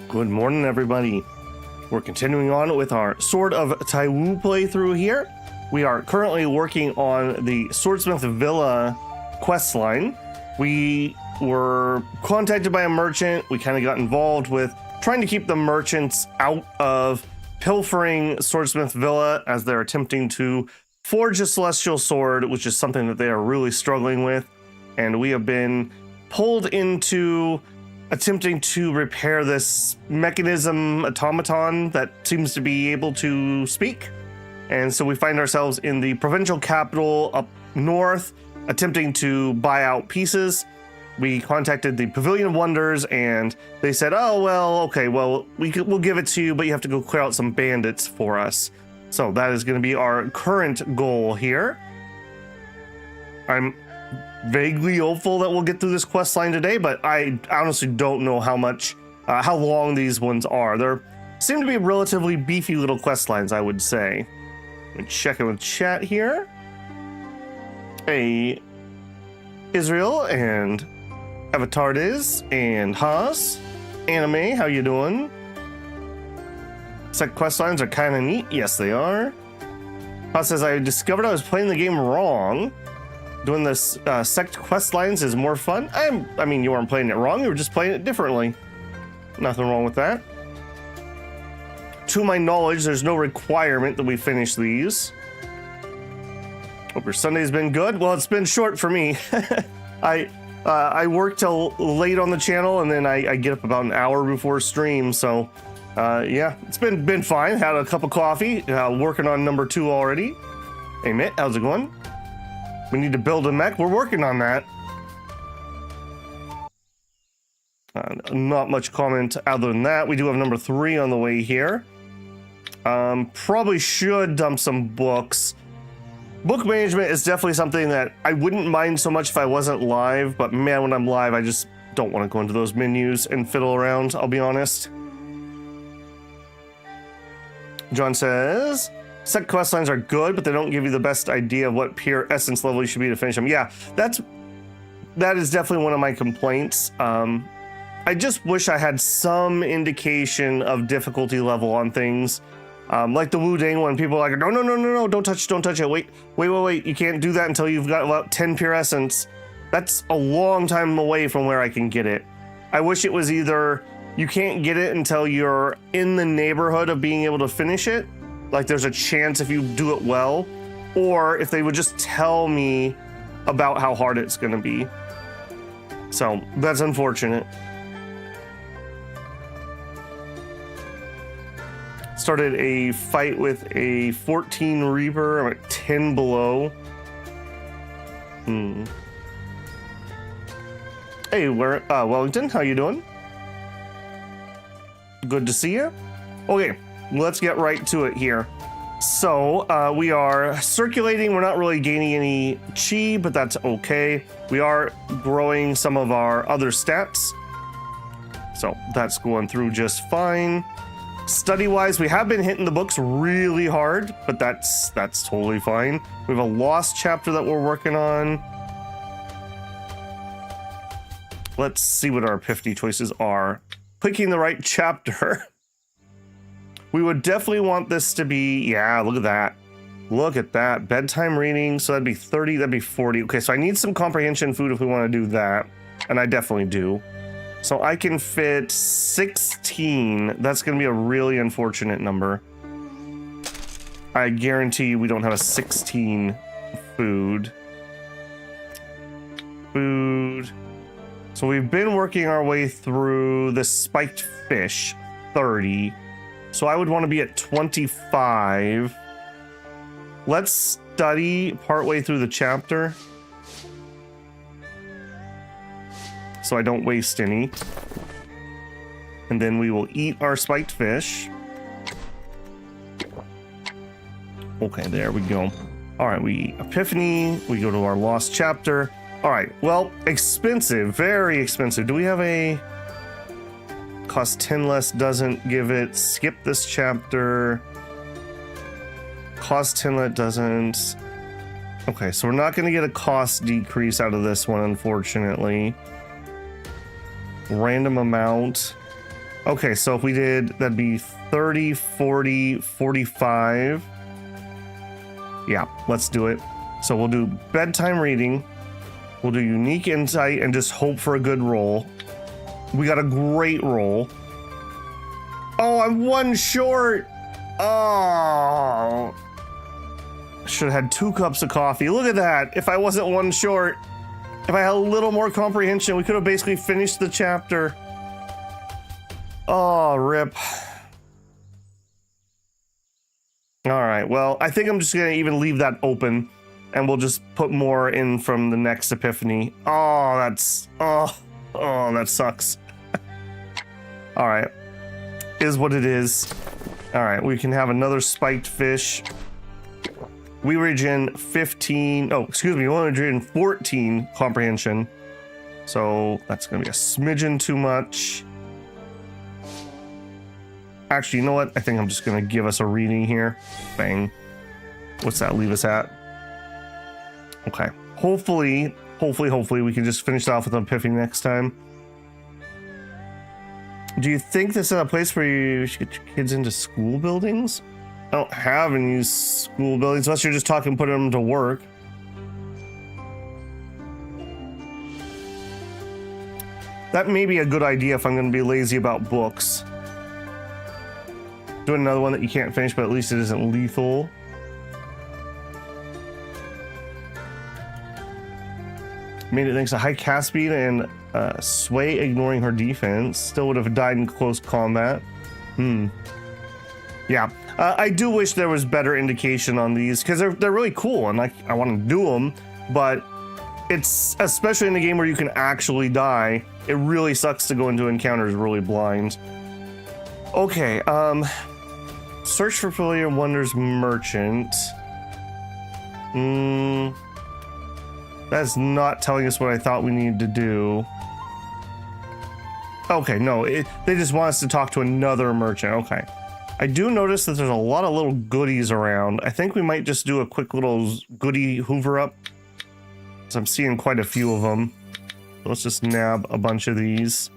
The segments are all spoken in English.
Good morning, everybody. We're continuing on with our Sword of Taiwu playthrough here. We are currently working on the Swordsmith Villa questline. We were contacted by a merchant. We kind of got involved with trying to keep the merchants out of pilfering Swordsmith Villa as they're attempting to forge a celestial sword, which is something that they are really struggling with. And we have been pulled into attempting to repair this mechanism automaton that seems to be able to speak. And so we find ourselves in the provincial capital up north, attempting to buy out pieces. We contacted the Pavilion of Wonders and they said, oh, well, okay, well, we'll give it to you, but you have to go clear out some bandits for us. So that is going to be our current goal here. I'm vaguely hopeful that we'll get through this quest line today, but I honestly don't know how long these ones are. There seem to be relatively beefy little quest lines, I would say. Let me check in with chat here. Hey, Israel and Avatardes and Haas. Anime, how you doing? Sect quest lines are kind of neat. Yes, they are. Haas says, I discovered I was playing the game wrong. Doing this sect quest lines is more fun. I mean, you weren't playing it wrong. You were just playing it differently. Nothing wrong with that. To my knowledge, there's no requirement that we finish these. Hope your Sunday's been good. Well, it's been short for me. I work till late on the channel, and then I get up about an hour before stream. So, yeah, it's been fine. Had a cup of coffee. Working on number 2 already. Hey, Mitt, how's it going? We need to build a mech. We're working on that. Not much comment other than that. We do have number 3 on the way here. Probably should dump some books. Book management is definitely something that I wouldn't mind so much if I wasn't live, but man, when I'm live, I just don't want to go into those menus and fiddle around, I'll be honest. John says, sect quest lines are good, but they don't give you the best idea of what pure essence level you should be to finish them. Yeah, that is definitely one of my complaints. I just wish I had some indication of difficulty level on things. Like the Wu Ding one, people are like, no, don't touch it. Wait, you can't do that until you've got about 10 pure essence. That's a long time away from where I can get it. I wish it was either you can't get it until you're in the neighborhood of being able to finish it. Like there's a chance if you do it well, or if they would just tell me about how hard it's going to be. So that's unfortunate. Started a fight with a 14 Reaper. I'm at 10 below. Hey, Wellington, how you doing? Good to see you. Okay, let's get right to it here. So we are circulating. We're not really gaining any chi, but that's okay. We are growing some of our other stats. So that's going through just fine. Study-wise, we have been hitting the books really hard, but that's totally fine. We have a lost chapter that we're working on. Let's see what our epiphany choices are. Picking the right chapter. We would definitely want this to be, yeah, look at that. Look at that. Bedtime reading, so that'd be 30, that'd be 40. Okay, so I need some comprehension food if we want to do that, and I definitely do. So I can fit 16. That's going to be a really unfortunate number. I guarantee you we don't have a 16 food. So we've been working our way through the spiked fish, 30. So I would want to be at 25. Let's study partway through the chapter, so I don't waste any. And then we will eat our spiked fish. Okay, there we go. All right, we epiphany. We go to our lost chapter. All right, well, expensive, very expensive. Do we have a cost 10 less? Doesn't give it. Skip this chapter. Cost 10 less doesn't. Okay, so we're not going to get a cost decrease out of this one, unfortunately. Random amount. Okay, so if we did, that'd be 30, 40, 45. Yeah, let's do it. So we'll do bedtime reading. We'll do unique insight and just hope for a good roll. We got a great roll. Oh, I'm one short. Oh. Should have had 2 cups of coffee. Look at that. If I wasn't one short, if I had a little more comprehension, we could have basically finished the chapter. Oh, rip. All right, well, I think I'm just gonna even leave that open and we'll just put more in from the next epiphany. Oh, that sucks. All right, is what it is. All right, we can have another spiked fish. We regen 15, oh, excuse me, we only regen 14 comprehension. So that's gonna be a smidgen too much. Actually, you know what? I think I'm just gonna give us a reading here. Bang. What's that leave us at? Okay. Hopefully we can just finish it off with an epiphany next time. Do you think this is a place where you should get your kids into school buildings? I don't have any school buildings unless you're just talking putting them to work. That may be a good idea if I'm going to be lazy about books. Do another one that you can't finish, but at least it isn't lethal. Made it thanks to high cast speed and sway ignoring her defense. Still would have died in close combat. Yeah, I do wish there was better indication on these because they're really cool and I want to do them, but it's especially in a game where you can actually die. It really sucks to go into encounters really blind. Okay, search for familiar wonders merchant. That's not telling us what I thought we needed to do. Okay, no, they just want us to talk to another merchant. Okay. I do notice that there's a lot of little goodies around. I think we might just do a quick little goodie hoover up. So I'm seeing quite a few of them. Let's just nab a bunch of these.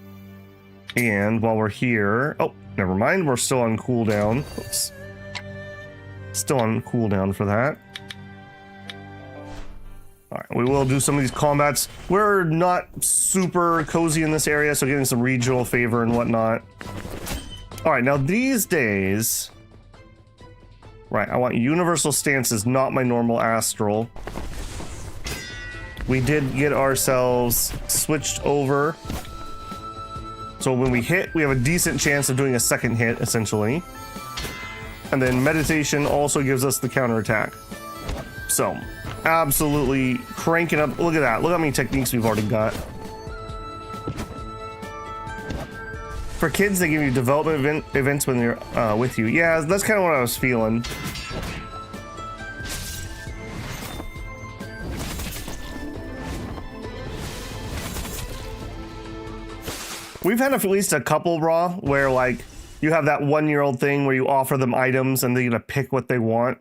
And while we're here, oh, never mind. We're still on cooldown. Oops. Still on cooldown for that. All right, we will do some of these combats. We're not super cozy in this area, so getting some regional favor and whatnot. All right, now these days, right, I want universal stances, not my normal astral. We did get ourselves switched over. So when we hit, we have a decent chance of doing a second hit, essentially. And then meditation also gives us the counterattack. So, absolutely cranking up. Look at that. Look how many techniques we've already got. For kids, they give you development events when they're with you. Yeah, that's kind of what I was feeling. We've had at least a couple, Raw, where like you have that 1-year-old thing where you offer them items and they're gonna pick what they want.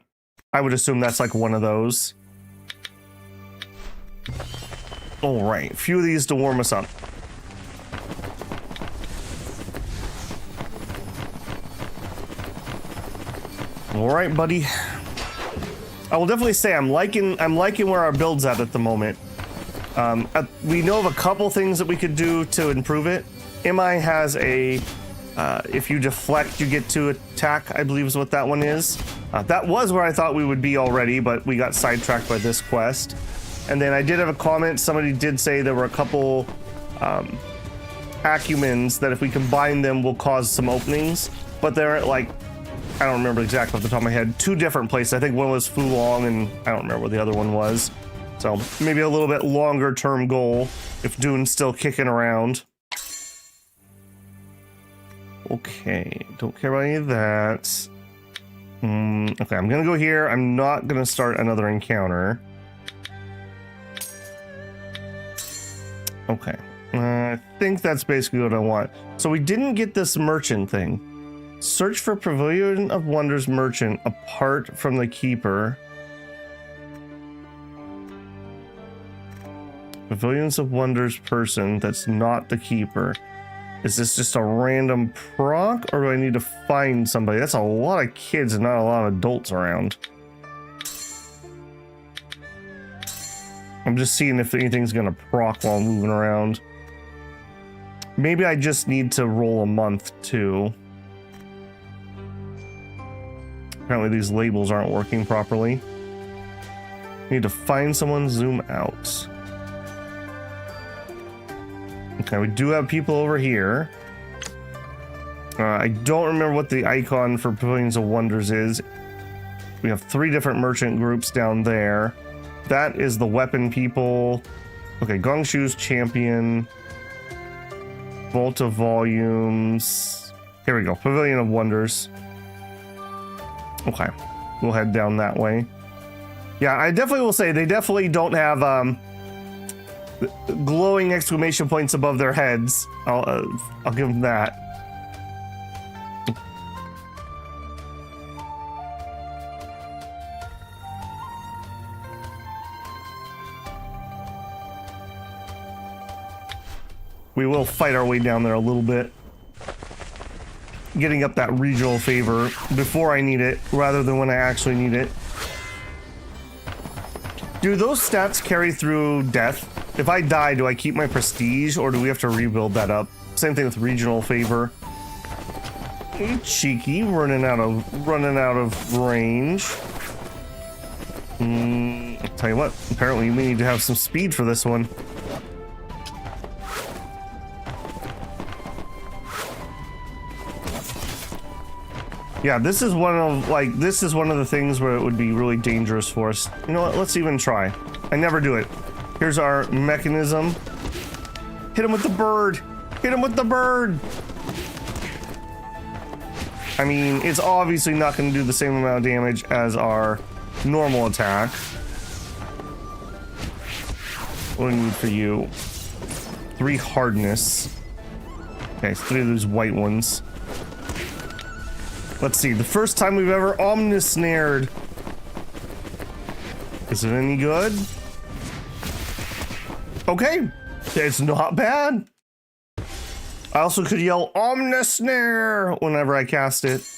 I would assume that's like one of those. All right, a few of these to warm us up. All right, buddy. I will definitely say I'm liking where our build's at the moment. We know of a couple things that we could do to improve it. MI has a if you deflect, you get to attack, I believe is what that one is. That was where I thought we would be already, but we got sidetracked by this quest. And then I did have a comment. Somebody did say there were a couple acumens that if we combine them will cause some openings, but they're like, I don't remember exactly off the top of my head, 2 different places. I think one was Fulong and I don't remember what the other one was. So maybe a little bit longer term goal if Dune's still kicking around. Okay, don't care about any of that. Okay, I'm gonna go here. I'm not gonna start another encounter. Okay, I think that's basically what I want. So we didn't get this merchant thing. Search for Pavilion of Wonders merchant apart from the keeper. Pavilions of Wonders person that's not the keeper. Is this just a random proc, or do I need to find somebody? That's a lot of kids and not a lot of adults around. I'm just seeing if anything's gonna proc while moving around. Maybe I just need to roll a month too. Apparently these labels aren't working properly. Need to find someone, zoom out. Okay, we do have people over here. I don't remember what the icon for Pavilions of Wonders is. We have 3 different merchant groups down there. That is the weapon people. Okay, Gongshu's champion. Vault of Volumes. Here we go, Pavilion of Wonders. Okay, we'll head down that way. Yeah, I definitely will say they definitely don't have glowing exclamation points above their heads. I'll give them that. We will fight our way down there a little bit. Getting up that regional favor before I need it, rather than when I actually need it. Do those stats carry through death? If I die, do I keep my prestige, or do we have to rebuild that up? Same thing with regional favor. Cheeky, running out of range. I'll tell you what, apparently we need to have some speed for this one. Yeah, this is one of the things where it would be really dangerous for us. You know what? Let's even try. I never do it. Here's our mechanism. Hit him with the bird. Hit him with the bird. I mean, it's obviously not going to do the same amount of damage as our normal attack. What do I need for you? 3 hardness. Okay, it's 3 of those white ones. Let's see, the first time we've ever omnisnared. Is it any good? Okay, it's not bad. I also could yell omnisnare whenever I cast it.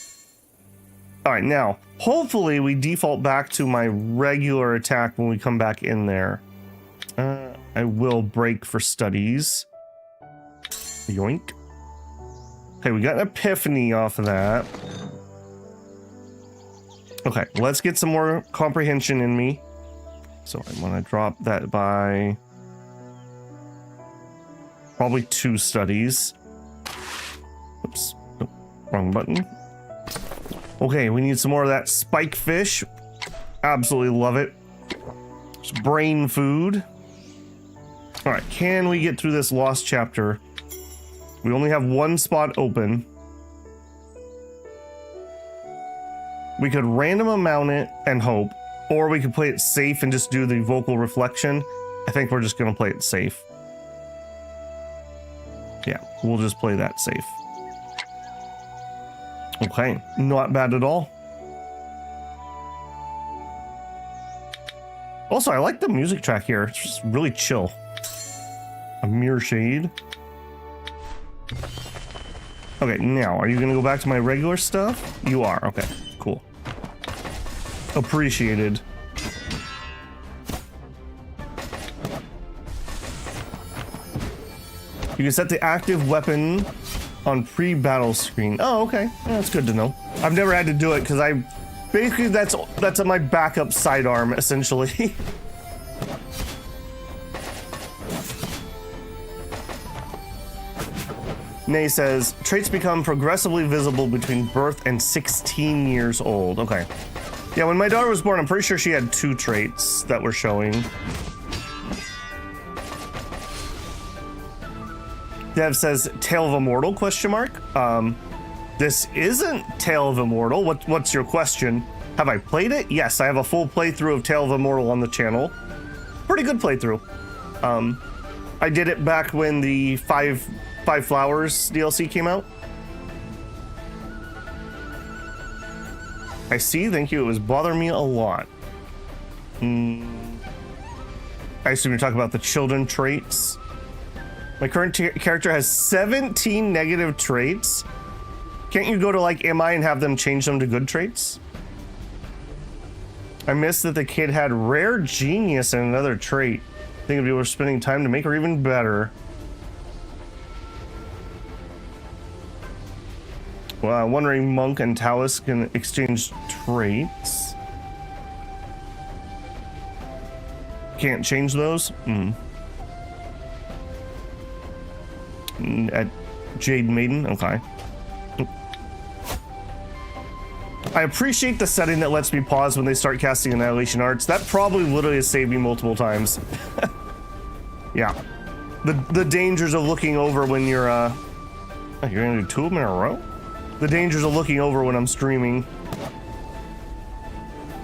All right, now, hopefully we default back to my regular attack when we come back in there. I will break for studies. Yoink. Okay, we got an epiphany off of that. Okay, let's get some more comprehension in me. So I want to drop that by probably 2 studies. Oops, oh, wrong button. Okay, we need some more of that spike fish. Absolutely love it. It's brain food. All right, can we get through this lost chapter? We only have 1 spot open. We could random amount it and hope, or we could play it safe and just do the vocal reflection. I think we're just gonna play it safe. Yeah, we'll just play that safe. Okay, not bad at all. Also, I like the music track here. It's just really chill. A mirror shade. Okay, now, are you gonna go back to my regular stuff? You are, okay, cool. Appreciated. You can set the active weapon on pre-battle screen. Oh, okay, yeah, that's good to know. I've never had to do it because basically that's my backup sidearm, essentially. Nay says, traits become progressively visible between birth and 16 years old. Okay. Yeah, when my daughter was born, I'm pretty sure she had 2 traits that were showing. Dev says, Tale of Immortal, question mark? This isn't Tale of Immortal. What's your question? Have I played it? Yes, I have a full playthrough of Tale of Immortal on the channel. Pretty good playthrough. I did it back when the Five Flowers DLC came out. I see, thank you. It was bothering me a lot. I assume you're talking about the children traits. My current character has 17 negative traits. Can't you go to like MI and have them change them to good traits? I missed that the kid had rare genius and another trait. I think if you were spending time to make her even better. Well, I'm wondering monk and Taoist can exchange traits. Can't change those? At Jade Maiden? Okay. I appreciate the setting that lets me pause when they start casting Annihilation Arts. That probably literally has saved me multiple times. Yeah. The dangers of looking over when you're, oh, you're gonna do 2 of them in a row? The dangers of looking over when I'm streaming.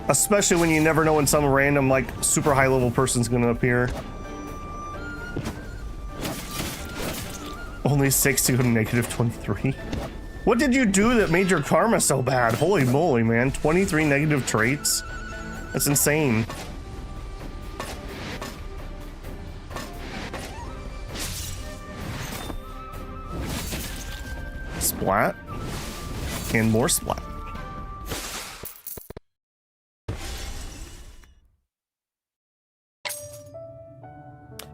Especially when you never know when some random, like, super high level person's gonna appear. Only 6 to -23. What did you do that made your karma so bad? Holy moly, man. 23 negative traits? That's insane. Splat. And more splat.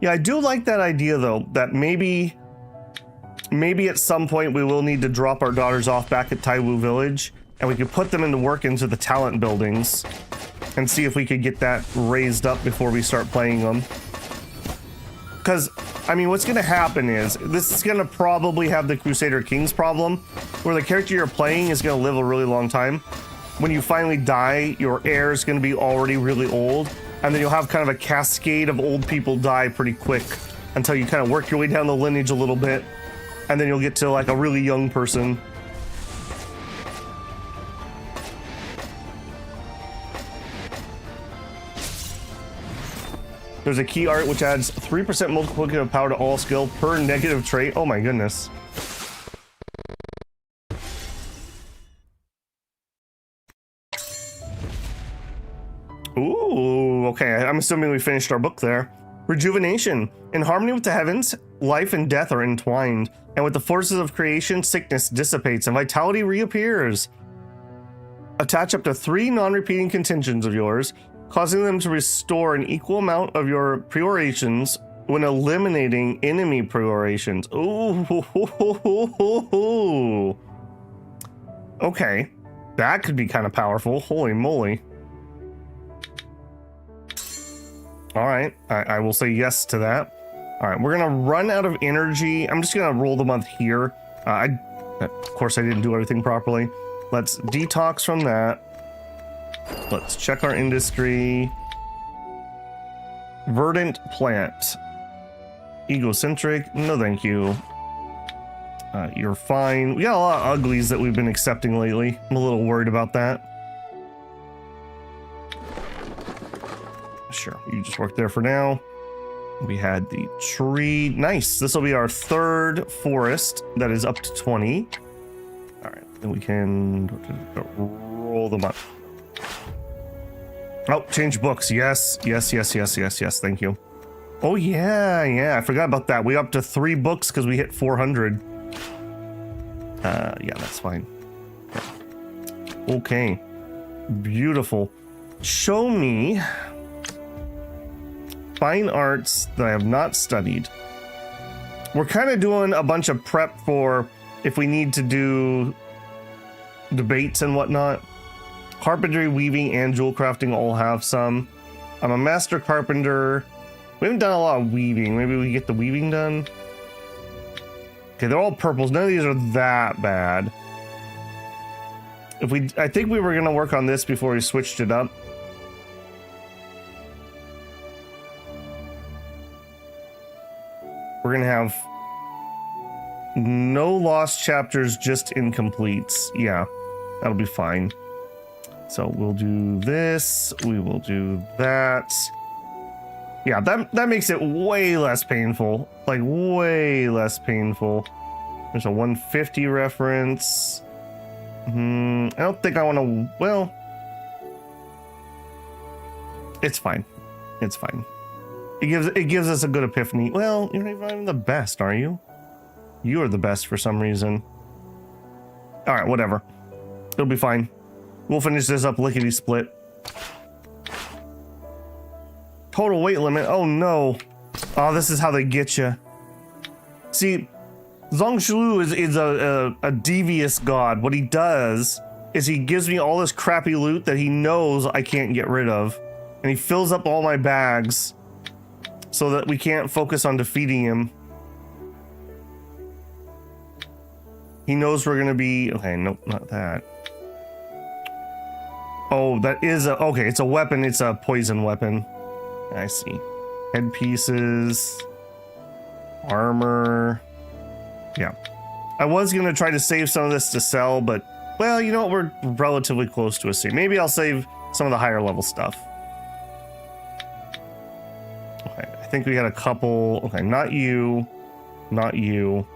Yeah, I do like that idea, though, that maybe at some point we will need to drop our daughters off back at Taiwu Village, and we could put them into work into the talent buildings and see if we could get that raised up before we start playing them. Because, I mean, what's going to happen is, this is going to probably have the Crusader Kings problem, where the character you're playing is going to live a really long time. When you finally die, your heir is going to be already really old, and then you'll have kind of a cascade of old people die pretty quick until you kind of work your way down the lineage a little bit. And then you'll get to like a really young person. There's a key art which adds 3% multiplicative power to all skill per negative trait. Oh my goodness. Ooh, okay. I'm assuming we finished our book there. Rejuvenation. In harmony with the heavens, life and death are entwined, and with the forces of creation, sickness dissipates and vitality reappears. Attach up to 3 non-repeating contingents of yours, causing them to restore an equal amount of your priorations when eliminating enemy priorations. Ooh. Okay. That could be kind of powerful. Holy moly. All right, I will say yes to that. All right, we're gonna run out of energy. I'm just gonna roll the month here. Of course, I didn't do everything properly. Let's detox from that. Let's check our industry. Verdant plant. Egocentric, no thank you. You're fine. We got a lot of uglies that we've been accepting lately. I'm a little worried about that. Sure, you just work there for now. We had the tree. Nice. This will be our 3rd forest that is up to 20. All right, then we can roll them up. Oh, change books. Yes. Thank you. Oh, yeah. I forgot about that. We up to 3 books because we hit 400. Yeah, that's fine. Okay. Beautiful. Show me fine arts that I have not studied. We're kind of doing a bunch of prep for if we need to do debates and whatnot. Carpentry, weaving, and jewel crafting all have some. I'm a master carpenter. We haven't done a lot of weaving. Maybe we get the weaving done. Okay, they're all purples. None of these are that bad. I think we were gonna work on this before we switched it up. We're gonna have no lost chapters, just incompletes. Yeah, that'll be fine. So we'll do this. We will do that. Yeah, that makes it way less painful. Like, way less painful. There's a 150 reference. I don't think I want to... Well... It's fine. It's fine. It gives us a good epiphany. Well, you're not even the best, are you? You are the best for some reason. All right, whatever. It'll be fine. We'll finish this up lickety split. Total weight limit. Oh no. Oh, this is how they get you. See, Zhongshu is a devious god. What he does is he gives me all this crappy loot that he knows I can't get rid of. And he fills up all my bags so that we can't focus on defeating him. He knows we're gonna be... Okay, nope, not that. Oh, that is a... Okay, it's a weapon. It's a poison weapon. I see. Headpieces. Armor. Yeah. I was gonna try to save some of this to sell, but... Well, you know what? We're relatively close to a save. Maybe I'll save some of the higher level stuff. Okay, I think we had a couple... Okay, not you. Not you.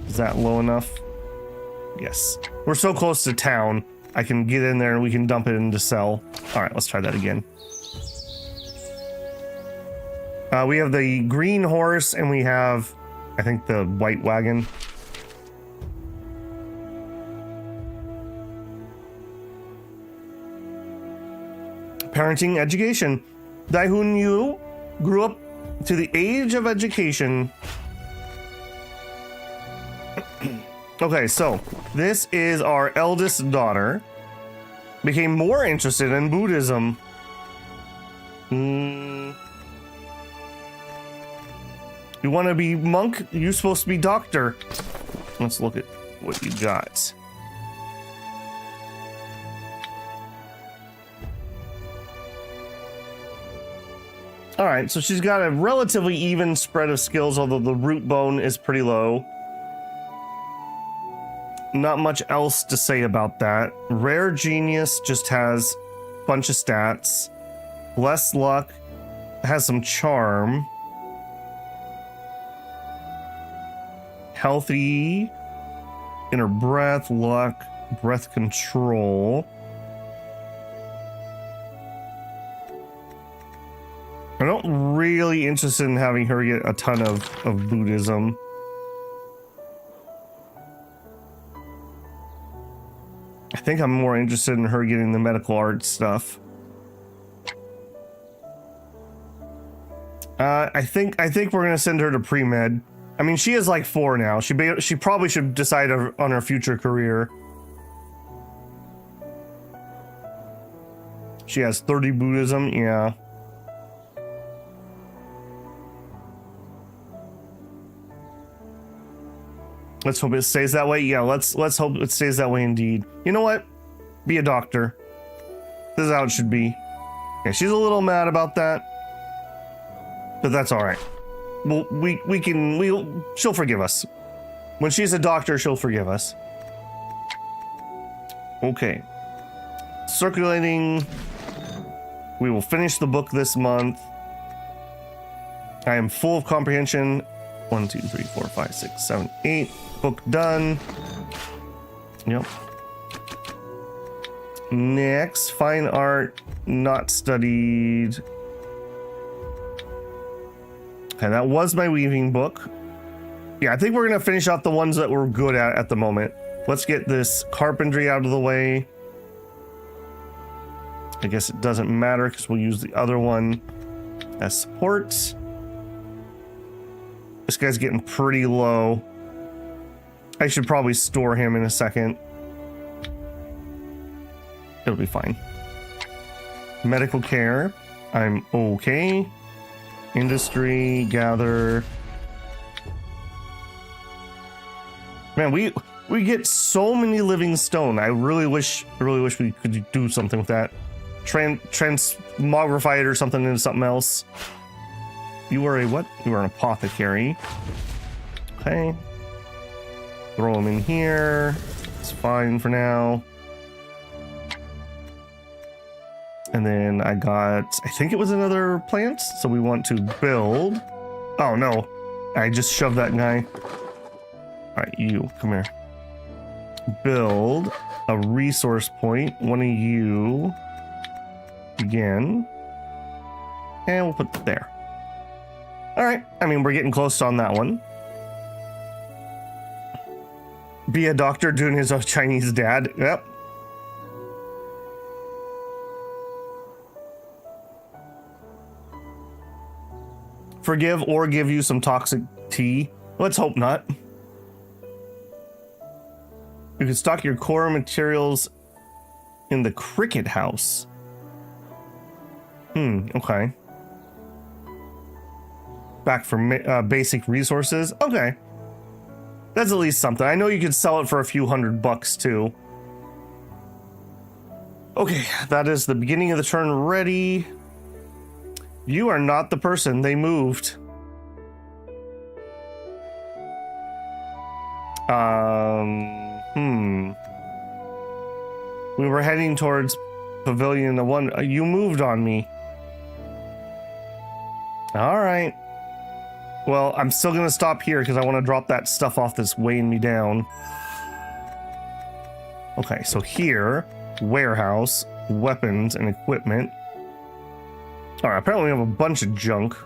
Is that low enough? Yes. We're so close to town. I can get in there and we can dump it in to sell. All right, let's try that again. We have the green horse and we have, I think, the white wagon. Parenting education. Dihun Yu grew up to the age of education. Okay, so this is our eldest daughter. Became more interested in Buddhism. You want to be monk? You're supposed to be doctor. Let's look at what you got. All right, so she's got a relatively even spread of skills, although the root bone is pretty low. Not much else to say about that. Rare genius just has a bunch of stats. Less luck has some charm. Healthy, inner breath, luck, breath control. I'm not really interested in having her get a ton of Buddhism. I think I'm more interested in her getting the medical arts stuff. I think we're gonna send her to pre-med. I mean, she is like 4 now. She probably should decide on her future career. She has 30 Buddhism, yeah. Let's hope it stays that way. Yeah, let's hope it stays that way indeed. You know what? Be a doctor. This is how it should be. Yeah, she's a little mad about that, but that's all right. Well, she'll forgive us. When she's a doctor, she'll forgive us. Okay. Circulating. We will finish the book this month. I am full of comprehension. 1, 2, 3, 4, 5, 6, 7, 8. Book done. Yep. Next, fine art not studied. Okay, that was my weaving book. Yeah, I think we're gonna finish off the ones that we're good at the moment. Let's get this carpentry out of the way. I guess it doesn't matter because we'll use the other one as support. This guy's getting pretty low. I should probably store him in a second. It'll be fine. Medical care. I'm okay. Industry, gather. Man, we get so many living stone. I really wish we could do something with that. Transmogrify it or something into something else. You are a what? You are an apothecary. Okay. Throw them in here. It's fine for now. And then I think it was another plant. So we want to build. Oh no. I just shoved that guy. All right, you come here. build a resource point. One of you again. And we'll put it there. All right. I mean, we're getting close on that one. Be a doctor doing his Chinese dad. Yep. Forgive or give you some toxic tea. Let's hope not. You can stock your core materials in the cricket house. Okay. Back for basic resources. Okay. That's at least something. I know you could sell it for a few $100 too. Okay, that is the beginning of the turn ready. You are not the person. They moved. We were heading towards Pavilion of Wonder. You moved on me. All right. Well, I'm still going to stop here because I want to drop that stuff off that's weighing me down. Okay, so here, warehouse, weapons, and equipment. All right, apparently we have a bunch of junk.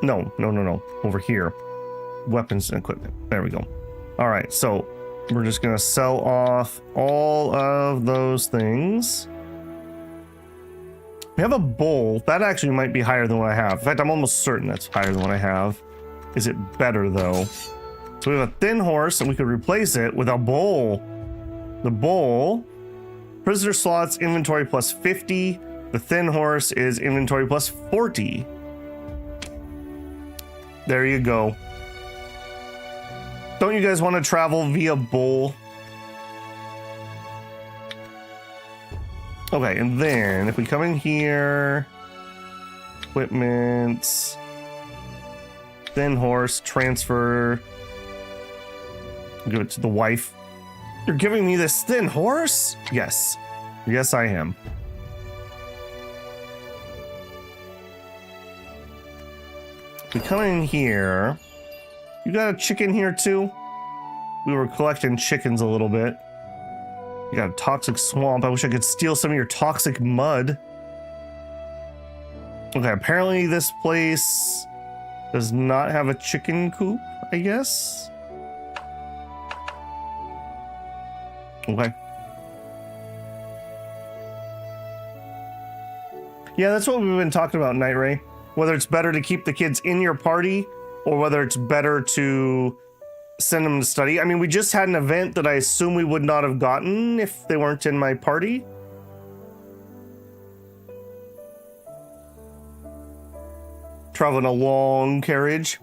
No. Over here. Weapons and equipment. There we go. All right, so we're just going to sell off all of those things. We have a bowl. That actually might be higher than what I have. In fact, I'm almost certain that's higher than what I have. Is it better, though? So we have a thin horse, and we could replace it with a bowl. The bowl, prisoner slots, inventory plus 50. The thin horse is inventory plus 40. There you go. Don't you guys want to travel via bowl? Okay, and then if we come in here, equipment, thin horse, transfer, give it to the wife. You're giving me this thin horse? Yes. Yes, I am. We come in here. You got a chicken here too? We were collecting chickens a little bit. You got a toxic swamp. I wish I could steal some of your toxic mud. Okay, apparently this place does not have a chicken coop, I guess. Okay. Yeah, that's what we've been talking about, Night Ray. Whether it's better to keep the kids in your party or whether it's better to send them to study. I mean, we just had an event that I assume we would not have gotten if they weren't in my party. Traveling a long carriage.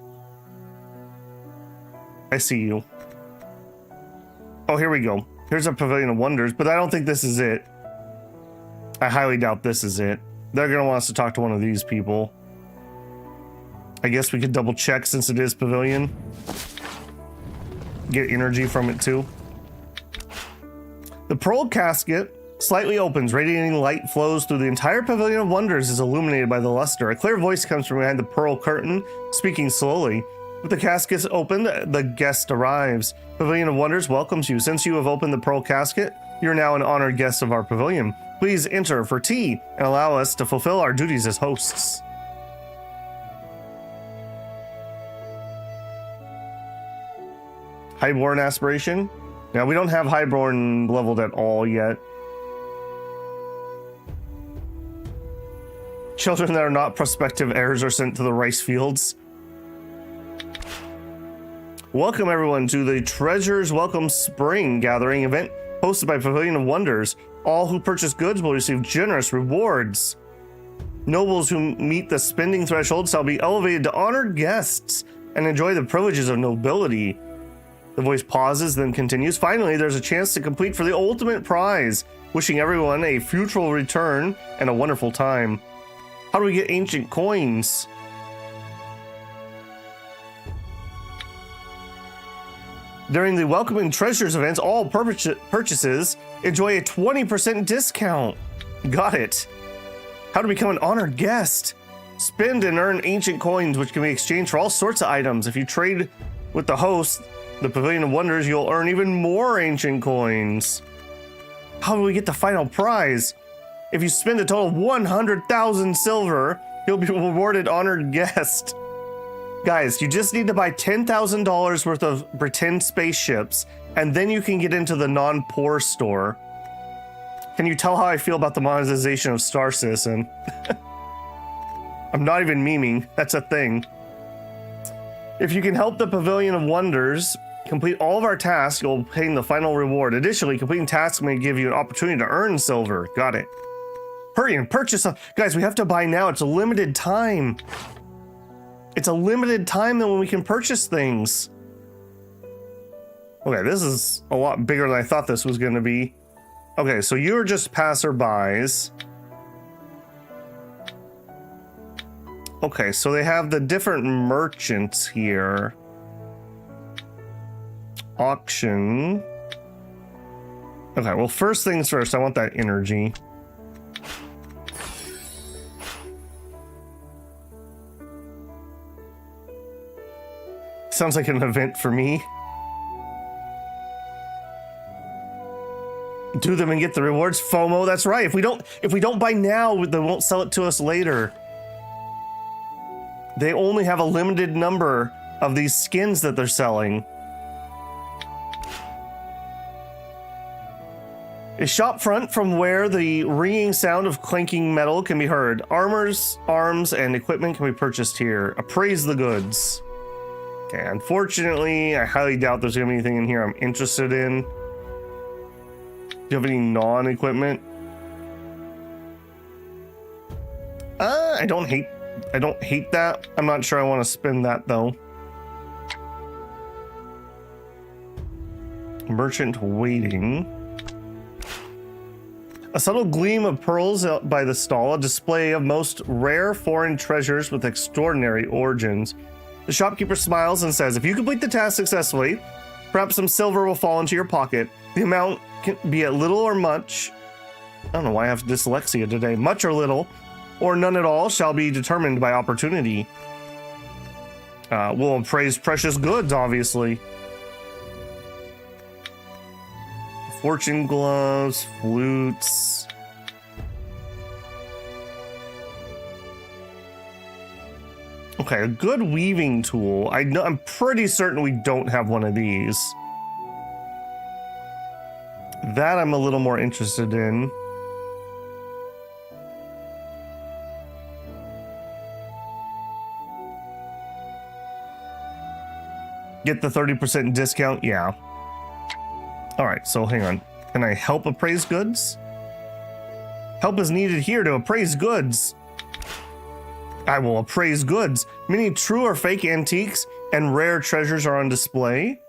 I see you. Oh, here we go. Here's a Pavilion of Wonders, but I don't think this is it. I highly doubt this is it. They're going to want us to talk to one of these people. I guess we could double check since it is Pavilion. Get energy from it too. The pearl casket slightly opens. Radiating light flows through the entire Pavilion of Wonders, is illuminated by the luster. A clear voice comes from behind the pearl curtain, speaking slowly. With the caskets opened, the guest arrives. Pavilion of Wonders welcomes you. Since you have opened the pearl casket, you're now an honored guest of our pavilion. Please enter for tea and allow us to fulfill our duties as hosts. Highborn aspiration. Now, we don't have Highborn leveled at all yet. Children that are not prospective heirs are sent to the rice fields. Welcome, everyone, to the Treasures Welcome Spring Gathering event hosted by Pavilion of Wonders. All who purchase goods will receive generous rewards. Nobles who meet the spending threshold shall be elevated to honored guests and enjoy the privileges of nobility. The voice pauses, then continues. Finally, there's a chance to compete for the ultimate prize. Wishing everyone a fruitful return and a wonderful time. How do we get ancient coins? During the Welcoming Treasures events, all purchases enjoy a 20% discount. Got it. How to become an honored guest? Spend and earn ancient coins, which can be exchanged for all sorts of items. If you trade with the host, the Pavilion of Wonders, you'll earn even more ancient coins. How do we get the final prize? If you spend a total of 100,000 silver, you'll be rewarded honored guest. Guys, you just need to buy $10,000 worth of pretend spaceships, and then you can get into the non-poor store. Can you tell how I feel about the monetization of Star Citizen? I'm not even memeing, that's a thing. If you can help the Pavilion of Wonders complete all of our tasks, you'll obtain the final reward. Additionally, completing tasks may give you an opportunity to earn silver. Got it. Hurry and purchase some. Guys, we have to buy now. It's a limited time. It's a limited time then when we can purchase things. Okay, this is a lot bigger than I thought this was going to be. Okay, so you're just passerbys. Okay, so they have the different merchants here. Auction. Okay, well, first things first, I want that energy. Sounds like an event for me. Do them and get the rewards. FOMO, that's right. If we don't buy now, they won't sell it to us later. They only have a limited number of these skins that they're selling. A shop front from where the ringing sound of clanking metal can be heard. Armors, arms, and equipment can be purchased here. Appraise the goods. Okay, unfortunately, I highly doubt there's gonna be anything in here I'm interested in. Do you have any non-equipment? I don't hate that. I'm not sure I want to spend that though. Merchant waiting. A subtle gleam of pearls out by the stall, a display of most rare foreign treasures with extraordinary origins. The shopkeeper smiles and says, if you complete the task successfully, perhaps some silver will fall into your pocket. The amount can be at little or much. I don't know why I have dyslexia today. Much or little, or none at all, shall be determined by opportunity. We'll appraise precious goods, obviously. Fortune gloves, flutes. Okay, a good weaving tool. I'm pretty certain we don't have one of these. That I'm a little more interested in. Get the 30% discount? Yeah. Alright, so hang on. Can I help appraise goods? Help is needed here to appraise goods. I will appraise goods. Many true or fake antiques and rare treasures are on display.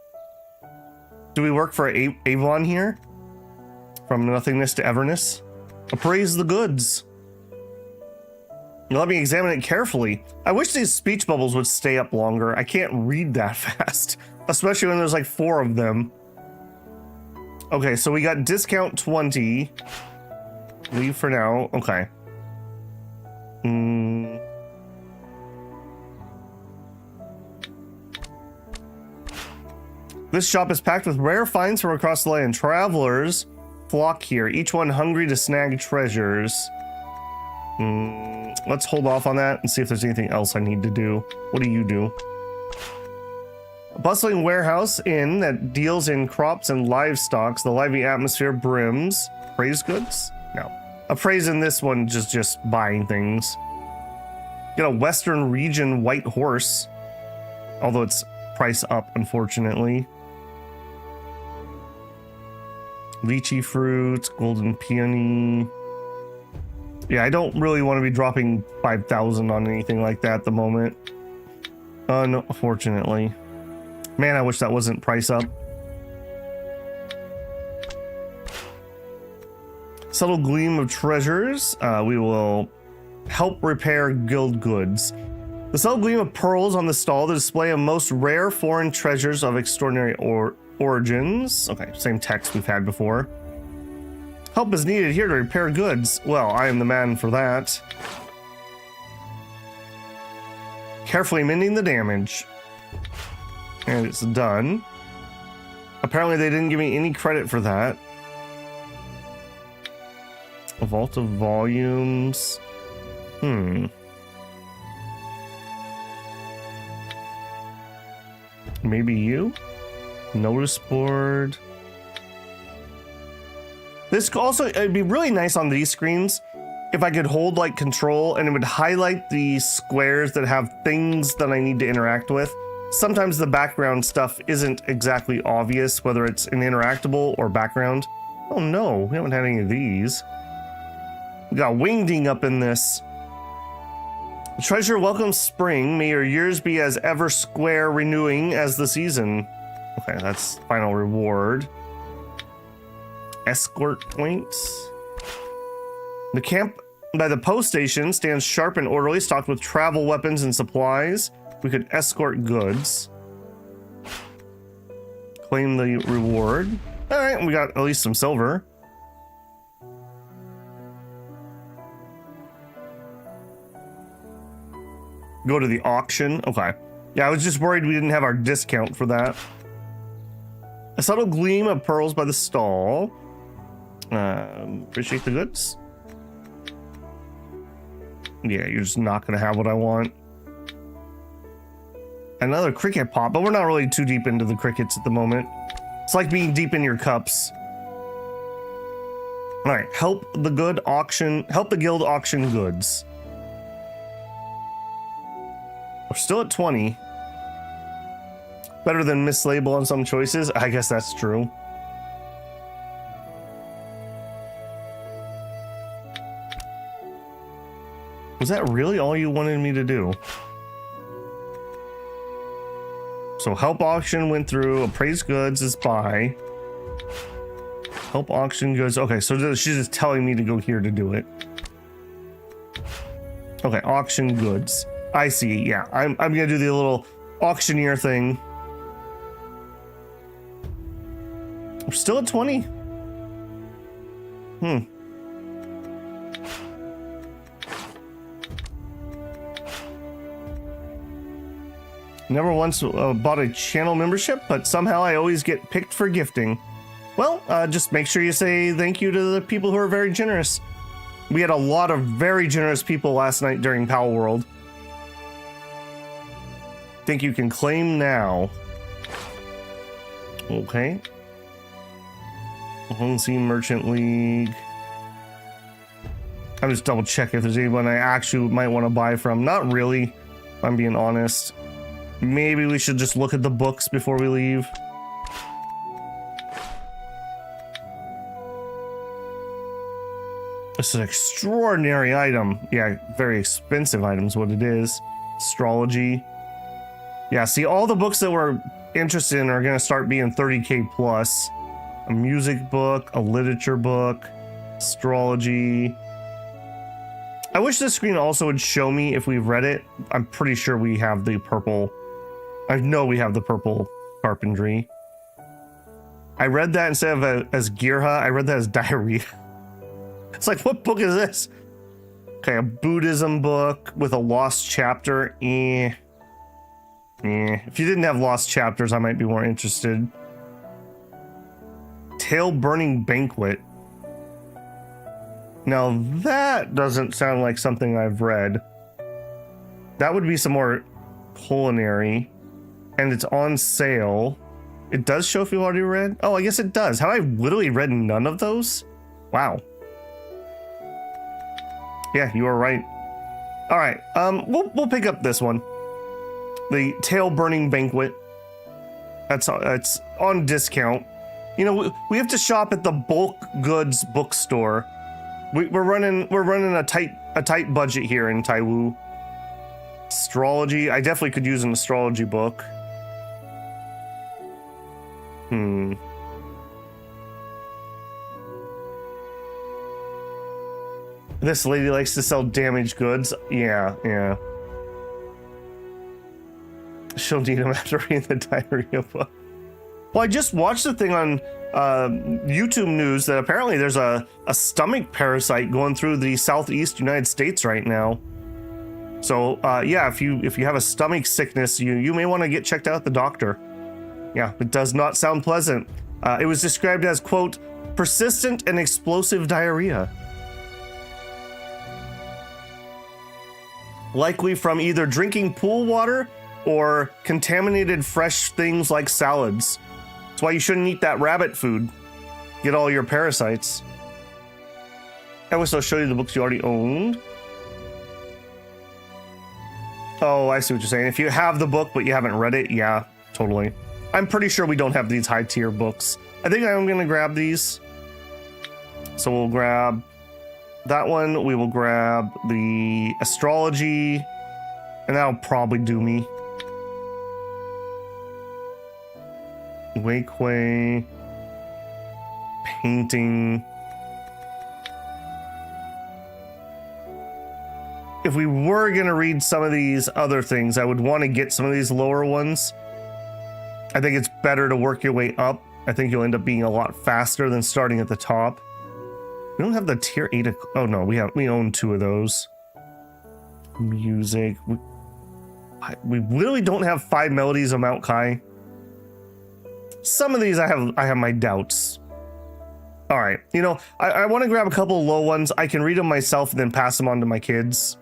Do we work for Avon here? From nothingness to everness? Appraise the goods. Let me examine it carefully. I wish these speech bubbles would stay up longer. I can't read that fast, especially when there's like 4 of them. Okay, so we got discount 20. Leave for now. Okay. This shop is packed with rare finds from across the land. Travelers flock here, each one hungry to snag treasures. Let's hold off on that and see if there's anything else I need to do. What do you do? A bustling warehouse inn that deals in crops and livestock. The lively atmosphere brims. Appraise goods? No. Appraise in this one just buying things. Get a Western region white horse. Although it's price up, unfortunately. Lychee fruits, golden peony. Yeah, I don't really want to be dropping 5,000 on anything like that at the moment. Unfortunately. Man, I wish that wasn't price up. Subtle gleam of treasures. We will help repair guild goods. The subtle gleam of pearls on the stall, the display of most rare foreign treasures of extraordinary origins. Okay, same text we've had before. Help is needed here to repair goods. Well, I am the man for that. Carefully mending the damage. And it's done. Apparently they didn't give me any credit for that. A vault of volumes. Maybe you? Notice board. This could also, it'd be really nice on these screens if I could hold like control and it would highlight the squares that have things that I need to interact with. Sometimes the background stuff isn't exactly obvious, whether it's an interactable or background. Oh no, we haven't had any of these. We got Wingding up in this. Treasure welcomes spring. May your years be as ever square renewing as the season. Okay, that's final reward. Escort points. The camp by the post station stands sharp and orderly, stocked with travel weapons and supplies. We could escort goods. Claim the reward. All right, we got at least some silver. Go to the auction. Okay. Yeah, I was just worried we didn't have our discount for that. A subtle gleam of pearls by the stall. Appreciate the goods. Yeah, you're just not going to have what I want. Another cricket pop, but we're not really too deep into the crickets at the moment. It's like being deep in your cups. All right, help the guild auction goods. We're still at 20. Better than mislabel on some choices. I guess that's true. Was that really all you wanted me to do? So help auction went through. Appraised goods is buy. Help auction goods. Okay, so she's just telling me to go here to do it. Okay, auction goods. I see. Yeah, I'm gonna do the little auctioneer thing. We're still at 20. Never once bought a channel membership, but somehow I always get picked for gifting. Well, just make sure you say thank you to the people who are very generous. We had a lot of very generous people last night during Power World. Think you can claim now. Okay. Homesea Merchant League. I'm just double check if there's anyone I actually might want to buy from. Not really, if I'm being honest. Maybe we should just look at the books before we leave. It's an extraordinary item. Yeah, very expensive item is what it is. Astrology. Yeah, see, all the books that we're interested in are going to start being 30k plus. A music book, a literature book, astrology. I wish this screen also would show me if we've read it. I'm pretty sure we have the purple. I know we have the purple carpentry. I read that instead of as Girha, I read that as diarrhea. It's like, what book is this? Okay, a Buddhism book with a lost chapter. If you didn't have lost chapters, I might be more interested. Tail Burning Banquet. Now that doesn't sound like something I've read. That would be some more culinary. And it's on sale. It does show if you already read. Oh, I guess it does. Have I literally read none of those? Wow. Yeah, you are right. All right, we'll pick up this one. The Tail Burning Banquet. That's on discount. You know, we have to shop at the bulk goods bookstore. We're running a tight budget here in Taiwu. Astrology. I definitely could use an astrology book. This lady likes to sell damaged goods. Yeah. She'll need them after reading the diarrhea book. Well, I just watched a thing on YouTube news that apparently there's a stomach parasite going through the southeast United States right now. So yeah, if you have a stomach sickness, you may want to get checked out at the doctor. Yeah, it does not sound pleasant. It was described as, quote, persistent and explosive diarrhea. Likely from either drinking pool water or contaminated fresh things like salads. That's why you shouldn't eat that rabbit food. Get all your parasites. I wish I'll show you the books you already owned. Oh, I see what you're saying. If you have the book but you haven't read it, yeah, totally. I'm pretty sure we don't have these high tier books. I think I'm gonna grab these. So we'll grab that one. We will grab the astrology, and that'll probably do me. Wei, painting. If we were gonna read some of these other things, I would want to get some of these lower ones. I think it's better to work your way up. I think you'll end up being a lot faster than starting at the top. We don't have the tier 8. Oh no, we own 2 of those. Music. We really don't have 5 melodies of Mount Kai. Some of these I have my doubts. All right, you know, I want to grab a couple of low ones. I can read them myself and then pass them on to my kids.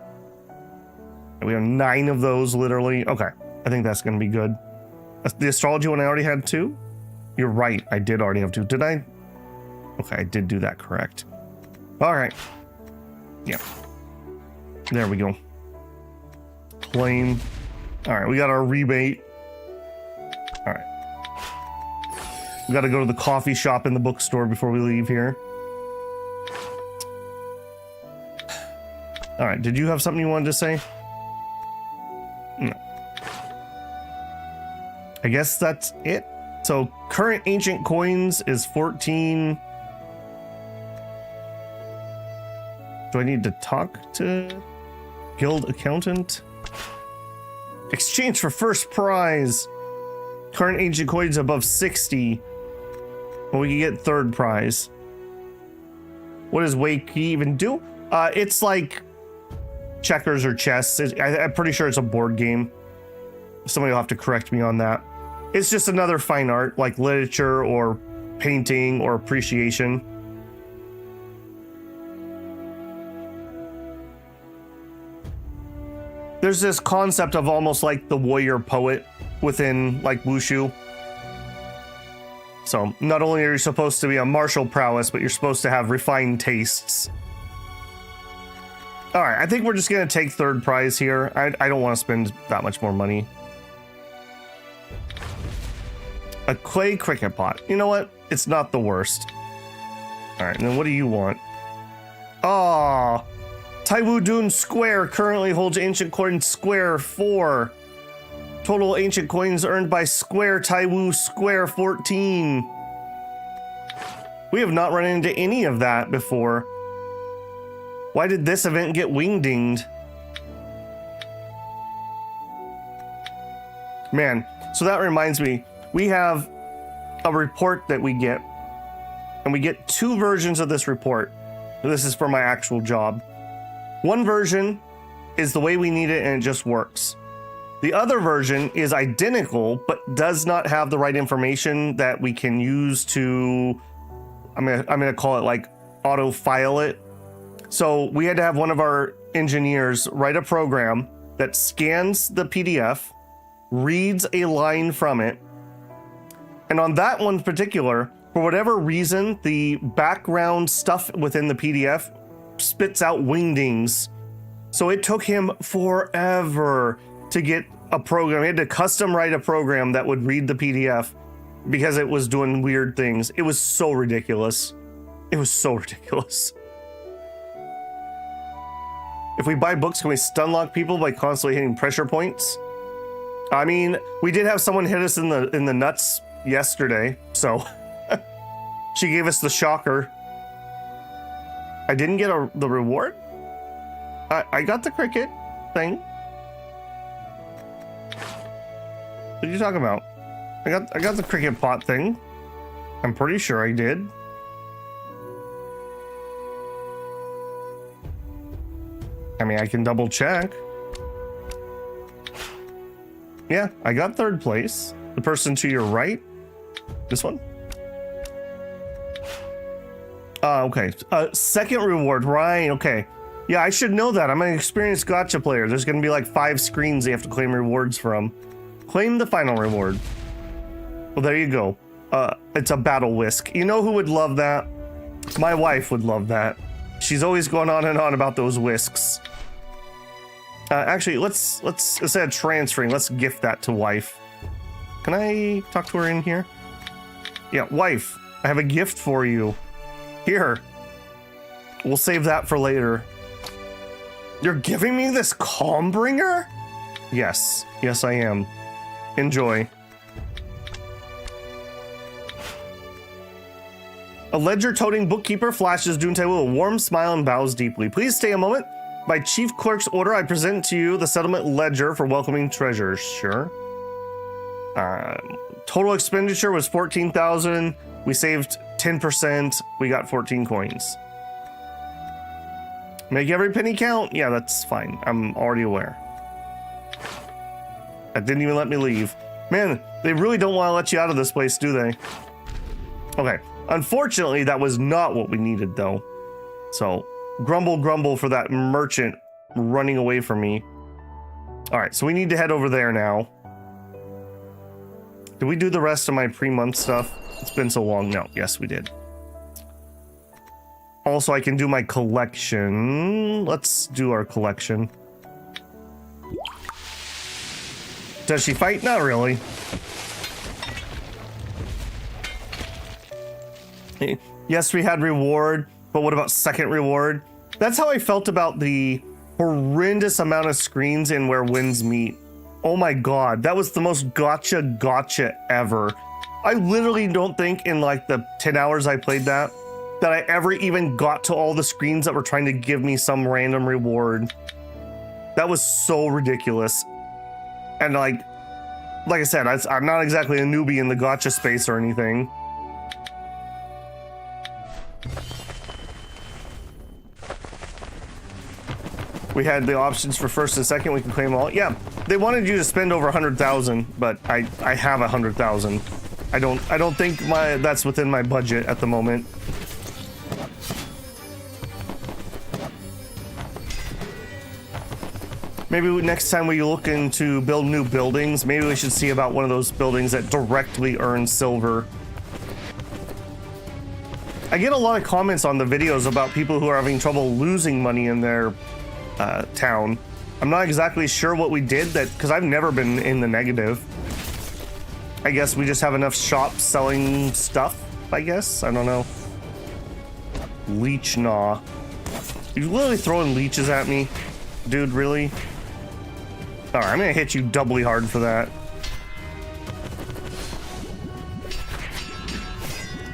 And we have 9 of those literally. Okay, I think that's gonna be good. The astrology one I already had 2? You're right, I did already have 2. Did I? Okay, I did do that correct. All right. Yeah. There we go. Claim. All right, we got our rebate. All right. We got to go to the coffee shop in the bookstore before we leave here. All right, did you have something you wanted to say? No. I guess that's it. So current ancient coins is 14. Do I need to talk to guild accountant? Exchange for first prize. Current ancient coins above 60. Well, we can get third prize. What does Wei even do? It's like checkers or chess. I'm pretty sure it's a board game. Somebody will have to correct me on that. It's just another fine art, like literature or painting or appreciation. There's this concept of almost like the warrior poet within like wushu. So not only are you supposed to be a martial prowess, but you're supposed to have refined tastes. All right, I think we're just gonna take third prize here. I don't want to spend that much more money. A clay cricket pot. You know what? It's not the worst. All right, and then what do you want? Ah, Taiwu Dun Square currently holds ancient coin square 4. Total ancient coins earned by Square Taiwu Square 14. We have not run into any of that before. Why did this event get wingdinged? Man, so that reminds me, we have a report that we get, and we get 2 versions of this report. This is for my actual job. One version is the way we need it and it just works. The other version is identical, but does not have the right information that we can use to, I'm gonna call it like auto file it. So we had to have one of our engineers write a program that scans the PDF, reads a line from it, and on that one in particular, for whatever reason, the background stuff within the PDF spits out wingdings. So it took him forever to get a program. He had to custom write a program that would read the PDF because it was doing weird things. It was so ridiculous. It was so ridiculous. If we buy books, can we stun lock people by constantly hitting pressure points? I mean, we did have someone hit us in the nuts yesterday, so she gave us the shocker. I didn't get the reward? I got the cricket thing. What are you talking about? I got the cricket pot thing. I'm pretty sure I did. I mean, I can double check. Yeah, I got third place. The person to your right? This one? Okay. Second reward, right, okay. Yeah, I should know that. I'm an experienced gacha player. There's gonna be like 5 screens you have to claim rewards from. Claim the final reward. Well, there you go. It's a battle whisk. You know who would love that? My wife would love that. She's always going on and on about those whisks. Actually, let's instead of transferring, let's gift that to wife. Can I talk to her in here? Yeah, wife, I have a gift for you. Here. We'll save that for later. You're giving me this calm bringer? Yes. Yes, I am. Enjoy. A ledger-toting bookkeeper flashes Dihun Dun a warm smile and bows deeply. Please stay a moment. By chief clerk's order, I present to you the settlement ledger for welcoming treasures. Sure. Total expenditure was 14,000. We saved 10%. We got 14 coins. Make every penny count. Yeah, that's fine. I'm already aware. That didn't even let me leave. Man, they really don't want to let you out of this place, do they? Okay. Unfortunately, that was not what we needed, though. So, grumble, grumble for that merchant running away from me. All right, so we need to head over there now. Did we do the rest of my pre-month stuff? It's been so long. No, yes, we did. Also, I can do my collection. Let's do our collection. Does she fight? Not really. Yes, we had reward, but what about second reward? That's how I felt about the horrendous amount of screens in Where Winds Meet. Oh my god, that was the most gotcha ever. I literally don't think in like the 10 hours I played that I ever even got to all the screens that were trying to give me some random reward. That was so ridiculous. And like I said, I'm not exactly a newbie in the gotcha space or anything. We had the options for first and second. We can claim all. Yeah, they wanted you to spend over 100,000, but I have 100,000. I don't think that's within my budget at the moment. Maybe next time we look into build new buildings, maybe we should see about one of those buildings that directly earn silver. I get a lot of comments on the videos about people who are having trouble losing money in their town. I'm not exactly sure what we did that, because I've never been in the negative. I guess we just have enough shops selling stuff, I guess. I don't know. Leech gnaw. You're literally throwing leeches at me? Dude, really? Alright, I'm gonna hit you doubly hard for that.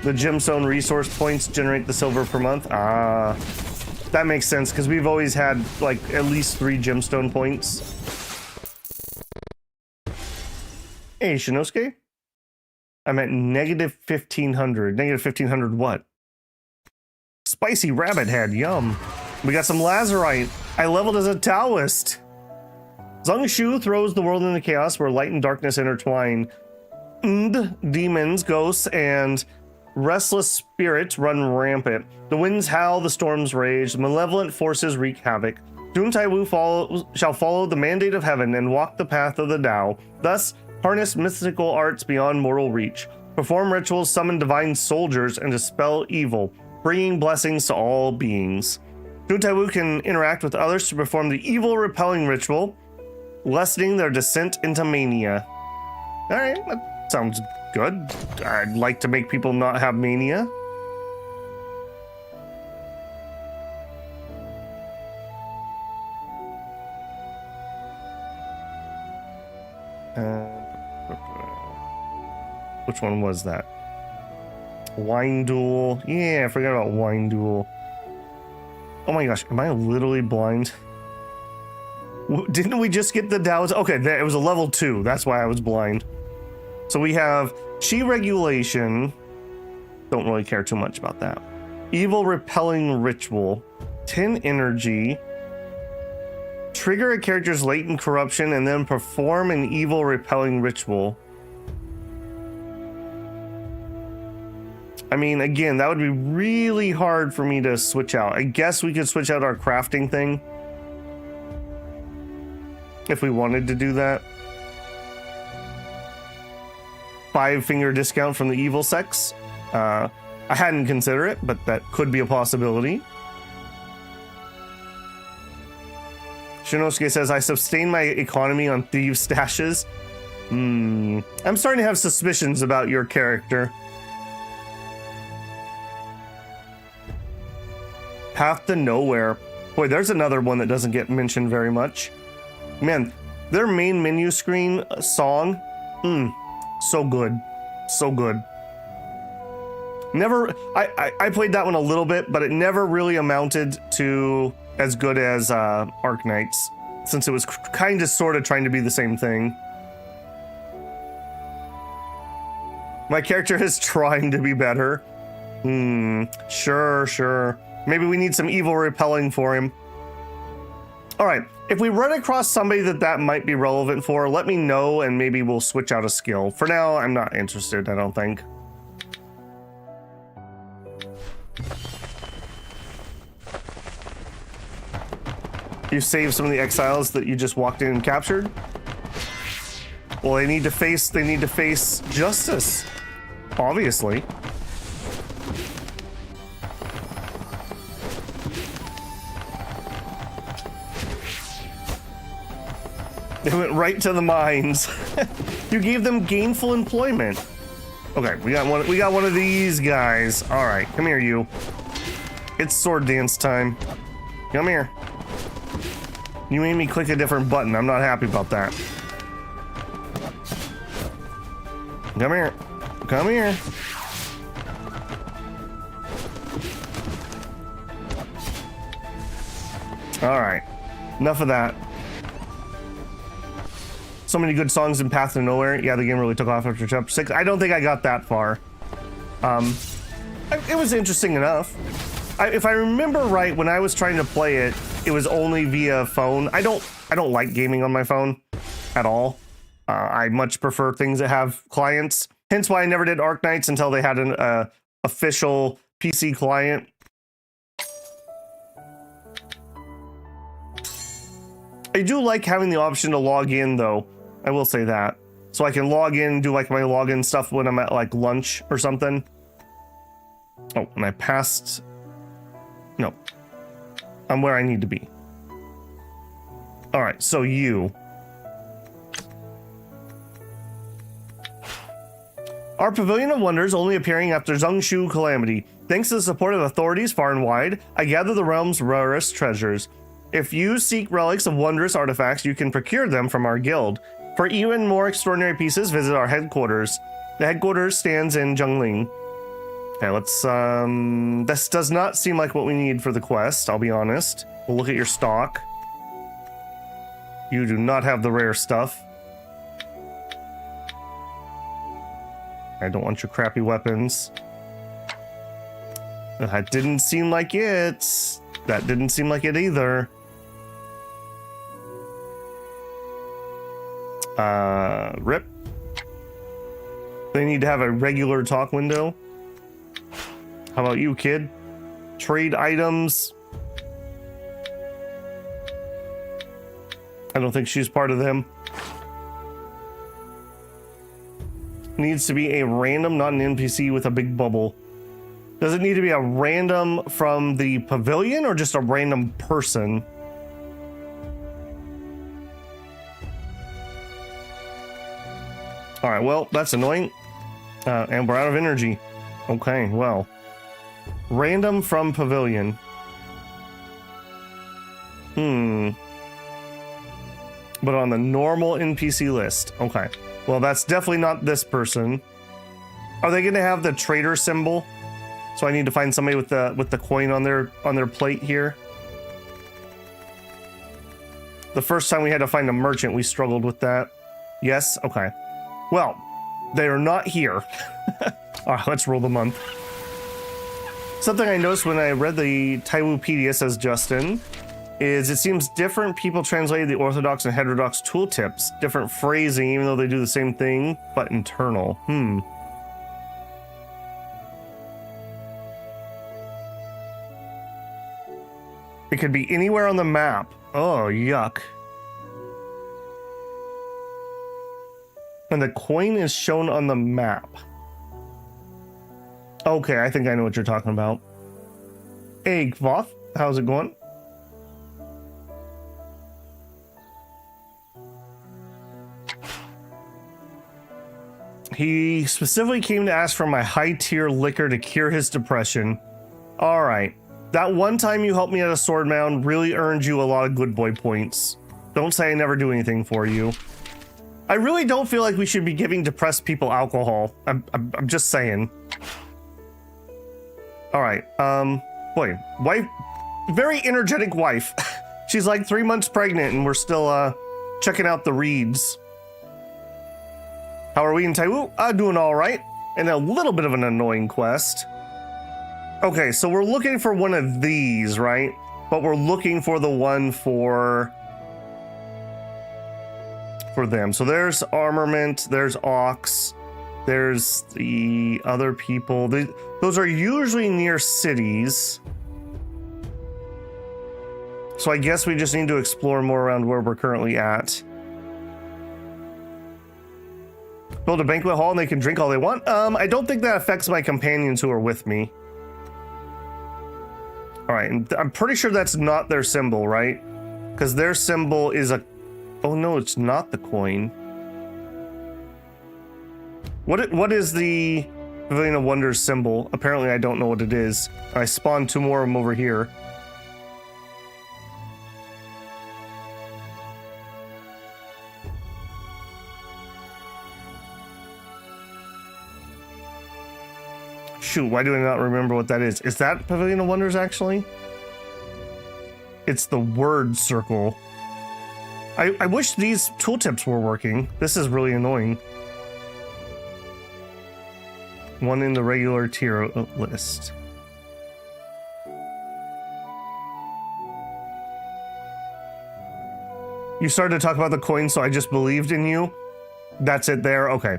The gemstone resource points generate the silver per month. Ah. That makes sense, because we've always had, like, at least 3 gemstone points. Hey, Shinosuke? I'm at negative 1,500. Negative 1,500 what? Spicy rabbit head, yum. We got some lazurite. I leveled as a Taoist. Zhongshu throws the world into chaos where light and darkness intertwine. Demons, ghosts, and restless spirits run rampant. The winds howl, the storms rage, the malevolent forces wreak havoc. Dihun Dun shall follow the mandate of heaven and walk the path of the Tao. Thus, harness mystical arts beyond mortal reach. Perform rituals, summon divine soldiers, and dispel evil, bringing blessings to all beings. Dihun Dun can interact with others to perform the evil repelling ritual, lessening their descent into mania. Alright, that sounds good. I'd like to make people not have mania. Which one was that? Wine duel. Yeah, I forgot about wine duel. Oh my gosh, am I literally blind? Didn't we just get the Taoist? Okay, it was a level 2. That's why I was blind. So we have chi regulation. Don't really care too much about that. Evil repelling ritual. 10 energy. Trigger a character's latent corruption and then perform an evil repelling ritual. I mean, again, that would be really hard for me to switch out. I guess we could switch out our crafting thing if we wanted to do that. 5-finger discount from the evil sects. I hadn't considered it, but that could be a possibility. Shinosuke says, I sustain my economy on thieves' stashes. I'm starting to have suspicions about your character. Path to Nowhere. Boy, there's another one that doesn't get mentioned very much. Man, their main menu screen song, so good. So good. Never, I played that one a little bit, but it never really amounted to as good as Arknights, since it was kind of sort of trying to be the same thing. My character is trying to be better. Sure. Maybe we need some evil repelling for him. All right, if we run across somebody that might be relevant for, let me know and maybe we'll switch out a skill. For now, I'm not interested, I don't think. You saved some of the exiles that you just walked in and captured? Well, they need to face justice, obviously. They went right to the mines. You gave them gainful employment. Okay, we got one of these guys. All right, come here, you. It's sword dance time. Come here. You made me click a different button. I'm not happy about that. Come here. Come here. All right. Enough of that. So many good songs in Path to Nowhere. Yeah, the game really took off after chapter 6. I don't think I got that far. It was interesting enough. If I remember right, when I was trying to play it, it was only via phone. I don't like gaming on my phone at all. I much prefer things that have clients. Hence why I never did Arknights until they had an official PC client. I do like having the option to log in, though. I will say that. So I can log in, do like my login stuff when I'm at like lunch or something. Oh, and I passed. No. I'm where I need to be. All right, so you. Our Pavilion of Wonders only appearing after Zhongshu Calamity. Thanks to the support of authorities far and wide, I gather the realm's rarest treasures. If you seek relics of wondrous artifacts, you can procure them from our guild. For even more extraordinary pieces, visit our headquarters. The headquarters stands in Zhongling. Okay, let's, this does not seem like what we need for the quest, I'll be honest. We'll look at your stock. You do not have the rare stuff. I don't want your crappy weapons. That didn't seem like it. That didn't seem like it either. Rip. They need to have a regular talk window. How about you, kid? Trade items. I don't think she's part of them. Needs to be a random, not an NPC with a big bubble. Does it need to be a random from the pavilion or just a random person? All right, well, that's annoying. And we're out of energy. Okay, well. Random from pavilion. But on the normal NPC list. Okay. Well, that's definitely not this person. Are they going to have the trader symbol? So I need to find somebody with the coin on their plate here. The first time we had to find a merchant, we struggled with that. Yes? Okay. Well, they are not here. All right, let's roll the month. Something I noticed when I read the Taiwupedia, says Justin, is it seems different people translated the orthodox and heterodox tooltips. Different phrasing, even though they do the same thing, but internal. It could be anywhere on the map. Oh, yuck. And the coin is shown on the map. Okay, I think I know what you're talking about. Hey, Kvoth, how's it going? He specifically came to ask for my high-tier liquor to cure his depression. All right. That one time you helped me at a sword mound really earned you a lot of good boy points. Don't say I never do anything for you. I really don't feel like we should be giving depressed people alcohol. I'm just saying. All right. Boy, wife, very energetic wife. She's like 3 months pregnant and we're still checking out the reeds. How are we in Taiwu? Doing all right. And a little bit of an annoying quest. Okay, so we're looking for one of these, right? But we're looking for the one for them. So there's armament, there's Ox, there's the other people. Those are usually near cities. So I guess we just need to explore more around where we're currently at. Build a banquet hall and they can drink all they want. I don't think that affects my companions who are with me. All right, and I'm pretty sure that's not their symbol, right? Because their symbol is a... Oh no, it's not the coin. What is the Pavilion of Wonders symbol? Apparently I don't know what it is. I spawned 2 more of them over here. Shoot, why do I not remember what that is? Is that Pavilion of Wonders, actually? It's the word circle. I wish these tooltips were working. This is really annoying. One in the regular tier list. You started to talk about the coin, so I just believed in you. That's it there? Okay.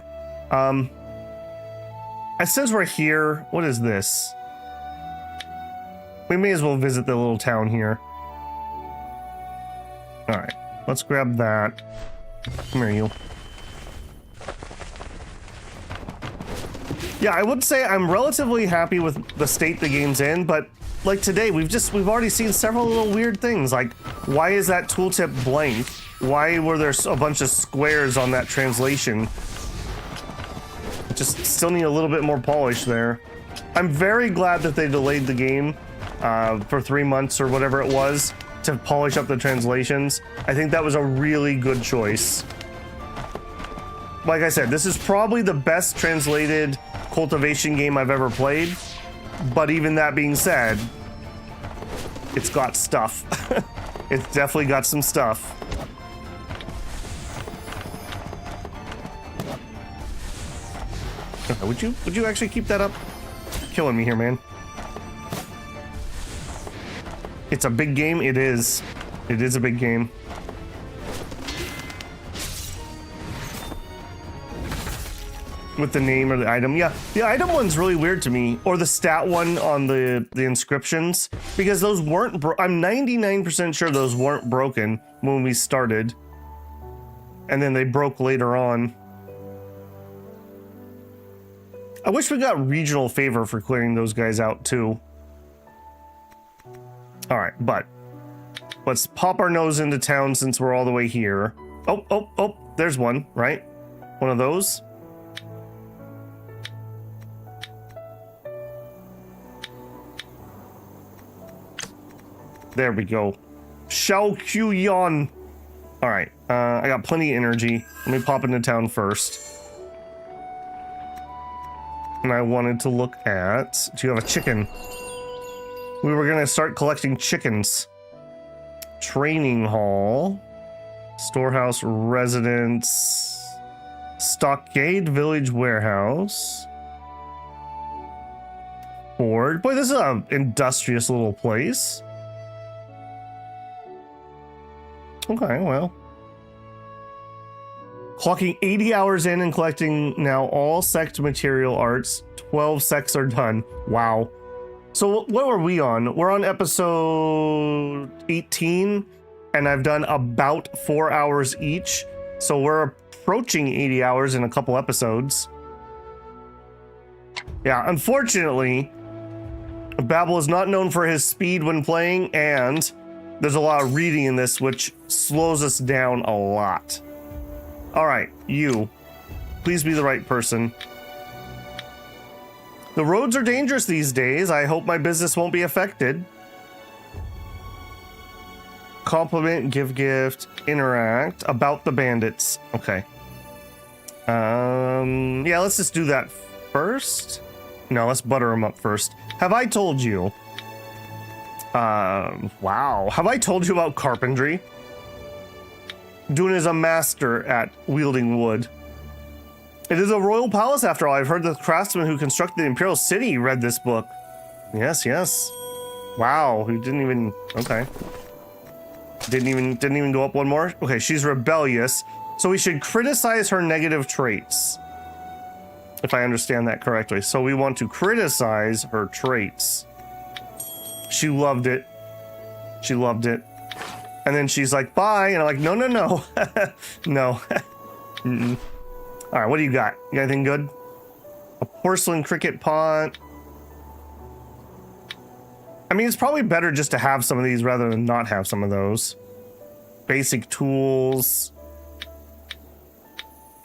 Since we're here, what is this? We may as well visit the little town here. All right, let's grab that. Come here, you. Yeah, I would say I'm relatively happy with the state the game's in, but like today, we've already seen several little weird things. Like, why is that tooltip blank? Why were there a bunch of squares on that translation? Just still need a little bit more polish there. I'm very glad that they delayed the game for 3 months or whatever it was to polish up the translations. I think that was a really good choice. Like I said, this is probably the best translated cultivation game I've ever played. But even that being said, it's got stuff. It's definitely got some stuff. Would you actually keep that up? Killing me here, man. It's a big game. It is. It is a big game. With the name or the item. Yeah, the item one's really weird to me. Or the stat one on the inscriptions. Because those weren't I'm 99% sure those weren't broken when we started. And then they broke later on. I wish we got regional favor for clearing those guys out too. All right, but let's pop our nose into town since we're all the way here. Oh, there's one, right? One of those. There we go. Shao Q Yon. All right, I got plenty of energy. Let me pop into town first. And I wanted to look at... Do you have a chicken? We were going to start collecting chickens. Training hall. Storehouse residence. Stockade village warehouse. Ford. Boy, this is an industrious little place. Okay, well. Clocking 80 hours in and collecting now all sect material arts. 12 sects are done. Wow. So what were we on? We're on episode 18, and I've done about 4 hours each. So we're approaching 80 hours in a couple episodes. Yeah, unfortunately, Babel is not known for his speed when playing, and there's a lot of reading in this, which slows us down a lot. All right, you. Please be the right person. The roads are dangerous these days. I hope my business won't be affected. Compliment, give gift, interact. About the bandits. Okay. Yeah, let's just do that first. No, let's butter them up first. Have I told you? Wow. Have I told you about carpentry? Dune is a master at wielding wood. It is a royal palace after all. I've heard the craftsman who constructed the Imperial City read this book. Yes, yes. Wow, who didn't even... Okay. Didn't even go up one more? Okay, she's rebellious. So we should criticize her negative traits. If I understand that correctly. So we want to criticize her traits. She loved it. She loved it. And then she's like, bye. And I'm like, no, no, no. No. Mm-mm. All right, what do you got? You got anything good? A porcelain cricket pot. I mean, it's probably better just to have some of these rather than not have some of those. Basic tools.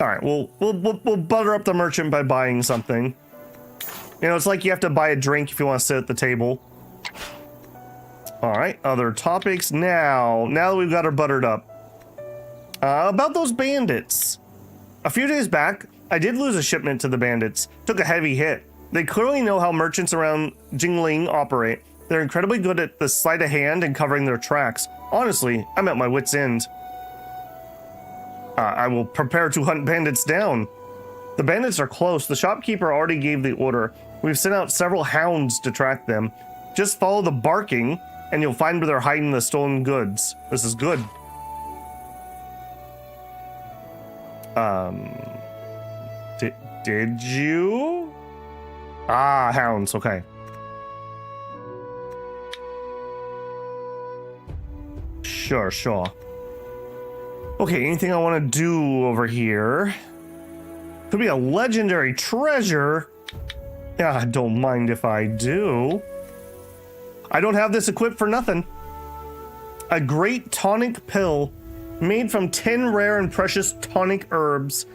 All right, we'll butter up the merchant by buying something. You know, it's like you have to buy a drink if you want to sit at the table. All right, other topics. Now that we've got her buttered up. About those bandits. A few days back, I did lose a shipment to the bandits. Took a heavy hit. They clearly know how merchants around Jingling operate. They're incredibly good at the sleight of hand and covering their tracks. Honestly, I'm at my wit's end. I will prepare to hunt bandits down. The bandits are close. The shopkeeper already gave the order. We've sent out several hounds to track them. Just follow the barking, and you'll find where they're hiding the stolen goods. This is good. Did you? Ah, hounds, okay. Sure. Okay, anything I want to do over here? Could be a legendary treasure. Yeah, I don't mind if I do. I don't have this equipped for nothing. A great tonic pill made from 10 rare and precious tonic herbs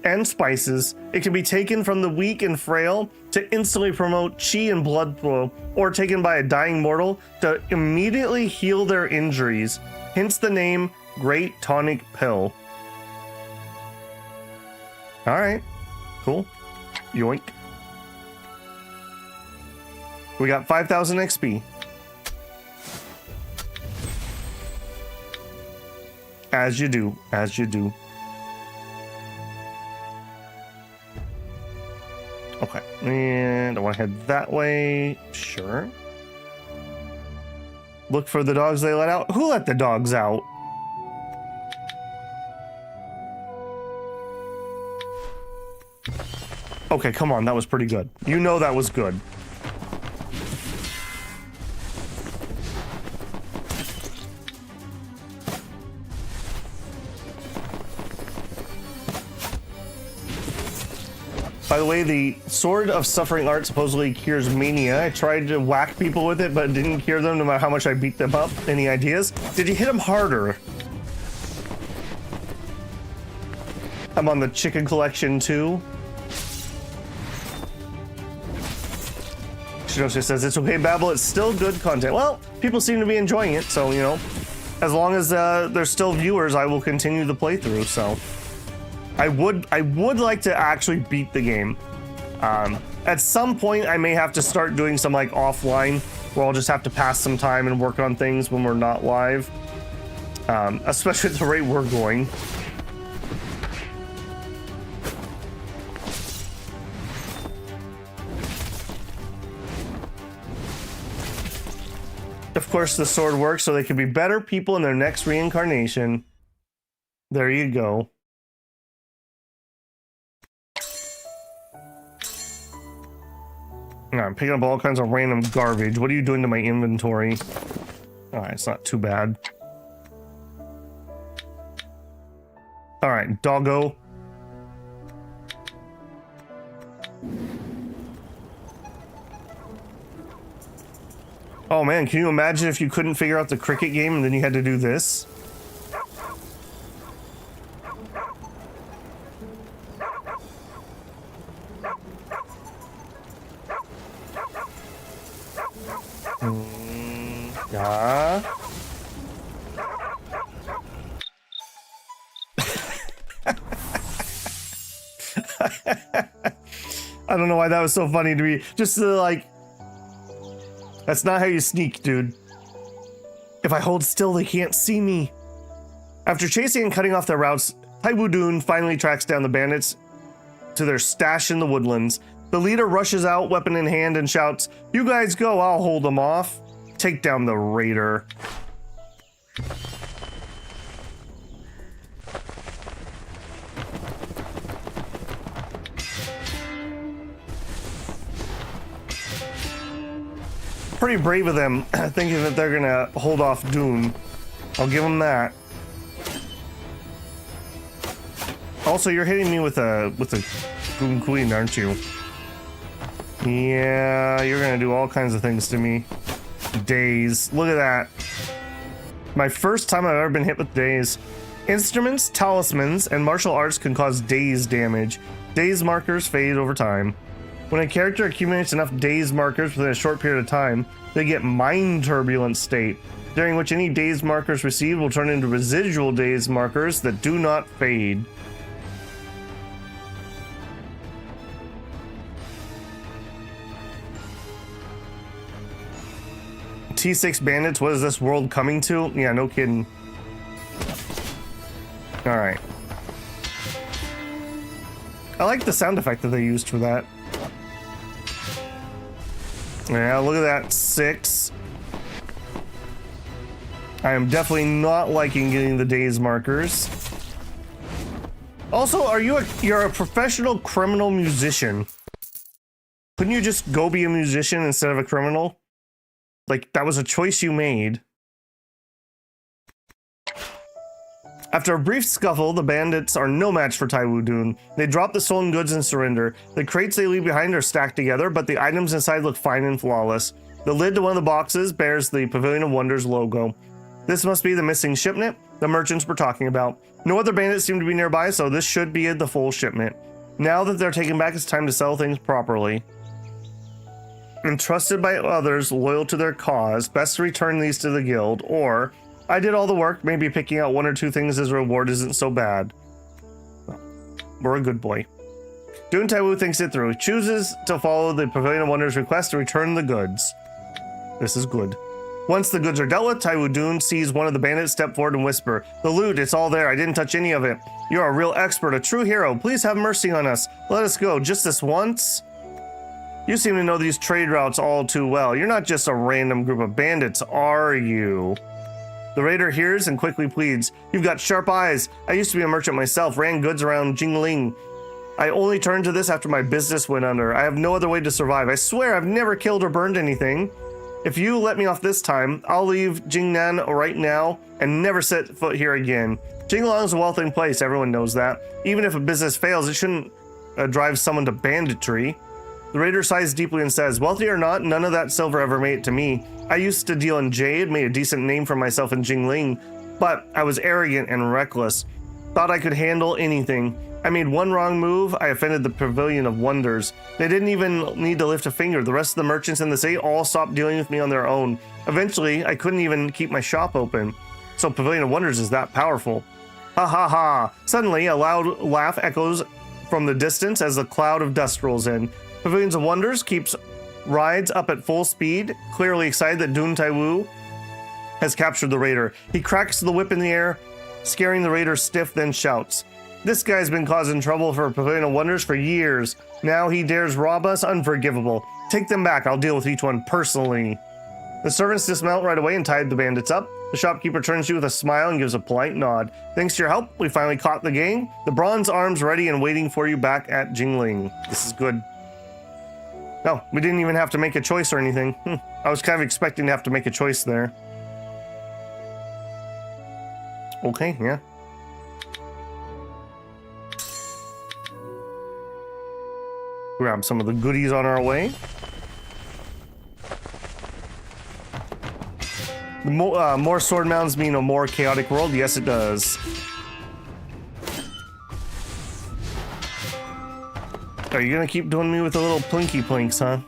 and spices. It can be taken from the weak and frail to instantly promote chi and blood flow, or taken by a dying mortal to immediately heal their injuries. Hence the name Great Tonic Pill. All right, cool. Yoink. We got 5,000 XP. As you do, as you do. Okay, and I want to head that way. Sure. Look for the dogs they let out. Who let the dogs out? Okay, come on, that was pretty good. You know that was good. By the way, the Sword of Suffering Art supposedly cures mania. I tried to whack people with it, but it didn't cure them no matter how much I beat them up. Any ideas? Did you hit them harder? I'm on the chicken collection too. Shinoshi says, it's okay, Babel, it's still good content. Well, people seem to be enjoying it, so, you know, as long as there's still viewers, I will continue the playthrough, so. I would like to actually beat the game. At some point, I may have to start doing some like offline, where I'll just have to pass some time and work on things when we're not live. Especially at the rate we're going. Of course, the sword works so they can be better people in their next reincarnation. There you go. I'm picking up all kinds of random garbage. What are you doing to my inventory? Alright, it's not too bad. Alright, doggo. Oh man, can you imagine if you couldn't figure out the cricket game and then you had to do this? Yeah. I don't know why that was so funny to me. Just like, that's not how you sneak, dude. If I hold still, they can't see me. After chasing and cutting off their routes, Taiwu Dun finally tracks down the bandits to their stash in the woodlands. The leader rushes out, weapon in hand, and shouts, "You guys go, I'll hold them off." Take down the raider. Pretty brave of them, thinking that they're gonna hold off Dune. I'll give them that. Also, you're hitting me with a Goon Queen, aren't you? Yeah, you're gonna do all kinds of things to me. Daze. Look at that. My first time I've ever been hit with daze. Instruments, talismans, and martial arts can cause daze damage. Daze markers fade over time. When a character accumulates enough daze markers within a short period of time, they get mind turbulent state, during which any daze markers received will turn into residual daze markers that do not fade. T6 bandits, what is this world coming to? Yeah, no kidding. Alright. I like the sound effect that they used for that. Yeah, look at that. 6. I am definitely not liking getting the daze markers. Also, you're a professional criminal musician. Couldn't you just go be a musician instead of a criminal? Like, that was a choice you made. After a brief scuffle, the bandits are no match for Taiwu Dun. They drop the stolen goods and surrender. The crates they leave behind are stacked together, but the items inside look fine and flawless. The lid to one of the boxes bears the Pavilion of Wonders logo. This must be the missing shipment the merchants were talking about. No other bandits seem to be nearby, so this should be the full shipment. Now that they're taken back, it's time to sell things properly. Entrusted by others loyal to their cause, best to return these to the guild, or I did all the work, maybe picking out 1 or 2 things as a reward isn't so bad. We're a good boy. Dihun Taiwu thinks it through. He chooses to follow the Pavilion of Wonders request to return the goods. This is good. Once the goods are dealt with, Taiwu Dun sees one of the bandits step forward and whisper, "The loot, it's all there. I didn't touch any of it. You're a real expert, a true hero. Please have mercy on us. Let us go, just this once." You seem to know these trade routes all too well. You're not just a random group of bandits, are you? The raider hears and quickly pleads, "You've got sharp eyes. I used to be a merchant myself, ran goods around Jingling. I only turned to this after my business went under. I have no other way to survive. I swear I've never killed or burned anything. If you let me off this time, I'll leave Jingnan right now and never set foot here again. Jinglong is a wealthy place, everyone knows that. Even if a business fails, it shouldn't drive someone to banditry." The raider sighs deeply and says, "Wealthy or not, none of that silver ever made it to me. I used to deal in jade, made a decent name for myself in Jingling, but I was arrogant and reckless. Thought I could handle anything. I made one wrong move, I offended the Pavilion of Wonders. They didn't even need to lift a finger. The rest of the merchants in the city all stopped dealing with me on their own. Eventually, I couldn't even keep my shop open. So Pavilion of Wonders is that powerful." Ha ha ha. Suddenly, a loud laugh echoes from the distance as a cloud of dust rolls in. Pavilions of Wonders rides up at full speed, clearly excited that Dihun Taiwu has captured the raider. He cracks the whip in the air, scaring the raider stiff, then shouts, "This guy's been causing trouble for Pavilion of Wonders for years. Now he dares rob us? Unforgivable. Take them back, I'll deal with each one personally." The servants dismount right away and tie the bandits up. The shopkeeper turns to you with a smile and gives a polite nod. "Thanks to your help, we finally caught the gang. The bronze arms ready and waiting for you back at Jingling." This is good. Oh, we didn't even have to make a choice or anything. I was kind of expecting to have to make a choice there. Okay, yeah. Grab some of the goodies on our way. More sword mounds mean a more chaotic world? Yes, it does. Are you gonna keep doing me with the little plinky plinks, huh?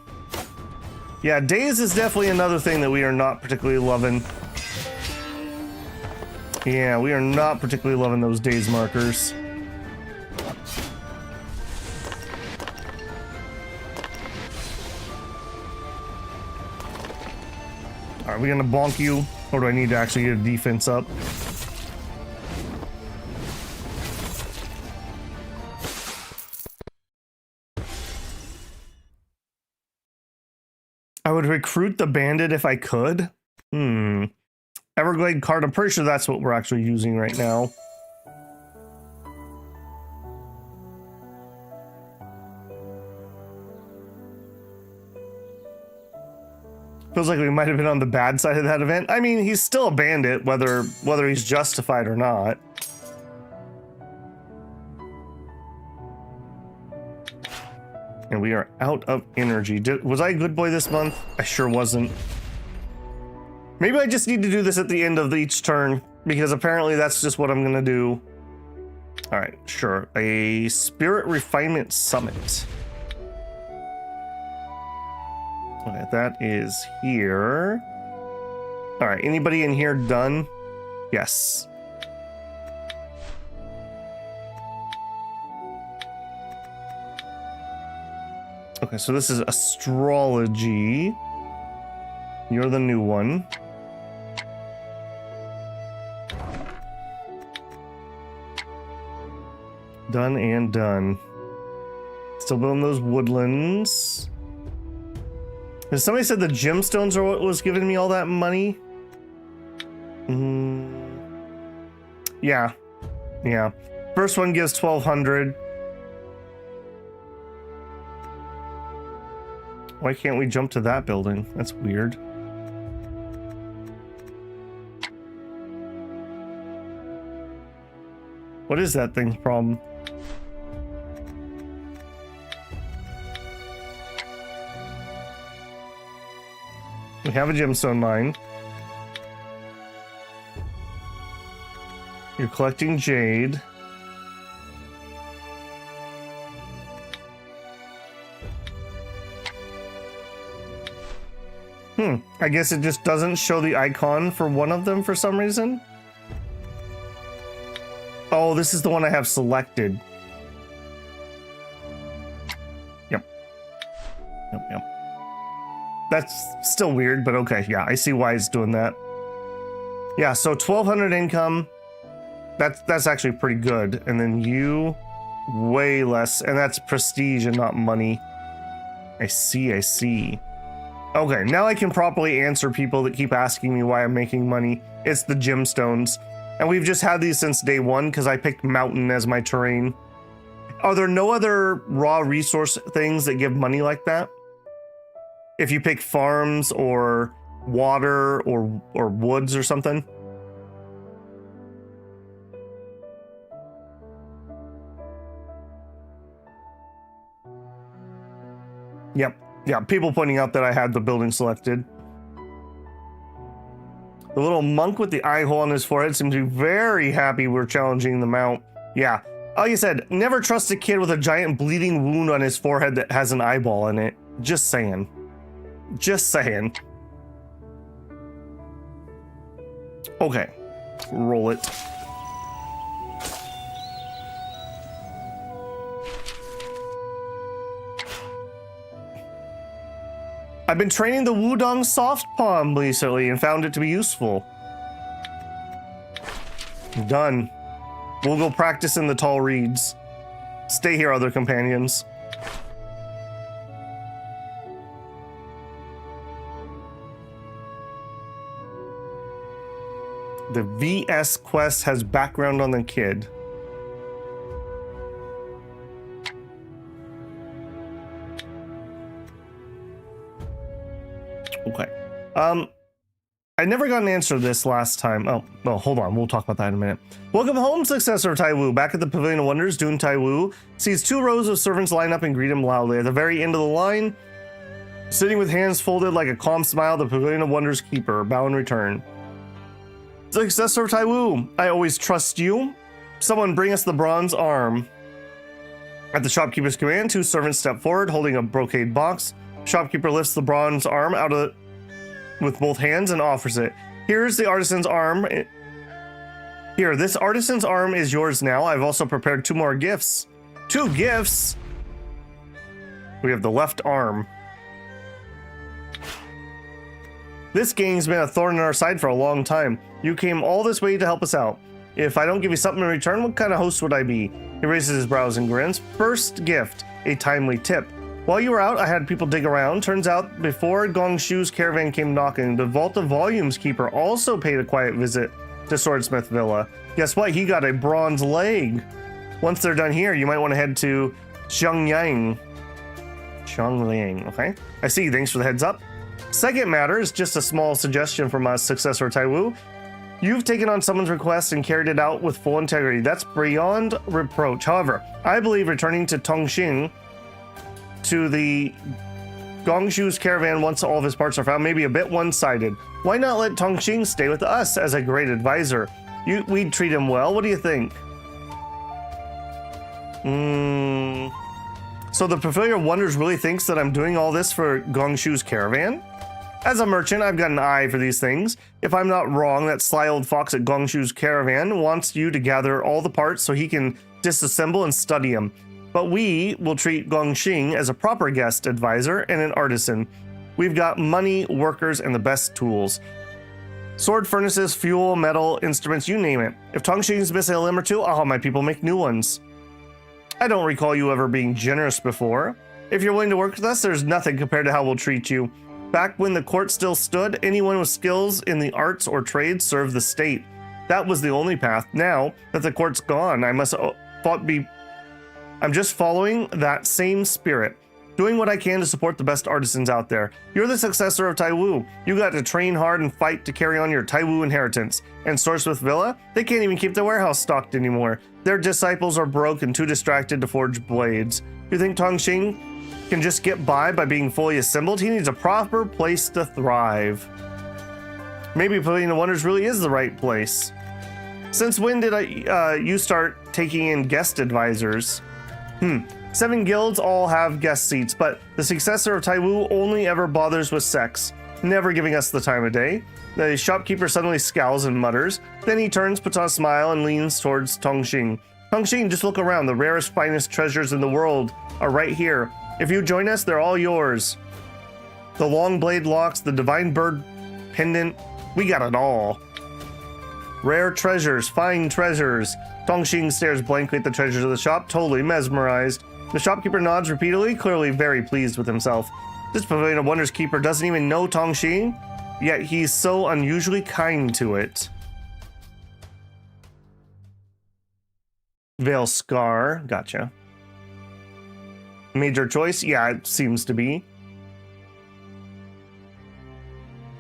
Yeah, days is definitely another thing that we are not particularly loving. Yeah, we are not particularly loving those days markers. Are we gonna bonk you? Or do I need to actually get a defense up? I would recruit the bandit if I could. Everglade card, I'm pretty sure that's what we're actually using right now. Feels like we might have been on the bad side of that event. I mean, he's still a bandit, whether he's justified or not. And we are out of energy. Was I a good boy this month? I sure wasn't. Maybe I just need to do this at the end of each turn, because apparently that's just what I'm gonna do. All right, sure. A Spirit Refinement Summit. Okay, that is here. All right, anybody in here done? Yes. Okay, so this is astrology. You're the new one. Done and done. Still building those woodlands. Has somebody said the gemstones are what was giving me all that money? Yeah. Yeah. First one gives 1,200. Why can't we jump to that building? That's weird. What is that thing's problem? We have a gemstone mine. You're collecting jade. I guess it just doesn't show the icon for one of them for some reason. Oh, this is the one I have selected. Yep. That's still weird, but okay. Yeah, I see why it's doing that. Yeah, so 1,200 income. That's actually pretty good. And then you, way less. And that's prestige and not money. I see. Okay, now I can properly answer people that keep asking me why I'm making money. It's the gemstones. And we've just had these since day one because I picked mountain as my terrain. Are there no other raw resource things that give money like that? If you pick farms or water or woods or something? Yep. Yeah, people pointing out that I had the building selected. The little monk with the eye hole on his forehead seems to be very happy we're challenging the mount. Yeah. Like I said, never trust a kid with a giant bleeding wound on his forehead that has an eyeball in it. Just saying. Okay. Roll it. I've been training the Wudong soft palm recently and found it to be useful. Done. We'll go practice in the tall reeds. Stay here, other companions. The VS quest has background on the kid. Okay. I never got an answer to this last time. Oh, well, hold on. We'll talk about that in a minute. Welcome home, successor of Taiwu. Back at the Pavilion of Wonders, Dihun Taiwu sees 2 rows of servants line up and greet him loudly. At the very end of the line, sitting with hands folded like a calm smile, the Pavilion of Wonders keeper. Bow in return. Successor of Taiwu, I always trust you. Someone bring us the bronze arm. At the shopkeeper's command, 2 servants step forward, holding a brocade box. Shopkeeper lifts the bronze arm out of with both hands and offers it. Here's the artisan's arm. Here, this artisan's arm is yours now. I've also prepared 2 more gifts. 2 gifts? We have the left arm. This gang's been a thorn in our side for a long time. You came all this way to help us out. If I don't give you something in return, what kind of host would I be? He raises his brows and grins. First gift, a timely tip. While you were out, I had people dig around. Turns out, before Gongshu's caravan came knocking, the Vault of Volumes keeper also paid a quiet visit to Swordsmith Villa. Guess what? He got a bronze leg. Once they're done here, you might want to head to Xiangyang. Okay. I see. Thanks for the heads up. Second matter is just a small suggestion from us, Successor Taiwu. You've taken on someone's request and carried it out with full integrity. That's beyond reproach. However, I believe returning to Tongxing to the Gongshu's caravan once all of his parts are found may be a bit one-sided. Why not let Tongxing stay with us as a great advisor? We'd treat him well. What do you think? So the Pavilion of Wonders really thinks that I'm doing all this for Gongshu's caravan? As a merchant, I've got an eye for these things. If I'm not wrong, that sly old fox at Gongshu's caravan wants you to gather all the parts so he can disassemble and study them. But we will treat Gongxing as a proper guest advisor and an artisan. We've got money, workers, and the best tools. Sword furnaces, fuel, metal, instruments, you name it. If Tongxing's missing a limb or 2, I'll have my people make new ones. I don't recall you ever being generous before. If you're willing to work with us, there's nothing compared to how we'll treat you. Back when the court still stood, anyone with skills in the arts or trades served the state. That was the only path. Now that the court's gone, I'm just following that same spirit, doing what I can to support the best artisans out there. You're the successor of Taiwu. You got to train hard and fight to carry on your Taiwu inheritance. And Swordsmith Villa, they can't even keep their warehouse stocked anymore. Their disciples are broke and too distracted to forge blades. You think Tongxing can just get by being fully assembled? He needs a proper place to thrive. Maybe Pavilion of Wonders really is the right place. Since when did you start taking in guest advisors? 7 guilds all have guest seats, but the successor of Taiwu only ever bothers with sects, never giving us the time of day. The shopkeeper suddenly scowls and mutters. Then he turns, puts on a smile, and leans towards Tongxing. Tongxing, just look around. The rarest, finest treasures in the world are right here. If you join us, they're all yours. The long blade locks, the divine bird pendant, we got it all. Rare treasures, fine treasures. Tongxing stares blankly at the treasures of the shop, totally mesmerized. The shopkeeper nods repeatedly, clearly very pleased with himself. This Pavilion of Wonders keeper doesn't even know Tongxing, yet he's so unusually kind to it. Veil Scar, gotcha. Major choice? Yeah, it seems to be.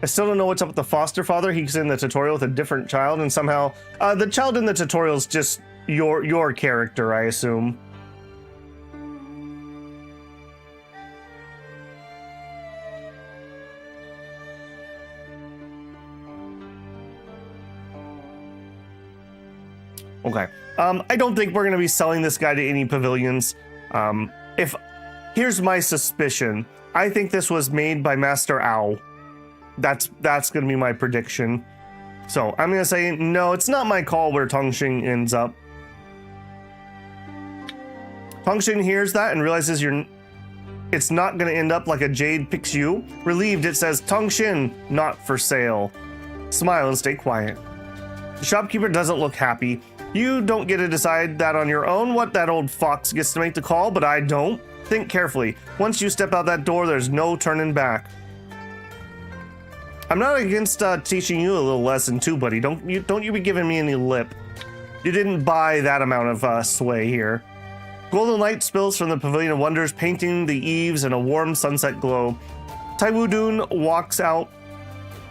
I still don't know what's up with the foster father. He's in the tutorial with a different child, and somehow the child in the tutorial is just your character, I assume. Okay. I don't think we're going to be selling this guy to any pavilions. Here's my suspicion. I think this was made by Master Owl. That's going to be my prediction. So I'm going to say, no, it's not my call where Tongxing ends up. Tongxing hears that and realizes it's not going to end up like a jade picks you. Relieved, it says, Tongxing, not for sale. Smile and stay quiet. The shopkeeper doesn't look happy. You don't get to decide that on your own. What that old fox gets to make the call, but I don't. Think carefully. Once you step out that door, there's no turning back. I'm not against teaching you a little lesson too, buddy. Don't you be giving me any lip. You didn't buy that amount of sway here. Golden light spills from the Pavilion of Wonders, painting the eaves in a warm sunset glow. Taiwu Dun walks out,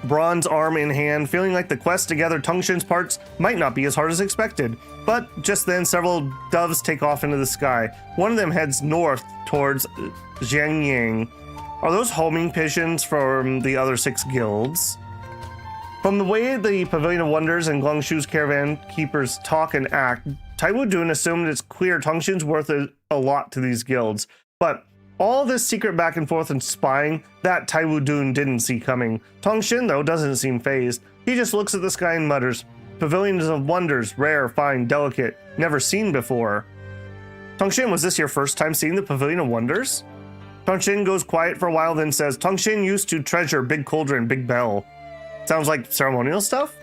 bronze arm in hand, feeling like the quest to gather Tongshin's parts might not be as hard as expected. But just then, several doves take off into the sky. One of them heads north towards Jiangyang. Are those homing pigeons from the other 6 guilds? From the way the Pavilion of Wonders and Guangshu's caravan keepers talk and act, Taiwu Dun assumed it's clear Tongshin's worth a lot to these guilds. But all this secret back and forth and spying, that Taiwu Dun didn't see coming. Tongshin, though, doesn't seem fazed. He just looks at the sky and mutters, "Pavilions of Wonders, rare, fine, delicate, never seen before." Tongshin, was this your first time seeing the Pavilion of Wonders? Tongshin goes quiet for a while, then says, Tongshin used to treasure Big Cauldron, Big Bell. Sounds like ceremonial stuff?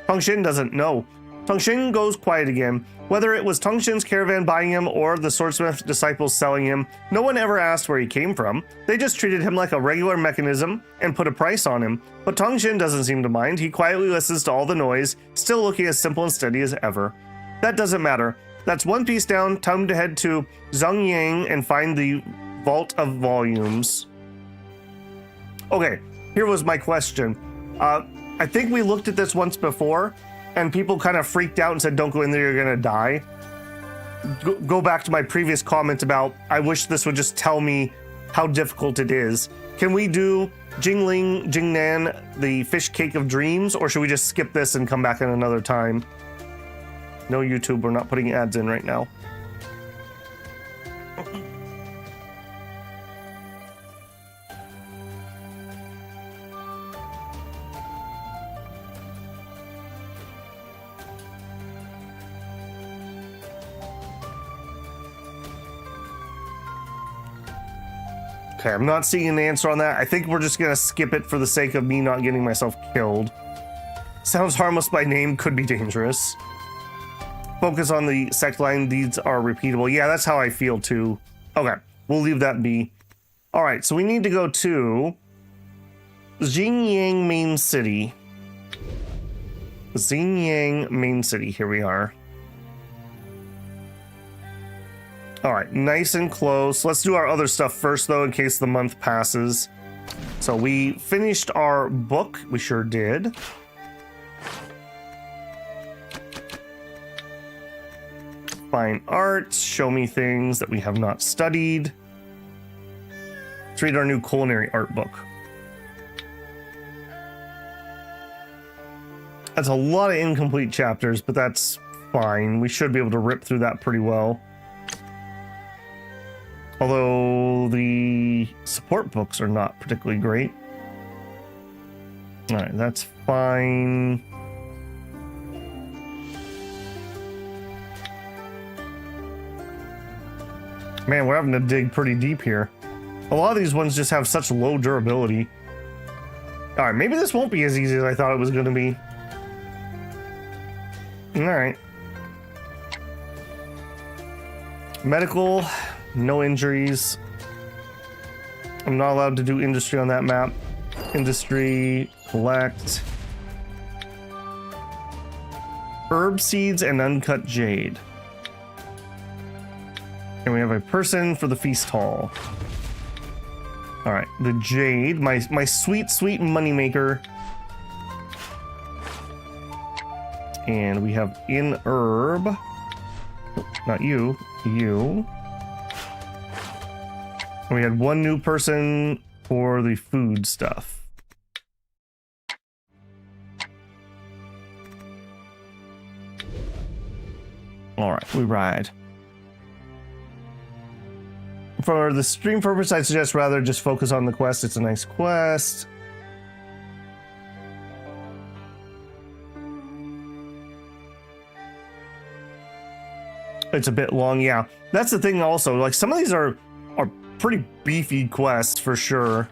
Tongshin doesn't know. Tongshin goes quiet again. Whether it was Tongshin's caravan buying him or the swordsmith disciples selling him, no one ever asked where he came from. They just treated him like a regular mechanism and put a price on him. But Tongshin doesn't seem to mind. He quietly listens to all the noise, still looking as simple and steady as ever. That doesn't matter. That's one piece down. Time to head to Zhongyang and find the Vault of Volumes. Okay, here was my question. I think we looked at this once before, and people kind of freaked out and said, don't go in there, you're gonna die. Go back to my previous comment about, I wish this would just tell me how difficult it is. Can we do Jingling, Jingnan, the Fish Cake of Dreams, or should we just skip this and come back at another time? No, YouTube, we're not putting ads in right now. Okay, I'm not seeing an answer on that. I think we're just gonna skip it for the sake of me not getting myself killed. Sounds harmless by name, could be dangerous. Focus on the sect line, these are repeatable. Yeah, that's how I feel too. Okay, we'll leave that be. All right, so we need to go to Xinjiang Main City. Xinjiang Main City, here we are. All right, nice and close. Let's do our other stuff first, though, in case the month passes. So we finished our book. We sure did. Fine arts. Show me things that we have not studied. Let's read our new culinary art book. That's a lot of incomplete chapters, but that's fine. We should be able to rip through that pretty well. Although the support books are not particularly great. All right, that's fine. Man, we're having to dig pretty deep here. A lot of these ones just have such low durability. All right, maybe this won't be as easy as I thought it was going to be. All right. Medical. No injuries. I'm not allowed to do industry on that map. Industry, collect. Herb seeds and uncut jade. And we have a person for the feast hall. All right, the jade, my sweet, sweet moneymaker. And we have in herb. Not you, you. We had one new person for the food stuff. All right, we ride. For the stream purpose, I'd suggest rather just focus on the quest. It's a nice quest. It's a bit long, yeah. That's the thing also, like some of these are pretty beefy quests for sure.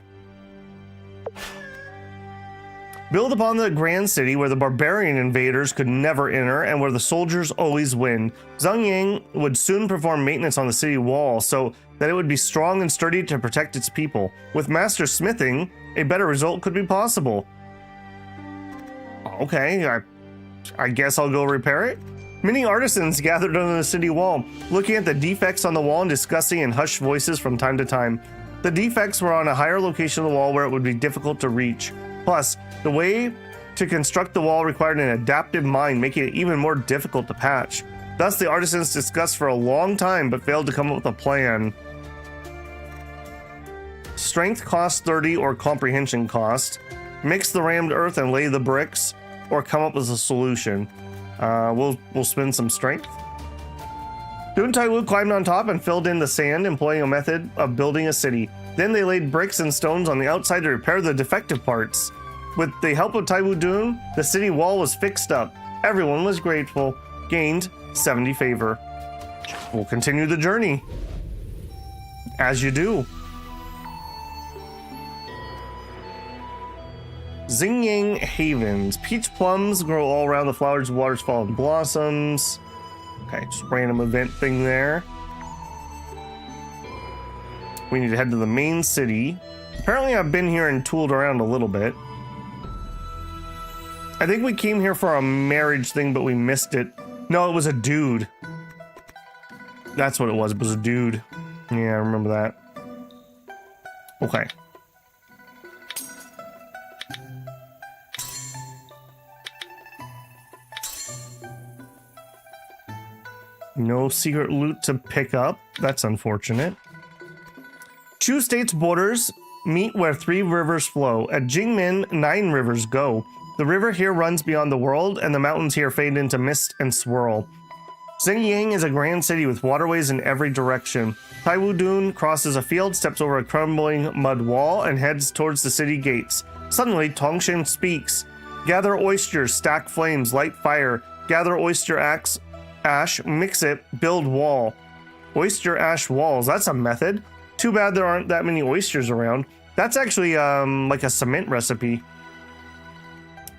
Build upon the grand city where the barbarian invaders could never enter and where the soldiers always win. Zhongyang would soon perform maintenance on the city wall so that it would be strong and sturdy to protect its people. With master smithing, a better result could be possible. Okay, I guess I'll go repair it. Many artisans gathered under the city wall, looking at the defects on the wall and discussing in hushed voices from time to time. The defects were on a higher location of the wall where it would be difficult to reach. Plus, the way to construct the wall required an adaptive mind, making it even more difficult to patch. Thus, the artisans discussed for a long time but failed to come up with a plan. Strength cost 30 or comprehension cost. Mix the rammed earth and lay the bricks, or come up with a solution. We'll spend some strength. Dihun Taiwu climbed on top and filled in the sand, employing a method of building a city. Then they laid bricks and stones on the outside to repair the defective parts. With the help of Taiwu Dun, the city wall was fixed up. Everyone was grateful. Gained 70 favor. We'll continue the journey. As you do. Xingyang Havens. Peach plums grow all around the flowers, waters fall in blossoms. Okay, just random event thing there. We need to head to the main city. Apparently I've been here and tooled around a little bit. I think we came here for a marriage thing, but we missed it. No, it was a dude. That's what it was. It was a dude. Yeah, I remember that. Okay. No secret loot to pick up. That's unfortunate. Chu State's borders meet where 3 rivers flow. At Jingmen, 9 rivers go. The river here runs beyond the world, and the mountains here fade into mist and swirl. Xingyang is a grand city with waterways in every direction. Taiwu Dun crosses a field, steps over a crumbling mud wall, and heads towards the city gates. Suddenly, Tongshin speaks. Gather oysters, stack flames, light fire. Gather oyster ash, mix it, build wall. Oyster ash walls, that's a method. Too bad there aren't that many oysters around. That's actually like a cement recipe.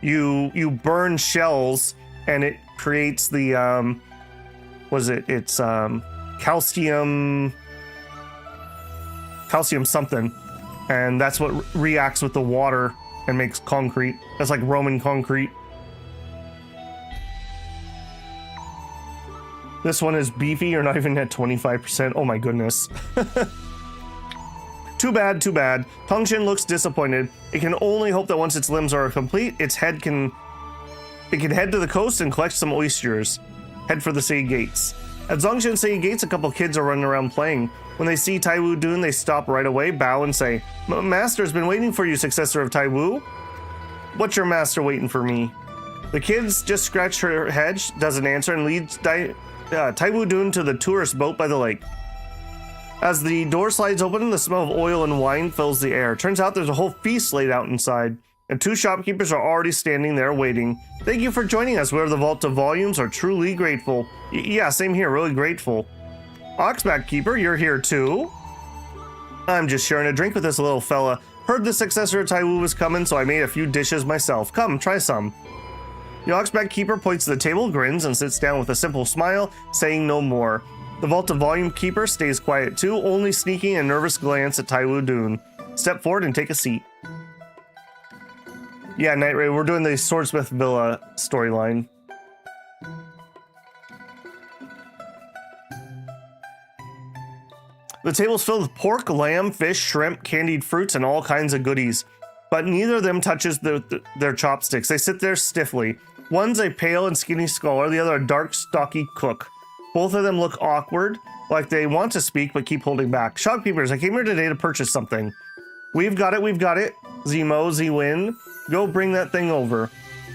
You burn shells and it creates the it's calcium something, and that's what reacts with the water and makes concrete. That's like Roman concrete. This one is beefy. You're not even at 25%. Oh my goodness. Too bad, too bad. Tongshin looks disappointed. It can only hope that once its limbs are complete, it can head to the coast and collect some oysters. Head for the city gates. At Zongshan City gates, a couple kids are running around playing. When they see Taiwu Dun, they stop right away, bow, and say, "Master's been waiting for you, successor of Taiwu." "What's your master waiting for me?" The kids just scratch her head, doesn't answer, and leads Taiwu Dun to the tourist boat by the lake. As the door slides open, the smell of oil and wine fills the air. Turns out there's a whole feast laid out inside, and 2 shopkeepers are already standing there waiting. "Thank you for joining us. We're the Vault of Volumes, are truly grateful." Yeah, same here, really grateful. "Oxback Keeper, you're here too?" "I'm just sharing a drink with this little fella. Heard the successor of Taiwu was coming, so I made a few dishes myself. Come, try some." The Oxback Keeper points to the table, grins, and sits down with a simple smile, saying no more. The Vault of Volume Keeper stays quiet too, only sneaking a nervous glance at Taiwu Dun. Step forward and take a seat. Yeah, Night Ray, we're doing the Swordsmith Villa storyline. The table's filled with pork, lamb, fish, shrimp, candied fruits, and all kinds of goodies. But neither of them touches their chopsticks. They sit there stiffly. One's a pale and skinny scholar, the other a dark, stocky cook. Both of them look awkward, like they want to speak but keep holding back. "Shopkeepers, I came here today to purchase something." We've got it. Zemo, Zwin, go bring that thing over."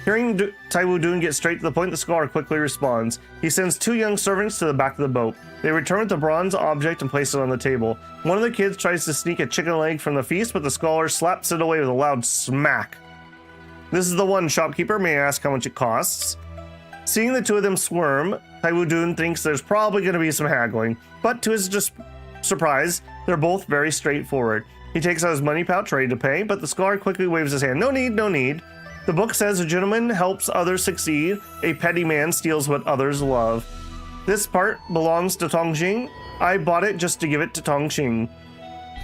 Hearing Taiwu Dun get straight to the point, the scholar quickly responds. He sends 2 young servants to the back of the boat. They return with the bronze object and place it on the table. One of the kids tries to sneak a chicken leg from the feast, but the scholar slaps it away with a loud smack. "This is the one, shopkeeper. May I ask how much it costs?" Seeing the 2 of them squirm, Taiwu Dun thinks there's probably going to be some haggling, but to his surprise, they're both very straightforward. He takes out his money pouch ready to pay, but the scholar quickly waves his hand. "No need, no need. The book says a gentleman helps others succeed, a petty man steals what others love. This part belongs to Tongxing. I bought it just to give it to Tongxing."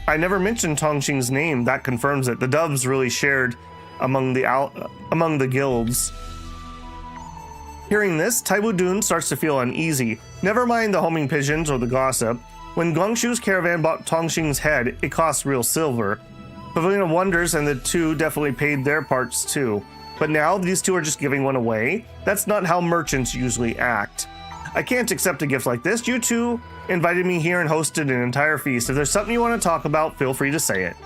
I never mentioned Tongxing's name. That confirms it. The doves really shared among the guilds. Hearing this, Taiwu Dun starts to feel uneasy. Never mind the homing pigeons or the gossip. When Guangshu's caravan bought Tongxing's head, it cost real silver. Pavilion of Wonders and the two definitely paid their parts too. But now these two are just giving one away? That's not how merchants usually act. I can't accept a gift like this. You two invited me here and hosted an entire feast. If there's something you want to talk about, feel free to say it.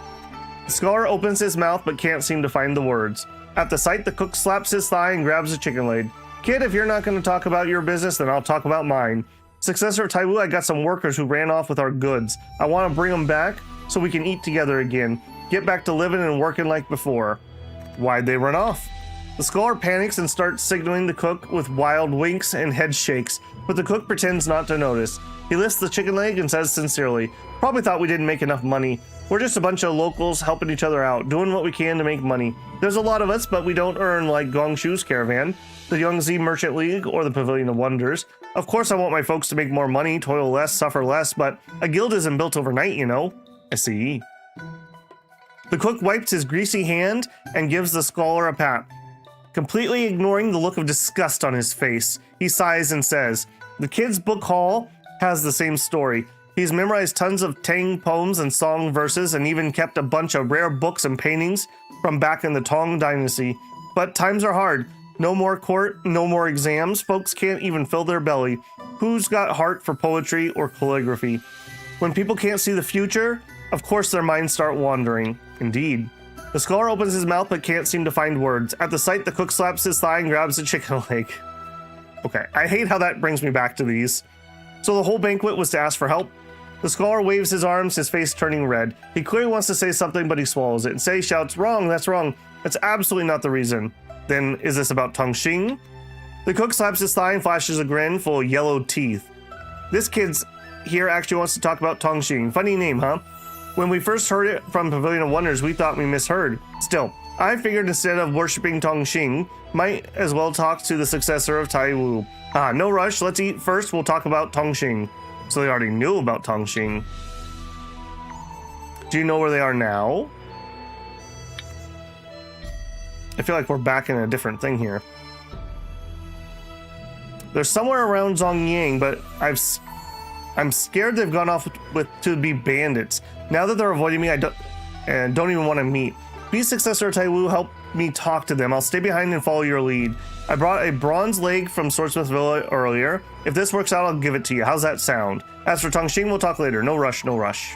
The scholar opens his mouth but can't seem to find the words. At the sight, the cook slaps his thigh and grabs a chicken leg. Kid, if you're not going to talk about your business, then I'll talk about mine. Successor of Taiwu, I got some workers who ran off with our goods. I want to bring them back so we can eat together again. Get back to living and working like before. Why'd they run off? The scholar panics and starts signaling the cook with wild winks and head shakes, but the cook pretends not to notice. He lifts the chicken leg and says sincerely, "Probably thought we didn't make enough money. We're just a bunch of locals helping each other out, doing what we can to make money. There's a lot of us, but we don't earn like Guangshu's caravan, the Yangtze Merchant League, or the Pavilion of Wonders. Of course I want my folks to make more money, toil less, suffer less, but a guild isn't built overnight, you know." I see. The cook wipes his greasy hand and gives the scholar a pat. Completely ignoring the look of disgust on his face, he sighs and says, "The kid's book haul has the same story. He's memorized tons of Tang poems and song verses and even kept a bunch of rare books and paintings from back in the Tang dynasty. But times are hard. No more court, no more exams. Folks can't even fill their belly. Who's got heart for poetry or calligraphy? When people can't see the future, of course their minds start wandering." Indeed. The scholar opens his mouth but can't seem to find words. At the sight, the cook slaps his thigh and grabs a chicken leg. Okay, I hate how that brings me back to these. So the whole banquet was to ask for help? The scholar waves his arms, his face turning red. He clearly wants to say something, but he swallows it. Instead, he shouts, "Wrong, that's wrong. That's absolutely not the reason." Then, is this about Tongxing? The cook slaps his thigh and flashes a grin full of yellow teeth. This kid's here actually wants to talk about Tongxing. Funny name, huh? When we first heard it from Pavilion of Wonders, we thought we misheard. Still, I figured instead of worshipping Tongxing, might as well talk to the successor of Taiwu. No rush, let's eat first, we'll talk about Tongxing. So they already knew about Tongxing. Do you know where they are now? I feel like we're back in a different thing here. They're somewhere around Zongyang, but I'm scared they've gone off to be bandits. Now that they're avoiding me, I don't even want to meet. Be successor of Taiwu, help me talk to them. I'll stay behind and follow your lead. I brought a bronze leg from Swordsmith Villa earlier. If this works out, I'll give it to you. How's that sound? As for Tongxing, we'll talk later. No rush, no rush.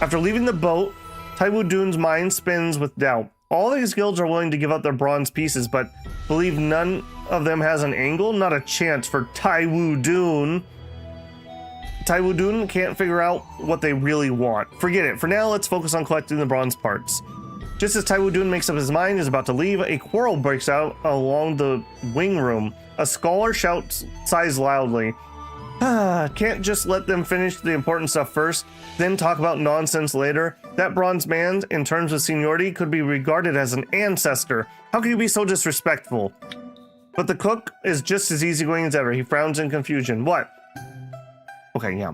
After leaving the boat, Taiwu Dun's mind spins with doubt. All these guilds are willing to give up their bronze pieces, but believe none of them has an angle? Not a chance for Taiwu Dun. Taiwu Dun can't figure out what they really want. Forget it. For now, let's focus on collecting the bronze parts. Just as Taiwu Dun makes up his mind and is about to leave, a quarrel breaks out along the wing room. A scholar sighs loudly. Can't just let them finish the important stuff first, then talk about nonsense later? That bronze man, in terms of seniority, could be regarded as an ancestor. How can you be so disrespectful? But the cook is just as easygoing as ever. He frowns in confusion. What? Okay, yeah,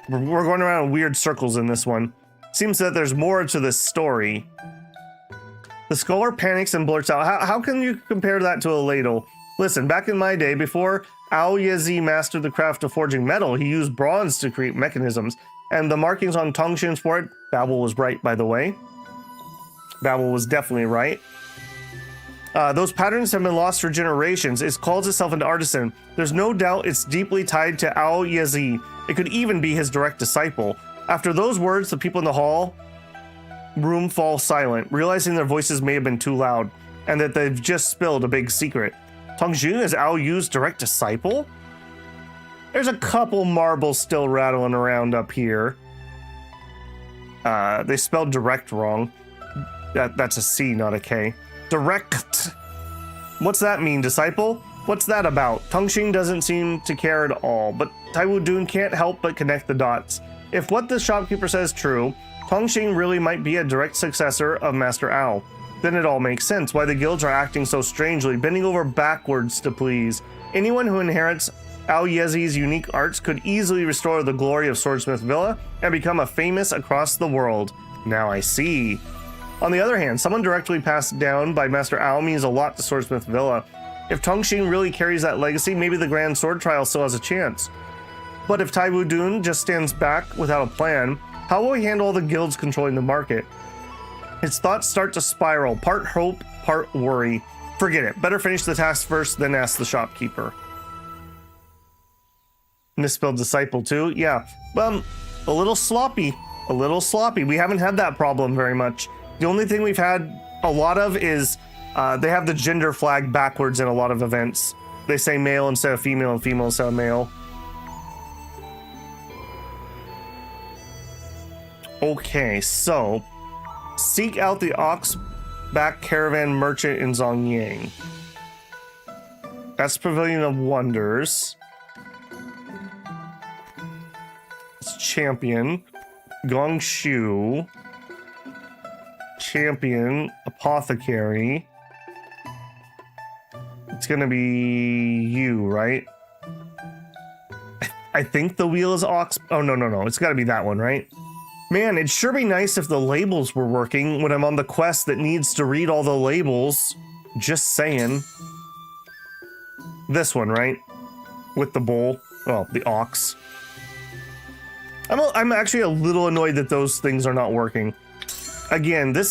we're going around in weird circles in this one. Seems that there's more to this story. The scholar panics and blurts out, how can you compare that to a ladle? Listen, back in my day, before Ao Yezi mastered the craft of forging metal, he used bronze to create mechanisms. And the markings on Tongxing's for it, Babel was right, by the way. Babel was definitely right. Those patterns have been lost for generations. It calls itself an artisan. There's no doubt it's deeply tied to Ao Yezi. It could even be his direct disciple. After those words, the people in the hall room fall silent, realizing their voices may have been too loud, and that they've just spilled a big secret. Tongxing is Ao Yu's direct disciple? There's a couple marbles still rattling around up here. They spelled direct wrong. That's a C, not a K. Direct. What's that mean, disciple? What's that about? Tongxing doesn't seem to care at all, but Taiwu Dun can't help but connect the dots. If what the shopkeeper says is true, Tongxing really might be a direct successor of Master Ao. Then it all makes sense why the guilds are acting so strangely, bending over backwards to please. Anyone who inherits Ao Yezi's unique arts could easily restore the glory of Swordsmith Villa and become a famous across the world. Now I see. On the other hand, someone directly passed down by Master Ao means a lot to Swordsmith Villa. If Tongxing really carries that legacy, maybe the Grand Sword Trial still has a chance. But if Taiwu Dun just stands back without a plan, how will he handle all the guilds controlling the market? His thoughts start to spiral, part hope, part worry. Forget it. Better finish the task first, then ask the shopkeeper. Misspelled disciple too? Yeah. A little sloppy. A little sloppy. We haven't had that problem very much. The only thing we've had a lot of is they have the gender flag backwards in a lot of events. They say male instead of female and female instead of male. Okay, so seek out the ox-back caravan merchant in Zongyang. That's Pavilion of Wonders. It's champion. Gongshu. Champion. Apothecary. It's gonna be you, right? I think the wheel is ox. Oh, no. It's gotta be that one, right? Man, it'd sure be nice if the labels were working when I'm on the quest that needs to read all the labels. Just saying. This one, right? With the bull. Oh, the ox. I'm actually a little annoyed that those things are not working. Again, this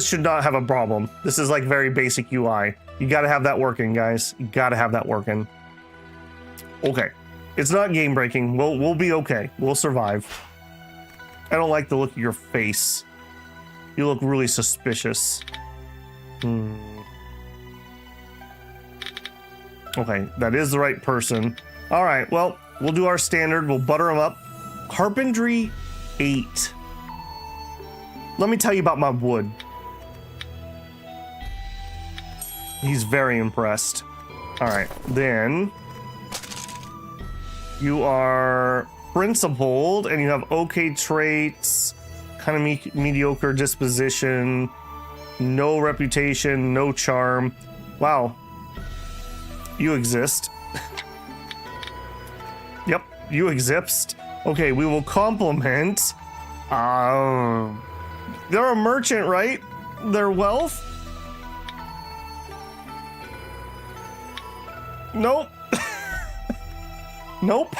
should not have a problem. This is like very basic UI. You gotta have that working, guys. You gotta have that working. Okay. It's not game breaking. We'll be okay. We'll survive. I don't like the look of your face. You look really suspicious. Okay, that is the right person. All right, well, we'll do our standard. We'll butter them up. Carpentry 8. Let me tell you about my wood. He's very impressed. All right, then you are principled and you have okay traits, kind of mediocre disposition, no reputation, no charm. Wow. You exist. Yep, you exist. Okay, we will compliment. They're a merchant, right? Their wealth? Nope. Nope.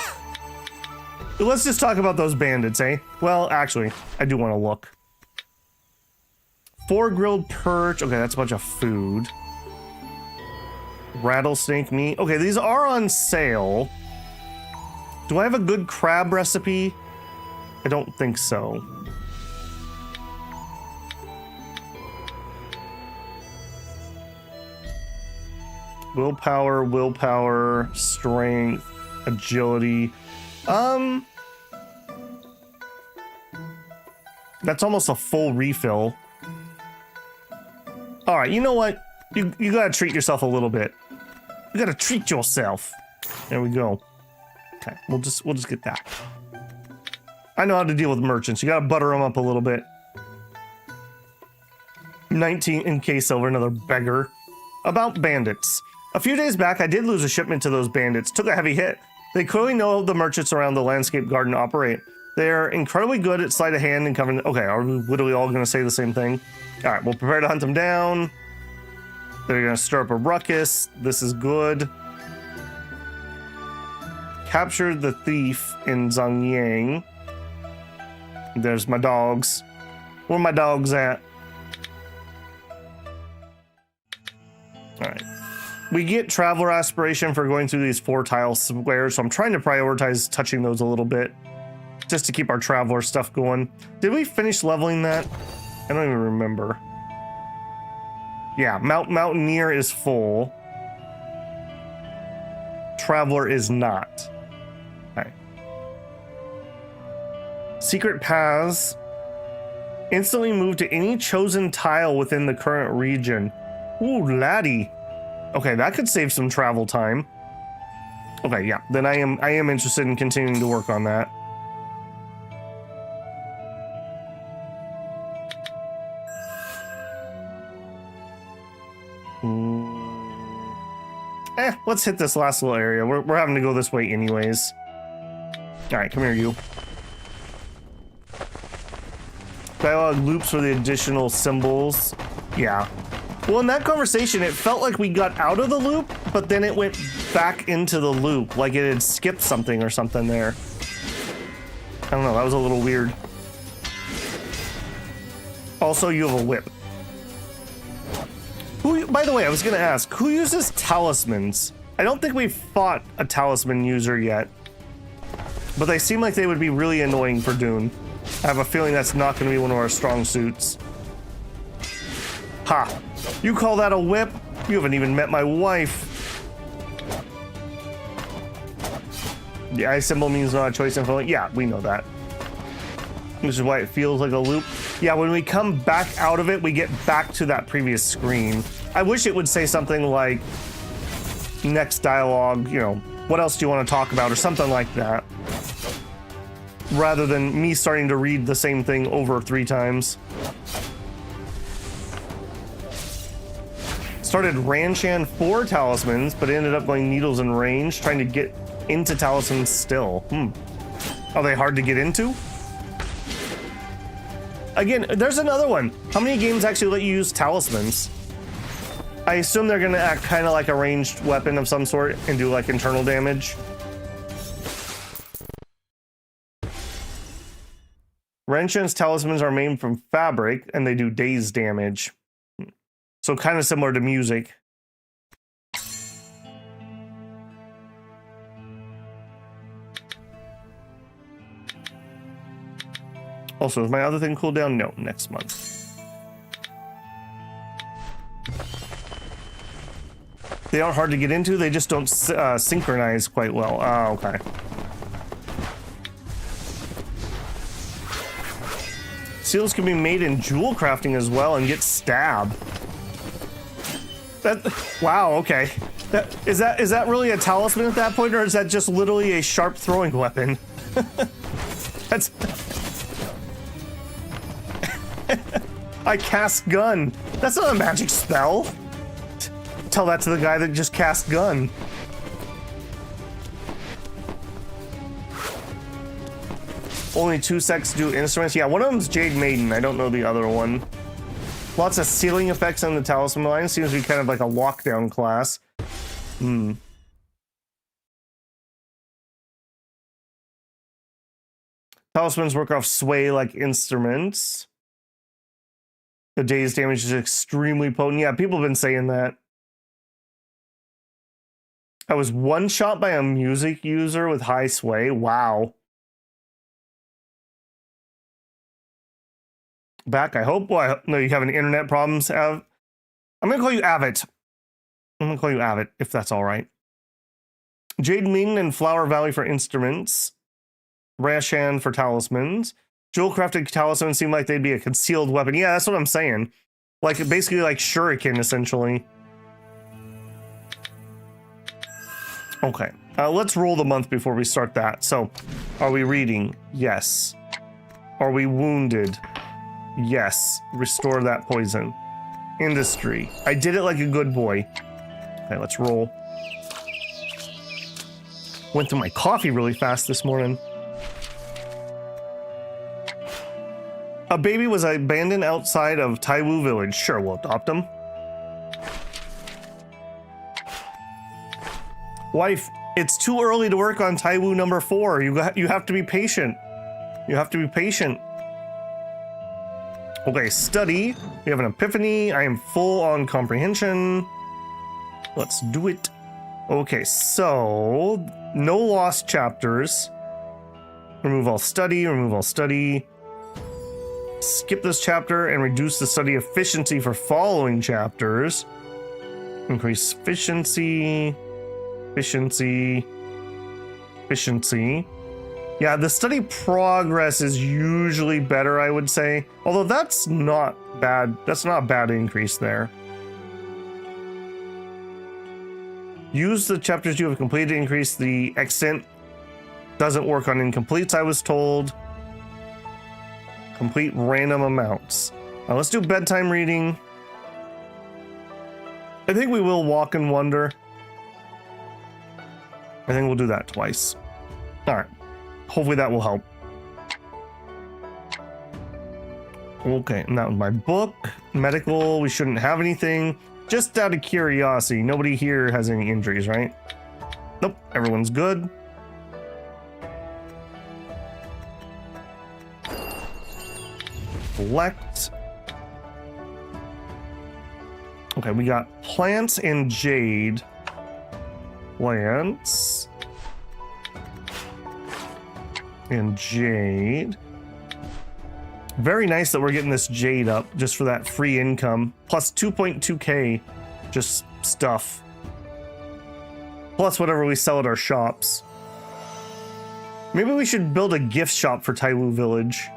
Let's just talk about those bandits, eh? Well, actually, I do want to look. 4 grilled perch. Okay, that's a bunch of food. Rattlesnake meat. Okay, these are on sale. Do I have a good crab recipe? I don't think so. Willpower, strength, agility. That's almost a full refill. All right, you know what? You gotta treat yourself a little bit. You gotta treat yourself. There we go. Okay, we'll just get that. I know how to deal with merchants. You gotta butter them up a little bit. 19 in case over another beggar. About bandits. A few days back, I did lose a shipment to those bandits. Took a heavy hit. They clearly know the merchants around the landscape garden operate. They're incredibly good at sleight of hand and covering. Okay, are we literally all gonna say the same thing? All right, we'll prepare to hunt them down. They're gonna stir up a ruckus. This is good. Captured the thief in Zongyang. There's my dogs. Where my dogs at? All right. We get traveler aspiration for going through these 4 tile squares, so I'm trying to prioritize touching those a little bit just to keep our traveler stuff going. Did we finish leveling that? I don't even remember. Yeah, Mountaineer is full. Traveler is not. Okay. Secret paths. Instantly move to any chosen tile within the current region. Ooh, laddie. Okay, that could save some travel time. Okay, yeah, then I am interested in continuing to work on that. Let's hit this last little area. We're having to go this way anyways. All right, come here, you. Dialogue loops for the additional symbols. Yeah. Well, in that conversation, it felt like we got out of the loop, but then it went back into the loop, like it had skipped something or something there. I don't know, that was a little weird. Also, you have a whip. Who, by the way, I was gonna ask, who uses talismans? I don't think we've fought a talisman user yet, but they seem like they would be really annoying for Dune. I have a feeling that's not gonna be one of our strong suits. Ha! You call that a whip? You haven't even met my wife. The eye symbol means not a choice info. Yeah, we know that. Which is why it feels like a loop. Yeah, when we come back out of it, we get back to that previous screen. I wish it would say something like, next dialogue, you know, what else do you want to talk about, or something like that. Rather than me starting to read the same thing over 3 times. Started Ranshan for talismans, but ended up going needles and range, trying to get into talismans still. Are they hard to get into? Again, there's another one. How many games actually let you use talismans? I assume they're gonna act kind of like a ranged weapon of some sort and do like internal damage. Renshan's talismans are made from fabric and they do daze damage. So kind of similar to music. Also, is my other thing cool down? No, next month. They aren't hard to get into, they just don't synchronize quite well. Oh, okay. Seals can be made in jewel crafting as well and get stab. Wow, okay. Is that really a talisman at that point, or is that just literally a sharp throwing weapon? That's... I cast gun. That's not a magic spell. Tell that to the guy that just cast gun. Only 2 sects do instruments. Yeah, one of them's Jade Maiden. I don't know the other one. Lots of ceiling effects on the talisman line. Seems to be kind of like a lockdown class. Talismans work off sway like instruments. The daze damage is extremely potent. Yeah, people have been saying that. I was one shot by a music user with high sway. Wow. Back, I hope. Well, no, you having internet problems, Av? I'm gonna call you Avit. I'm gonna call you Avit, if that's all right. Jade Maiden and Flower Valley for instruments. Rashan for talismans. Jewel-crafted talismans seem like they'd be a concealed weapon. Yeah, that's what I'm saying. Like, basically like shuriken, essentially. Okay, let's roll the month before we start that. So, are we reading? Yes. Are we wounded? Yes. Restore that poison. Industry. I did it like a good boy. Okay, let's roll. Went through my coffee really fast this morning. A baby was abandoned outside of Taiwu village. Sure, we'll adopt him. Wife, it's too early to work on Taiwu number 4. You have to be patient. You have to be patient. Okay, study. We have an epiphany. I am full on comprehension. Let's do it. Okay, so no lost chapters. Remove all study, remove all study. Skip this chapter and reduce the study efficiency for following chapters. Increase efficiency. Efficiency. Efficiency. Yeah, the study progress is usually better, I would say. Although that's not bad. That's not a bad increase there. Use the chapters you have completed to increase the extent. Doesn't work on incompletes, I was told. Complete random amounts. Now let's do bedtime reading. I think we will walk and wonder. I think we'll do that twice. All right. Hopefully that will help. Okay, and that was my book. Medical, we shouldn't have anything. Just out of curiosity, nobody here has any injuries, right? Nope, everyone's good. Collect. Okay, we got plants and jade. Plants and jade. Very nice that we're getting this jade up just for that free income. Plus 2.2k just stuff. Plus whatever we sell at our shops. Maybe we should build a gift shop for Taiwu Village.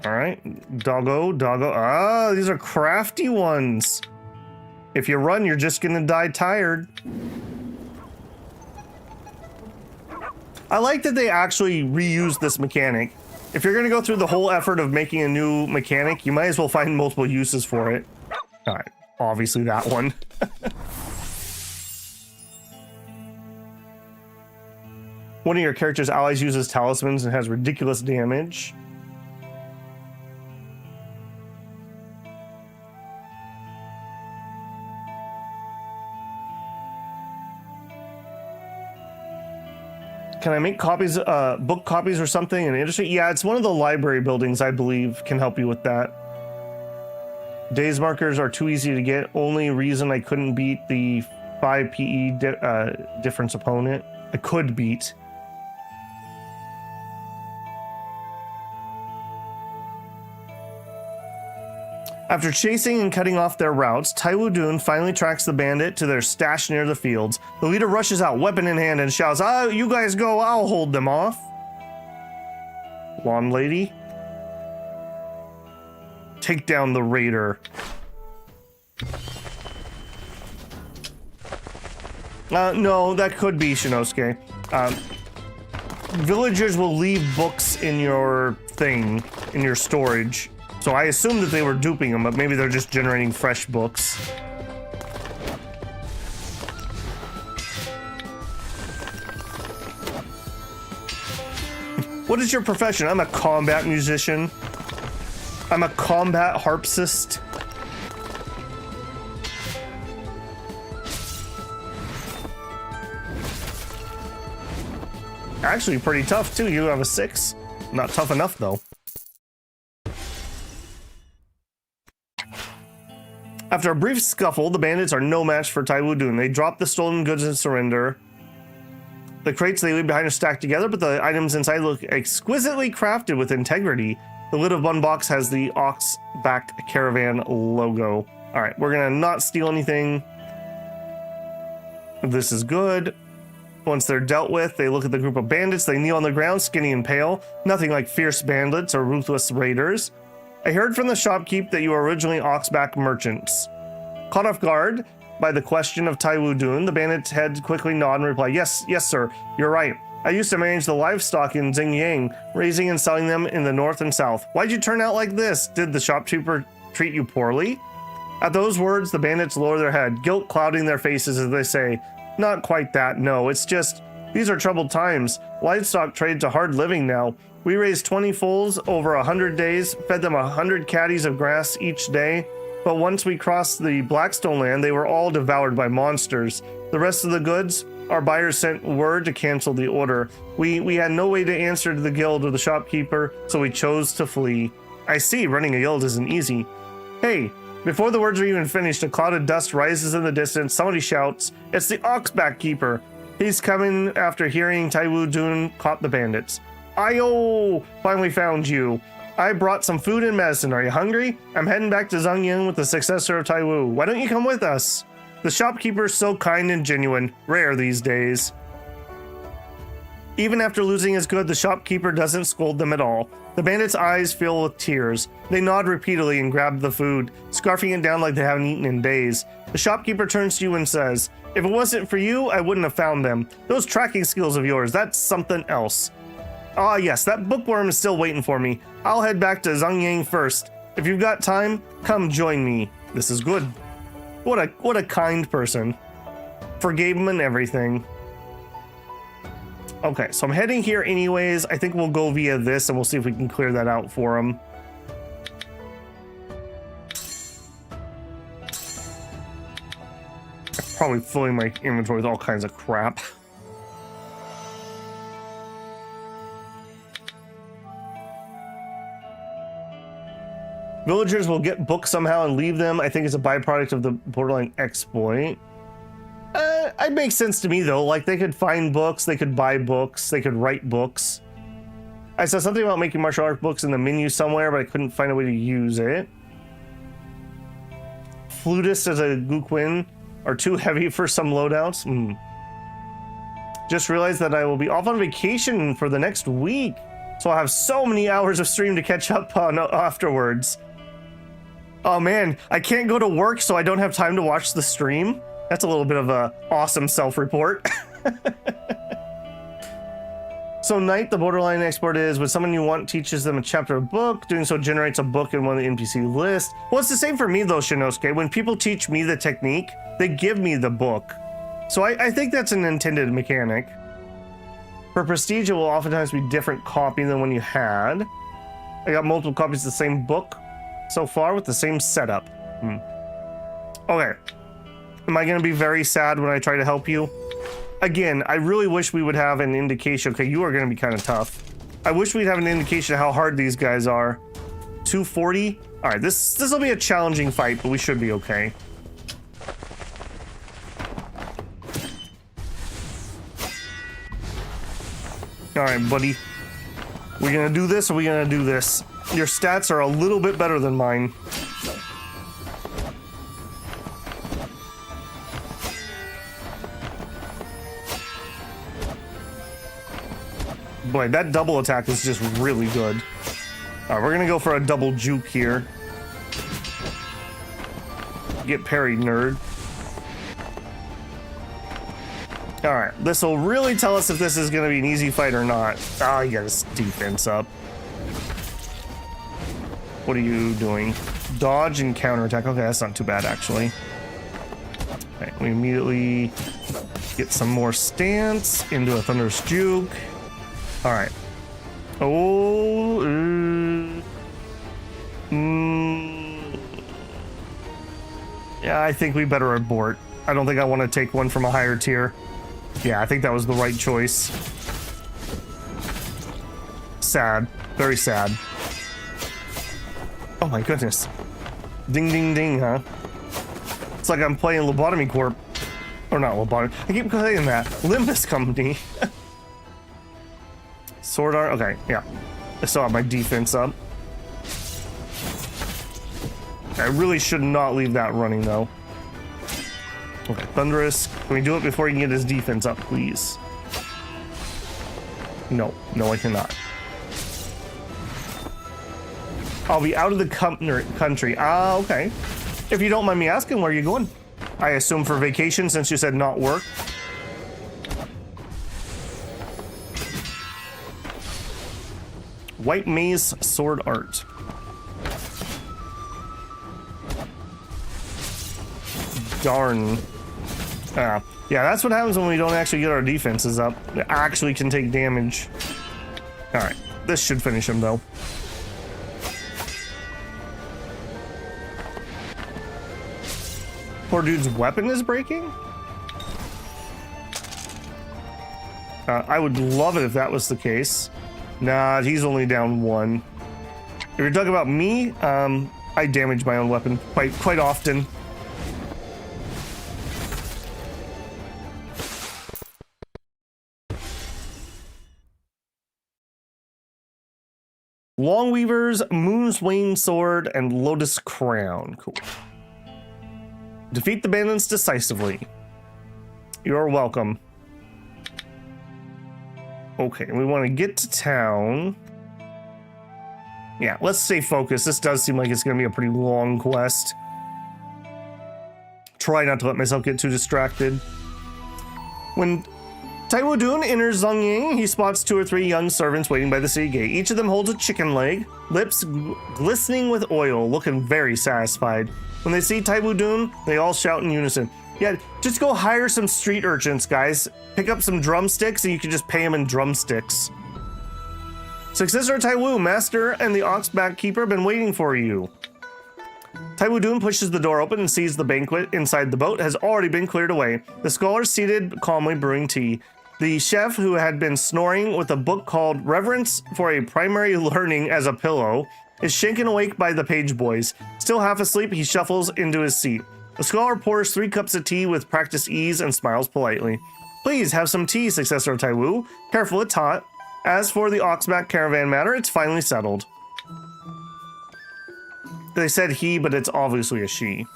Alright, doggo. Ah, these are crafty ones. If you run, you're just gonna die tired. I like that they actually reused this mechanic. If you're gonna go through the whole effort of making a new mechanic, you might as well find multiple uses for it. Alright, obviously that one. One of your character's allies uses talismans and has ridiculous damage. Can I make copies, book copies or something in industry? Yeah, it's one of the library buildings, I believe, can help you with that. Days markers are too easy to get. Only reason I couldn't beat the 5 PE difference opponent. I could beat. After chasing and cutting off their routes, Taiwu Dun finally tracks the bandit to their stash near the fields. The leader rushes out, weapon in hand, and shouts, "Ah, you guys go, I'll hold them off." Lawn lady. Take down the raider. No, that could be Shinosuke. Villagers will leave books in your thing, in your storage. So I assumed that they were duping them, but maybe they're just generating fresh books. What is your profession? I'm a combat musician. I'm a combat harpsist. Actually pretty tough too. You have a 6. Not tough enough though. After a brief scuffle, the bandits are no match for Taiwu Dun. They drop the stolen goods and surrender. The crates they leave behind are stacked together, but the items inside look exquisitely crafted with integrity. The lid of one box has the Ox-backed Caravan logo. All right, we're gonna not steal anything. This is good. Once they're dealt with, they look at the group of bandits. They kneel on the ground, skinny and pale. Nothing like fierce bandits or ruthless raiders. I heard from the shopkeep that you were originally Oxback merchants. Caught off guard by the question of Taiwu Dun, the bandits' heads quickly nod and reply, yes, sir, you're right. I used to manage the livestock in Xinjiang, raising and selling them in the north and south. Why'd you turn out like this? Did the shopkeeper treat you poorly? At those words, the bandits lower their head, guilt clouding their faces as they say, not quite that, no, it's just, these are troubled times. Livestock trade's a hard living now. We raised 20 foals over 100 days, fed them 100 caddies of grass each day, but once we crossed the Blackstone land, they were all devoured by monsters. The rest of the goods, our buyers sent word to cancel the order. We had no way to answer to the guild or the shopkeeper, so we chose to flee. I see, running a guild isn't easy. Hey, before the words are even finished, a cloud of dust rises in the distance. Somebody shouts, it's the Oxback Keeper. He's coming after hearing Taiwu Dun caught the bandits. Ayo! Finally found you. I brought some food and medicine. Are you hungry? I'm heading back to Xinjiang with the successor of Taiwu. Why don't you come with us? The shopkeeper's so kind and genuine. Rare these days. Even after losing his good, the shopkeeper doesn't scold them at all. The bandits' eyes fill with tears. They nod repeatedly and grab the food, scarfing it down like they haven't eaten in days. The shopkeeper turns to you and says, if it wasn't for you, I wouldn't have found them. Those tracking skills of yours, that's something else. Ah yes, that bookworm is still waiting for me. I'll head back to Xinjiang first. If you've got time, come join me. This is good. What a kind person. Forgave him and everything. Okay, so I'm heading here anyways. I think we'll go via this and we'll see if we can clear that out for him. probably filling my inventory with all kinds of crap. Villagers will get books somehow and leave them. I think it's a byproduct of the borderline exploit. It makes sense to me though. Like they could find books, they could buy books, they could write books. I saw something about making martial arts books in the menu somewhere, but I couldn't find a way to use it. Flutist as a Guquin are too heavy for some loadouts. Just realized that I will be off on vacation for the next week, so I'll have so many hours of stream to catch up on afterwards. Oh man, I can't go to work, so I don't have time to watch the stream. That's a little bit of a awesome self-report. So Knight, the borderline export is when someone you want teaches them a chapter of a book, doing so generates a book in one of the NPC list. Well, it's the same for me though, Shinosuke. When people teach me the technique, they give me the book. So I think that's an intended mechanic. For prestige, it will oftentimes be different copy than one you had. I got multiple copies of the same book so far with the same setup. Okay. Am I going to be very sad when I try to help you? Again, I really wish we would have an indication. Okay, you are going to be kind of tough. I wish we'd have an indication of how hard these guys are. 240? All right, this will be a challenging fight, but we should be okay. All right, buddy. We gonna do this or we gonna do this? Your stats are a little bit better than mine. Boy, that double attack is just really good. All right, we're gonna go for a double juke here. Get parried, nerd. All right, this will really tell us if this is gonna be an easy fight or not. Ah, you got his defense up. What are you doing? Dodge and counterattack. Okay, that's not too bad, actually. Okay, we immediately get some more stance into a thunderous juke. All right. Oh. Yeah, I think we better abort. I don't think I want to take one from a higher tier. Yeah, I think that was the right choice. Sad. Very sad. Oh my goodness. Ding, ding, ding, huh? It's like I'm playing Lobotomy Corp. Or not Lobotomy. I keep saying that. Limbus Company. Sword art. Okay, yeah. I still have my defense up. I really should not leave that running, though. Okay, Thunderous. Can we do it before he can get his defense up, please? No. No, I cannot. I'll be out of the country. Ah, okay. If you don't mind me asking, where are you going? I assume for vacation, since you said not work. White Maze Sword Art. Darn. Yeah, that's what happens when we don't actually get our defenses up. It actually can take damage. Alright, this should finish him though. Poor dude's weapon is breaking? I would love it if that was the case. Nah, he's only down one. If you're talking about me, I damage my own weapon quite often. Longweaver's Moonswain Sword and Lotus Crown. Cool. Defeat the bandits decisively. You're welcome. Okay, we want to get to town. Yeah, let's stay focused. This does seem like it's going to be a pretty long quest. Try not to let myself get too distracted. When Taiwu Dun enters Zongying, he spots 2 or 3 young servants waiting by the city gate. Each of them holds a chicken leg, lips glistening with oil, looking very satisfied. When they see Taiwu Dun, they all shout in unison. Yeah, just go hire some street urchins, guys. Pick up some drumsticks and you can just pay them in drumsticks. Successor Taiwu, Master and the Oxback Keeper have been waiting for you. Taiwu Dun pushes the door open and sees the banquet inside the boat has already been cleared away. The scholar seated calmly brewing tea. The chef, who had been snoring with a book called Reverence for a Primary Learning as a pillow, is shaken awake by the page boys. Still half asleep, he shuffles into his seat. The scholar pours 3 cups of tea with practiced ease and smiles politely. Please have some tea, Successor of Taiwu. Careful, it's hot. As for the Oxback caravan matter, it's finally settled. They said he, but it's obviously a she.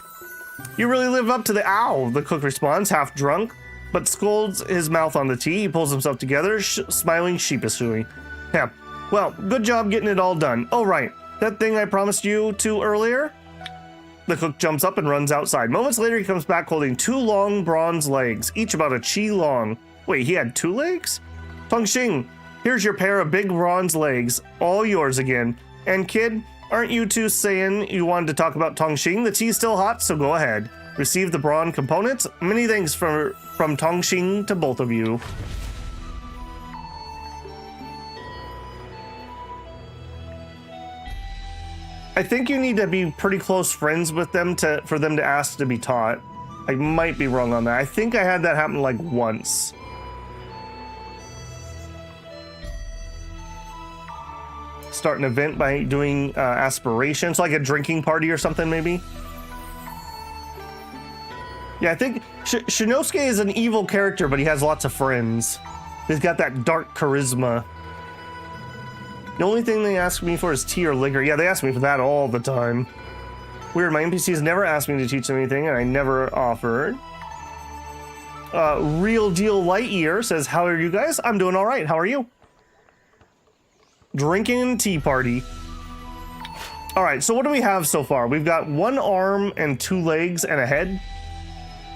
You really live up to the owl, the cook responds, half drunk, but scolds his mouth on the tea. He pulls himself together, smiling sheepishly. Yeah, well, good job getting it all done. Oh, right, that thing I promised you to earlier? The cook jumps up and runs outside. Moments later, he comes back holding 2 long bronze legs, each about a chi long. Wait, he had 2 legs? Tongxing, here's your pair of big bronze legs, all yours again. And kid, aren't you two saying you wanted to talk about Tongxing? The tea's still hot, so go ahead. Receive the bronze components. Many thanks from Tongxing to both of you. I think you need to be pretty close friends with them for them to ask to be taught. I might be wrong on that. I think I had that happen like once. Start an event by doing aspirations, like a drinking party or something, maybe. Yeah, I think Shinosuke is an evil character, but he has lots of friends. He's got that dark charisma. The only thing they ask me for is tea or liquor. Yeah, they ask me for that all the time. Weird, my NPCs never asked me to teach them anything, and I never offered. Real Deal Lightyear says, how are you guys? I'm doing all right. How are you? Drinking tea party. All right, so what do we have so far? We've got 1 arm and 2 legs and a head.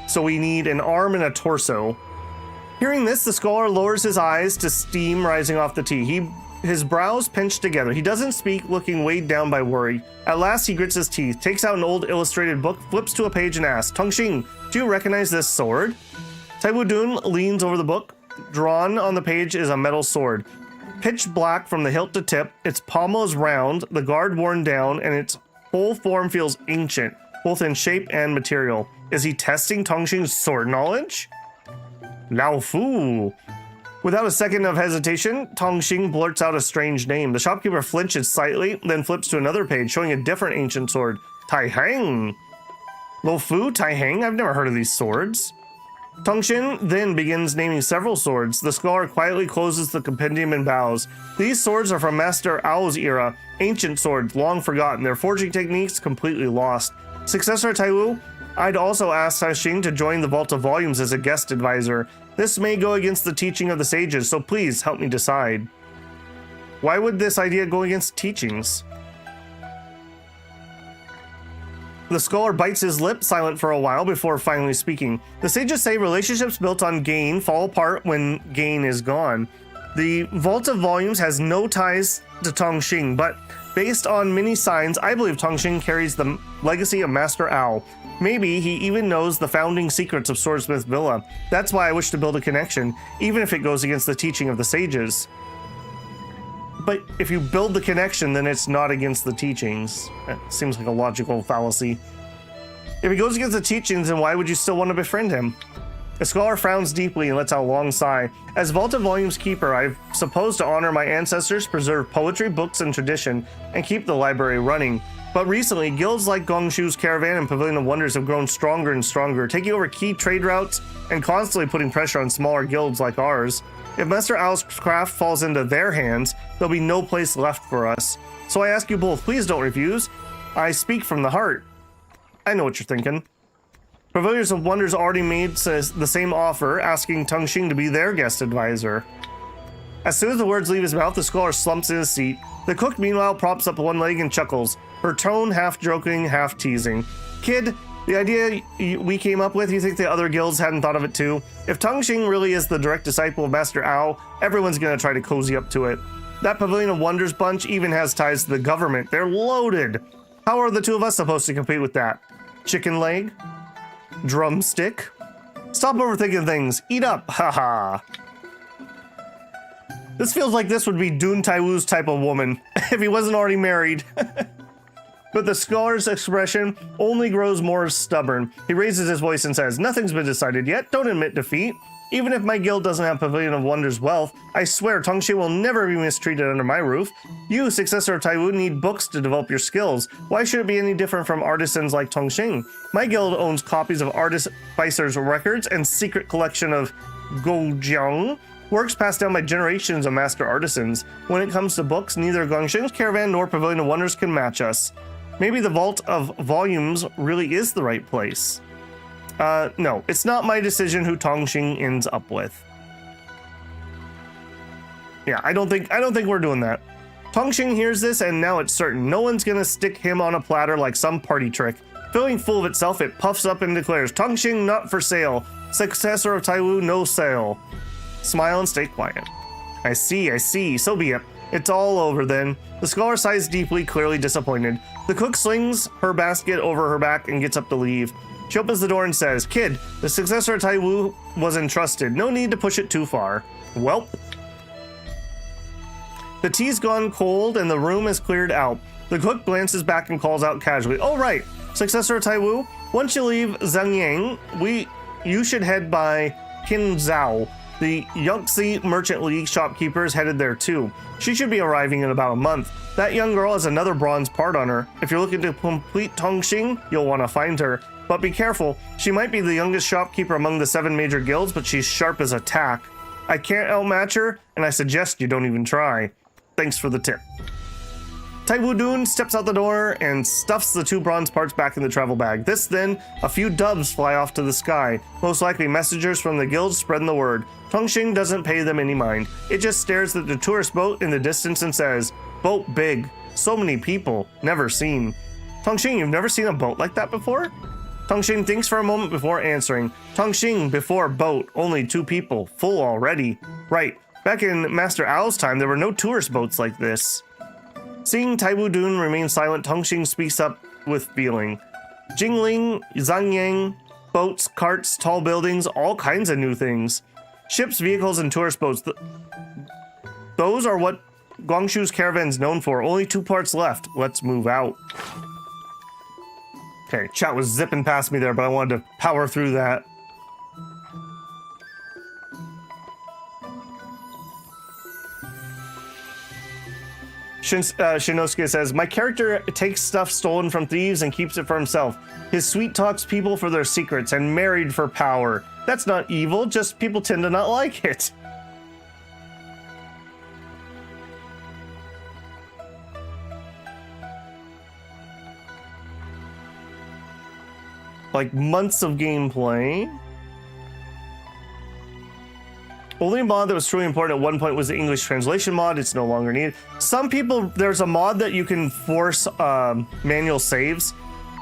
So we need an arm and a torso. Hearing this, the scholar lowers his eyes to steam rising off the tea. His brows pinch together. He doesn't speak, looking weighed down by worry. At last, he grits his teeth, takes out an old illustrated book, flips to a page and asks, Tongxing, do you recognize this sword? Taiwu Dun leans over the book. Drawn on the page is a metal sword. Pitch black from the hilt to tip, its pommel is round, the guard worn down, and its whole form feels ancient, both in shape and material. Is he testing Tongxing's sword knowledge? Lao Fu. Without a second of hesitation, Tongxing blurts out a strange name. The shopkeeper flinches slightly, then flips to another page, showing a different ancient sword. Tai Hang. Lo Fu, Tai Hang? I've never heard of these swords. Tongxing then begins naming several swords. The scholar quietly closes the compendium and bows. These swords are from Master Ao's era, ancient swords, long forgotten, their forging techniques completely lost. Successor Taiwu, I'd also ask Tongxing to join the Vault of Volumes as a guest advisor. This may go against the teaching of the sages, so please help me decide. Why would this idea go against teachings? The scholar bites his lip, silent for a while before finally speaking. The sages say relationships built on gain fall apart when gain is gone. The Vault of Volumes has no ties to Tongxing, but based on many signs, I believe Tongxing carries the legacy of Master Ao. Maybe he even knows the founding secrets of Swordsmith Villa. That's why I wish to build a connection, even if it goes against the teaching of the sages. But if you build the connection, then it's not against the teachings. That seems like a logical fallacy. If he goes against the teachings, then why would you still want to befriend him? The scholar frowns deeply and lets out a long sigh. As Vault of Volumes keeper, I'm supposed to honor my ancestors, preserve poetry, books, and tradition, and keep the library running. But recently, guilds like Gongshu's Caravan and Pavilion of Wonders have grown stronger and stronger, taking over key trade routes and constantly putting pressure on smaller guilds like ours. If Master Ao's craft falls into their hands, there'll be no place left for us. So I ask you both, please don't refuse. I speak from the heart. I know what you're thinking. Pavilions of Wonders already made the same offer, asking Tongxing to be their guest advisor. As soon as the words leave his mouth, the scholar slumps in his seat. The cook, meanwhile, props up one leg and chuckles, her tone half joking, half teasing. Kid, the idea we came up with, you think the other guilds hadn't thought of it too? If Tongxing really is the direct disciple of Master Ao, everyone's gonna try to cozy up to it. That Pavilion of Wonders bunch even has ties to the government. They're loaded. How are the two of us supposed to compete with that? Chicken leg? Drumstick? Stop overthinking things. Eat up. Haha. This feels like this would be Dun Taiwu's type of woman, if he wasn't already married. But the scholar's expression only grows more stubborn. He raises his voice and says, "Nothing's been decided yet. Don't admit defeat. Even if my guild doesn't have Pavilion of Wonders wealth, I swear Tongxing will never be mistreated under my roof. You, successor of Taiwu, need books to develop your skills. Why should it be any different from artisans like Tongxing? My guild owns copies of artist Vicer's records and secret collection of Goujiang, works passed down by generations of master artisans. When it comes to books, neither Gongxing's Caravan nor Pavilion of Wonders can match us. Maybe the Vault of Volumes really is the right place." No, it's not my decision who Tongxing ends up with. Yeah, I don't think we're doing that. Tongxing hears this, and now it's certain. No one's gonna stick him on a platter like some party trick. Feeling full of itself, it puffs up and declares, "Tongxing not for sale. Successor of Taiwu, no sale." Smile and stay quiet. I see. So be it. It's all over then. The scholar sighs deeply, clearly disappointed. The cook slings her basket over her back and gets up to leave. She opens the door and says, "Kid, the successor of Taiwu was entrusted. No need to push it too far." Welp. The tea's gone cold and the room is cleared out. The cook glances back and calls out casually, "Oh right, successor of Taiwu, once you leave Zhangyang, you should head by Qinzhou. The Yuxi Merchant League shopkeeper is headed there too. She should be arriving in about a month. That young girl has another bronze part on her. If you're looking to complete Tongxing, you'll want to find her. But be careful, she might be the youngest shopkeeper among the 7 major guilds, but she's sharp as a tack. I can't outmatch her, and I suggest you don't even try. Thanks for the tip." Dihun Dun steps out the door and stuffs the 2 bronze parts back in the travel bag. Then, a few doves fly off to the sky. Most likely messengers from the guild spreading the word. Tongxing doesn't pay them any mind. It just stares at the tourist boat in the distance and says, "Boat big. So many people. Never seen." Tongxing, you've never seen a boat like that before? Tongxing thinks for a moment before answering. Tongxing, before boat, only 2 people. Full already. Right. Back in Master Owl's time, there were no tourist boats like this. Seeing Dihun Dun remain silent, Tongxing speaks up with feeling. Jingling, Zhangyang, boats, carts, tall buildings, all kinds of new things. Ships, vehicles, and tourist boats. Those are what Guangxu's caravan's known for. Only 2 parts left. Let's move out. Okay, chat was zipping past me there, but I wanted to power through that. Shinosuke says, "My character takes stuff stolen from thieves and keeps it for himself. His sweet talks people for their secrets and married for power. That's not evil, just people tend to not like it." Like months of gameplay. Only mod that was truly important at one point was the English translation mod. It's no longer needed. Some people, there's a mod that you can force manual saves,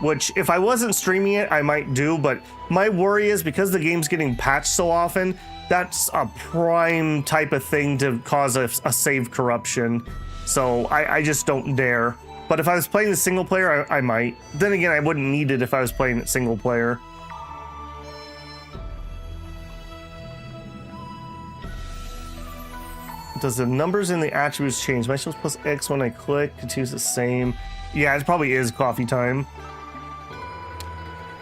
which if I wasn't streaming it, I might do. But my worry is because the game's getting patched so often, that's a prime type of thing to cause a save corruption. So I just don't dare. But if I was playing the single player, I might. Then again, I wouldn't need it if I was playing it single player. Does the numbers in the attributes change? Am I supposed to plus X when I click? Continues the same. Yeah, it probably is coffee time.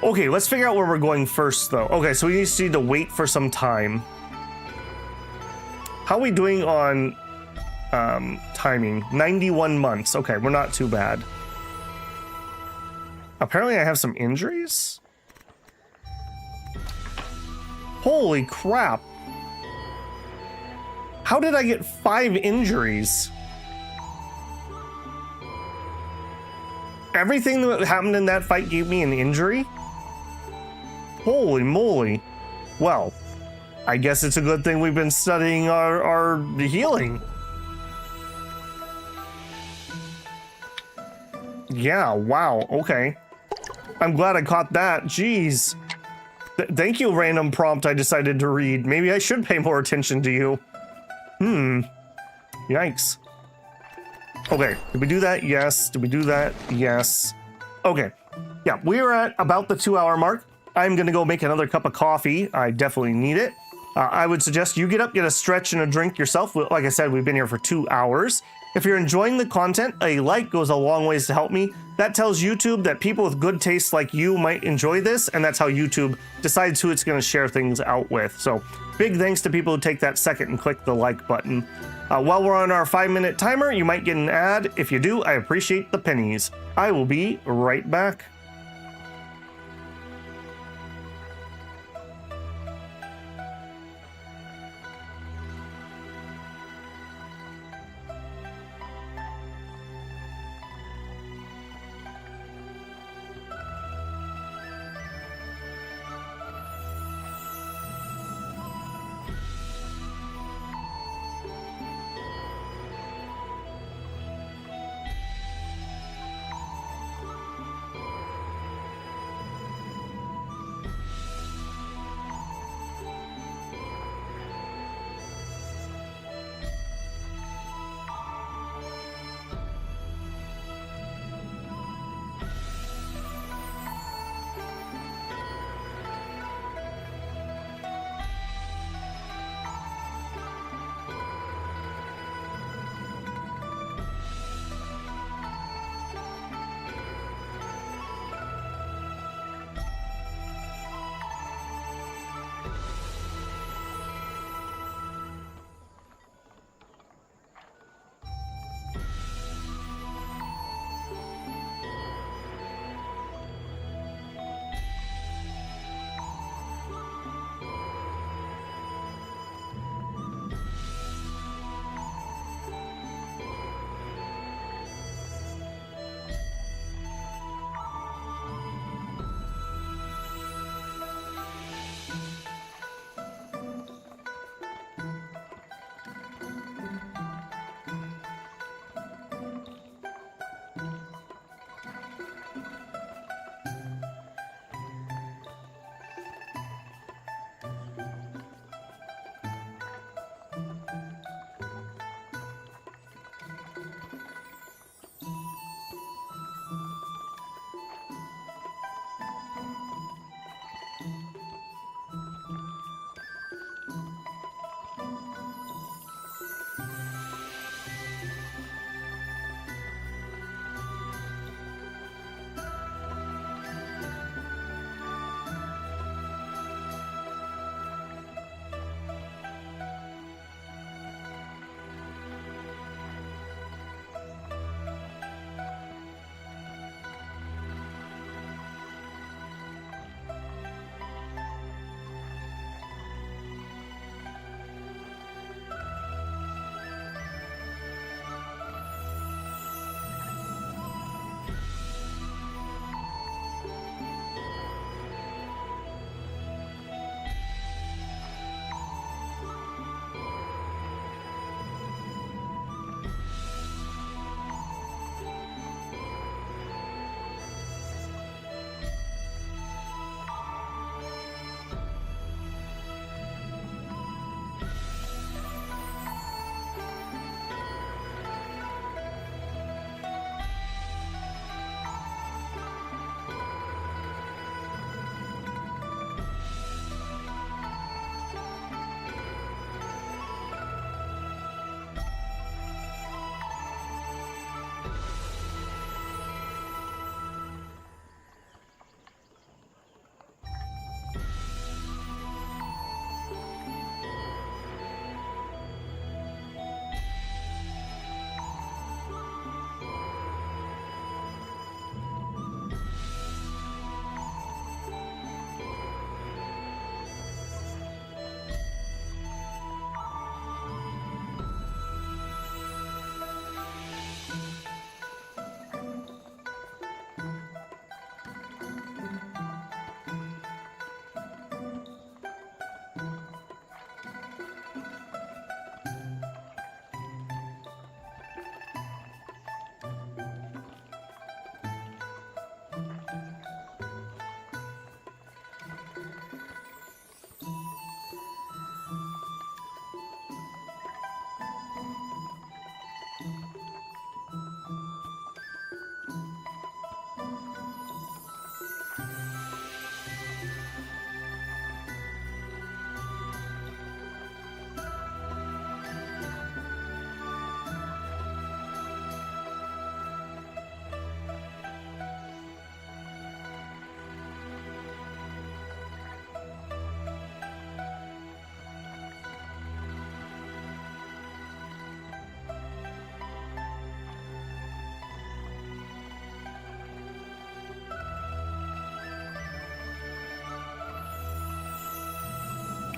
Okay, let's figure out where we're going first, though. Okay, so we need to wait for some time. How are we doing on timing? 91 months. Okay, we're not too bad. Apparently I have some injuries? Holy crap. How did I get 5 injuries? Everything that happened in that fight gave me an injury? Holy moly. Well, I guess it's a good thing we've been studying our healing. Yeah, wow, okay. I'm glad I caught that, jeez. Thank you, random prompt I decided to read. Maybe I should pay more attention to you. Yikes. Okay, did we do that? Yes. Did we do that? Yes. Okay. Yeah, we're at about the 2-hour mark. I'm gonna go make another cup of coffee. I definitely need it. I would suggest you get up, get a stretch and a drink yourself. Like I said, we've been here for 2 hours. If you're enjoying the content, a like goes a long ways to help me. That tells YouTube that people with good taste like you might enjoy this, and that's how YouTube decides who it's going to share things out with. So big thanks to people who take that second and click the like button. While we're on our 5-minute timer, you might get an ad. If you do, I appreciate the pennies. I will be right back.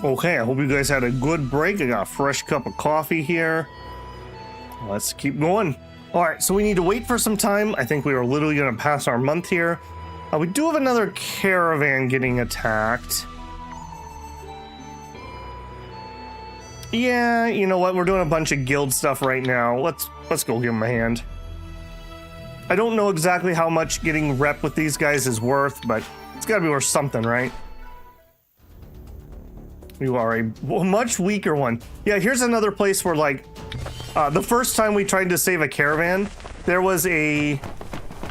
Okay, I hope you guys had a good break. I got a fresh cup of coffee here. Let's keep going. All right, so we need to wait for some time. I think we are literally going to pass our month here. We do have another caravan getting attacked. Yeah, you know what? We're doing a bunch of guild stuff right now. Let's go give them a hand. I don't know exactly how much getting rep with these guys is worth, but it's got to be worth something, right? You are a much weaker one. Yeah, here's another place where, like, the first time we tried to save a caravan, there was I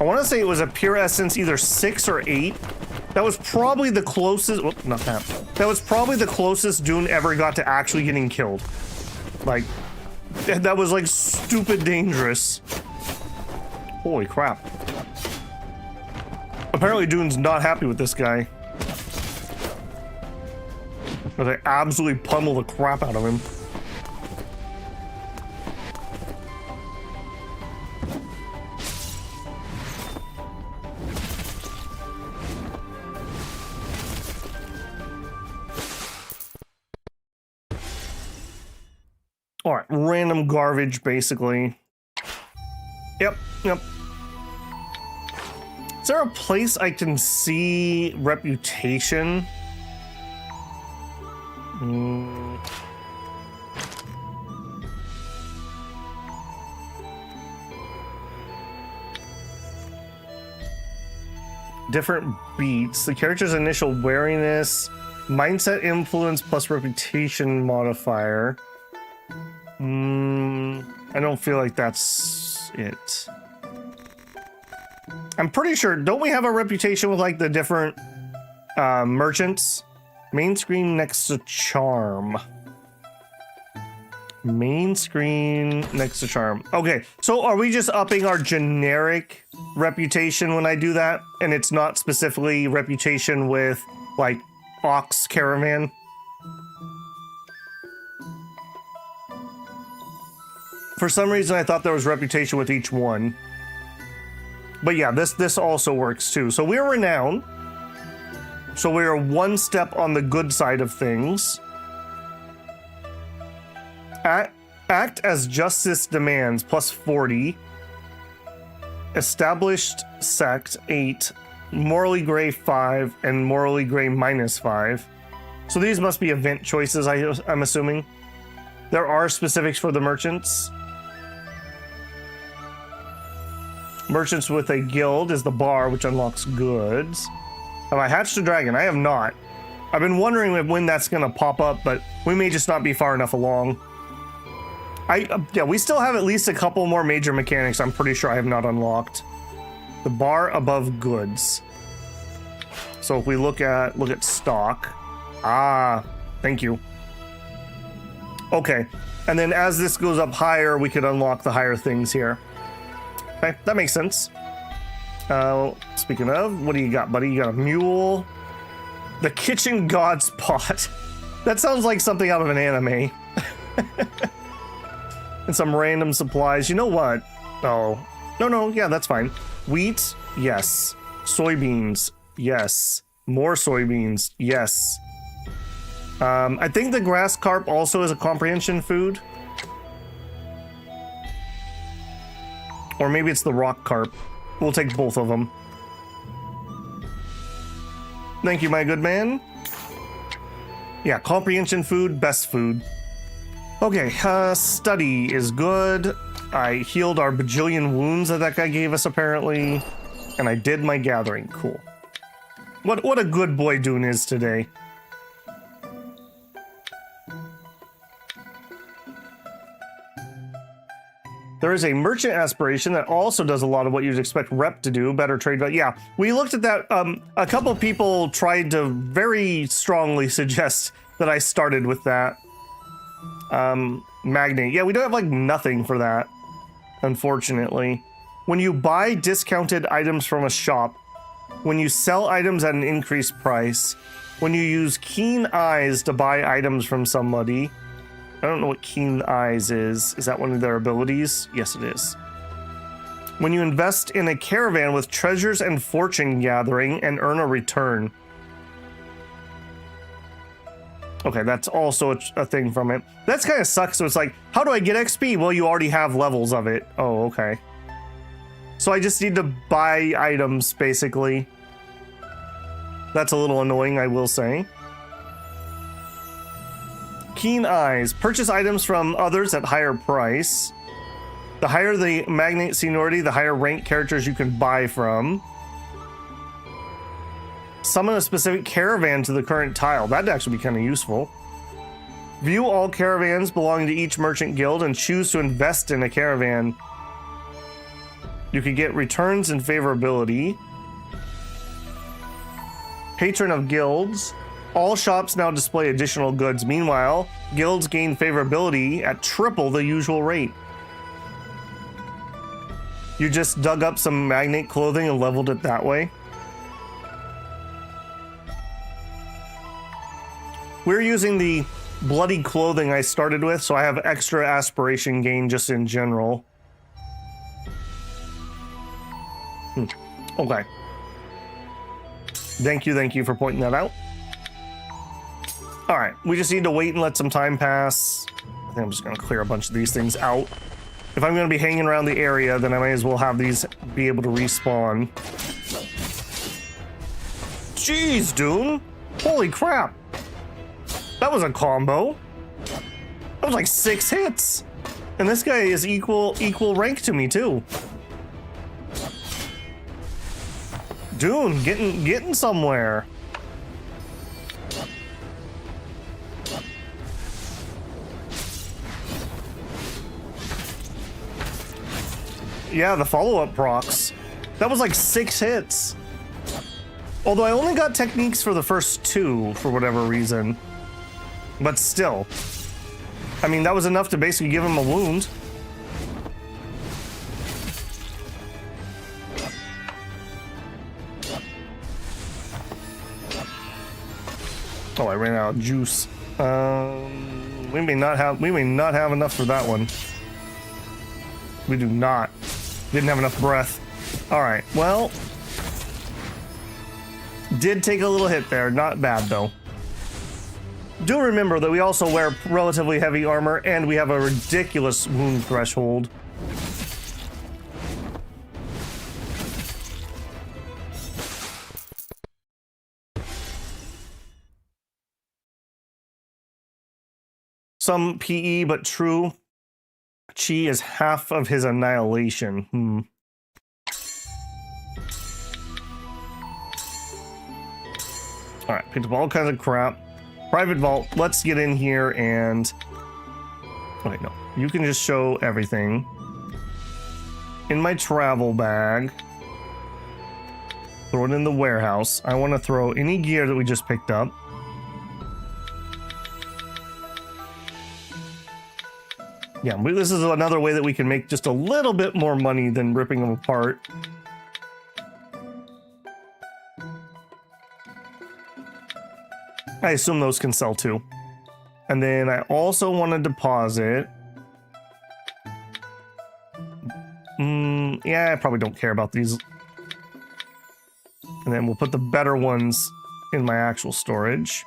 want to say it was a pure essence, either 6 or 8. That was probably the closest, oh, not that. That was probably the closest Dune ever got to actually getting killed. Like, that was like stupid dangerous. Holy crap. Apparently Dune's not happy with this guy. But they absolutely pummel the crap out of him. All right, random garbage, basically. Yep. Is there a place I can see reputation? Different beats. The character's initial wariness, mindset influence plus reputation modifier. I don't feel like that's it. I'm pretty sure, don't we have a reputation with like the different merchants? Main screen next to charm. Main screen next to charm. Okay, so are we just upping our generic reputation when I do that? And it's not specifically reputation with like Ox Caravan? For some reason, I thought there was reputation with each one. But yeah, this also works too. So we're renowned. So we are one step on the good side of things. Act as justice demands, plus 40. Established sect, 8. Morally gray, 5. And morally gray, minus 5. So these must be event choices, I'm assuming. There are specifics for the merchants. Merchants with a guild is the bar, which unlocks goods. Have I hatched a dragon? I have not. I've been wondering when that's going to pop up, but we may just not be far enough along. Yeah, we still have at least a couple more major mechanics I'm pretty sure I have not unlocked. The bar above goods. So if we look at stock. Ah, thank you. Okay, and then as this goes up higher, we could unlock the higher things here. Okay, that makes sense. Speaking of, what do you got, buddy? You got a mule. The kitchen god's pot. That sounds like something out of an anime. And some random supplies. You know what? Oh, no, yeah, that's fine. Wheat, yes. Soybeans, yes. More soybeans, yes. I think the grass carp also is a comprehension food. Or maybe it's the rock carp. We'll take both of them. Thank you, my good man. Yeah, comprehension food, best food. Okay, study is good. I healed our bajillion wounds that guy gave us, apparently. And I did my gathering. Cool. What a good boy Dune is today. There is a merchant aspiration that also does a lot of what you'd expect rep to do, better trade value. Yeah, we looked at that. A couple people tried to very strongly suggest that I started with that. Magnate. Yeah, we don't have like nothing for that, unfortunately. When you buy discounted items from a shop, when you sell items at an increased price, when you use keen eyes to buy items from somebody. I don't know what Keen Eyes is. Is that one of their abilities? Yes, it is. When you invest in a caravan with treasures and fortune gathering and earn a return. Okay, that's also a thing from it. That's kind of sucks. So it's like, how do I get XP? Well, you already have levels of it. Oh, okay. So I just need to buy items, basically. That's a little annoying, I will say. Keen eyes. Purchase items from others at higher price. The higher the magnate seniority, the higher rank characters you can buy from. Summon a specific caravan to the current tile. That'd actually be kind of useful. View all caravans belonging to each merchant guild and choose to invest in a caravan. You can get returns and favorability. Patron of guilds. All shops now display additional goods. Meanwhile, guilds gain favorability at triple the usual rate. You just dug up some magnate clothing and leveled it that way. We're using the bloody clothing I started with, so I have extra aspiration gain just in general. Okay. Thank you for pointing that out. All right, we just need to wait and let some time pass. I think I'm just gonna clear a bunch of these things out. If I'm gonna be hanging around the area, then I might as well have these be able to respawn. Jeez, Dune. Holy crap. That was a combo. That was like 6 hits. And this guy is equal rank to me too. Dune, getting somewhere. Yeah, the follow-up procs. That was like 6 hits. Although I only got techniques for the first 2 for whatever reason. But still. I mean, that was enough to basically give him a wound. Oh, I ran out of juice. We may not have enough for that one. We do not. Didn't have enough breath. All right, well, did take a little hit there. Not bad though. Do remember that we also wear relatively heavy armor and we have a ridiculous wound threshold. Some PE, but true. Chi is half of his annihilation. Alright, picked up all kinds of crap. Private vault, let's get in here and... Okay, no. You can just show everything. In my travel bag. Throw it in the warehouse. I want to throw any gear that we just picked up. Yeah, this is another way that we can make just a little bit more money than ripping them apart. I assume those can sell too. And then I also want to deposit. Yeah, I probably don't care about these. And then we'll put the better ones in my actual storage.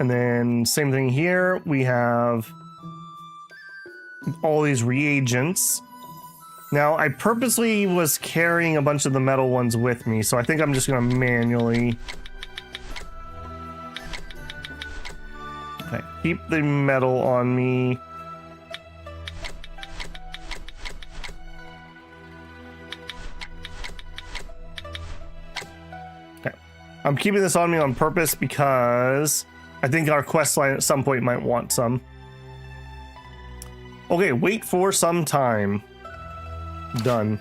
And then same thing here. We have all these reagents. Now, I purposely was carrying a bunch of the metal ones with me, so I think I'm just going to manually... Okay, keep the metal on me. Okay, I'm keeping this on me on purpose because I think our quest line at some point might want some. Okay, wait for some time. Done.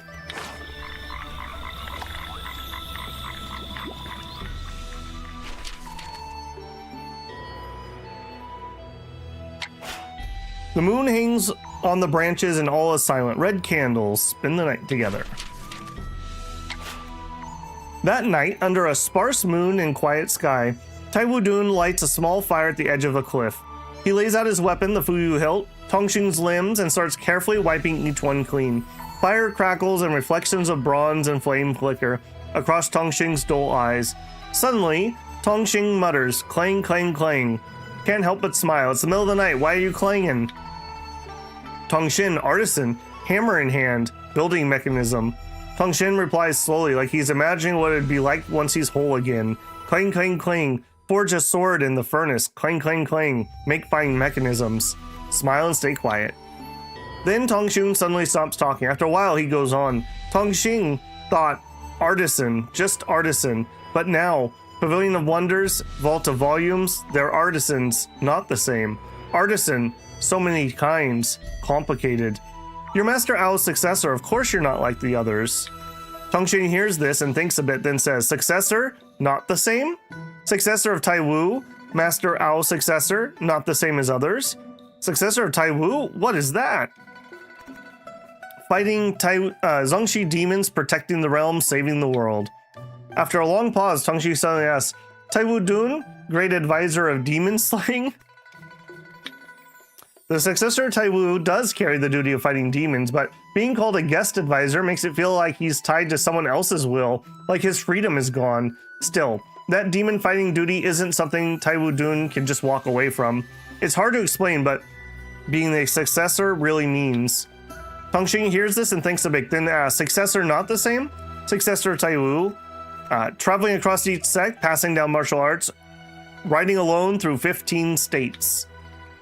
The moon hangs on the branches and all is silent. Red candles spend the night together. That night, under a sparse moon and quiet sky, Taiwu Dun lights a small fire at the edge of a cliff. He lays out his weapon, the Fuyu hilt, Tongxing's limbs, and starts carefully wiping each one clean. Fire crackles and reflections of bronze and flame flicker across Tongxing's dull eyes. Suddenly, Tongxing mutters, clang, clang, clang. Can't help but smile. It's the middle of the night. Why are you clanging? Tongshin, artisan, hammer in hand, building mechanism. Tongshin replies slowly, like he's imagining what it'd be like once he's whole again. Clang, clang, clang. Forge a sword in the furnace. Clang, clang, clang. Make fine mechanisms. Smile and stay quiet. Then Tongshin suddenly stops talking. After a while, he goes on. Tongshin thought, artisan, just artisan. But now, Pavilion of Wonders, Vault of Volumes, they're artisans, not the same. Artisan, so many kinds, complicated. You're Master Ao's successor, of course you're not like the others. Tongshin hears this and thinks a bit, then says, successor, not the same? Successor of Taiwu, Master Ao's successor, not the same as others? Successor of Taiwu? What is that? Fighting Zongxi demons, protecting the realm, saving the world. After a long pause, Tongshin suddenly asks, Taiwu Dun, great advisor of demon slaying? The successor of Taiwu does carry the duty of fighting demons, but being called a guest advisor makes it feel like he's tied to someone else's will, like his freedom is gone. Still, that demon fighting duty isn't something Taiwu Dun can just walk away from. It's hard to explain, but being the successor really means. Tongshin hears this and thinks a bit, then asks, successor not the same? Successor of Taiwu, traveling across each sect, passing down martial arts, riding alone through 15 states.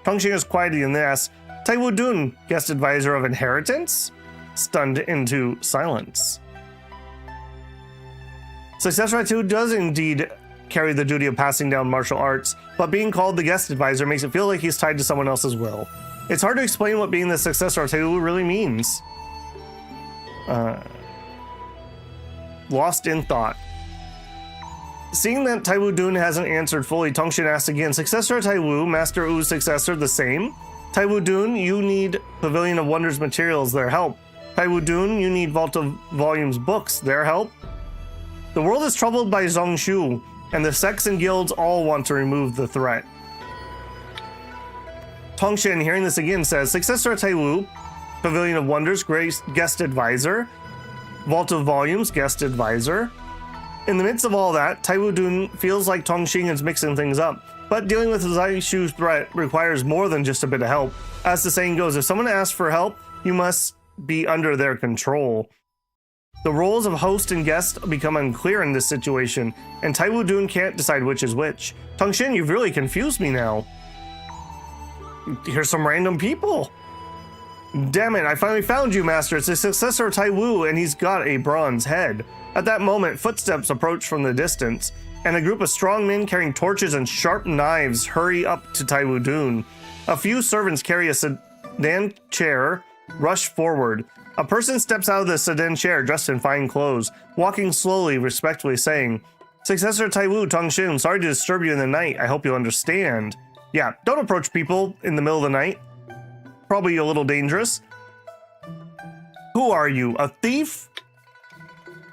Tongshin is quiet and then asks, Taiwu Dun, guest advisor of inheritance? Stunned into silence. Successor Taiwu does indeed carry the duty of passing down martial arts, but being called the guest advisor makes it feel like he's tied to someone else's will. It's hard to explain what being the successor of Taiwu really means. Lost in thought. Seeing that Taiwu Dun hasn't answered fully, Tongshin asks again, successor of Taiwu, Master U's successor, the same? Taiwu Dun, you need Pavilion of Wonders materials, their help. Taiwu Dun, you need Vault of Volumes books, their help. The world is troubled by Zongshu, and the sects and guilds all want to remove the threat. Tongshin, hearing this again, says, successor of Taiwu, Pavilion of Wonders, guest advisor. Vault of Volumes, guest advisor. In the midst of all that, Taiwu Dun feels like Tongshin is mixing things up, but dealing with Zaishu's threat requires more than just a bit of help. As the saying goes, if someone asks for help, you must be under their control. The roles of host and guest become unclear in this situation, and Taiwu Dun can't decide which is which. Tongshin, you've really confused me now. Here's some random people. Damn it, I finally found you, Master. It's the successor of Taiwu, and he's got a bronze head. At that moment, footsteps approach from the distance, and a group of strong men carrying torches and sharp knives hurry up to Taiwu Dun. A few servants carry a sedan chair, rush forward. A person steps out of the sedan chair dressed in fine clothes, walking slowly, respectfully saying, Successor Taiwu, Tongshin, sorry to disturb you in the night. I hope you'll understand. Yeah, don't approach people in the middle of the night. Probably a little dangerous. Who are you, a thief?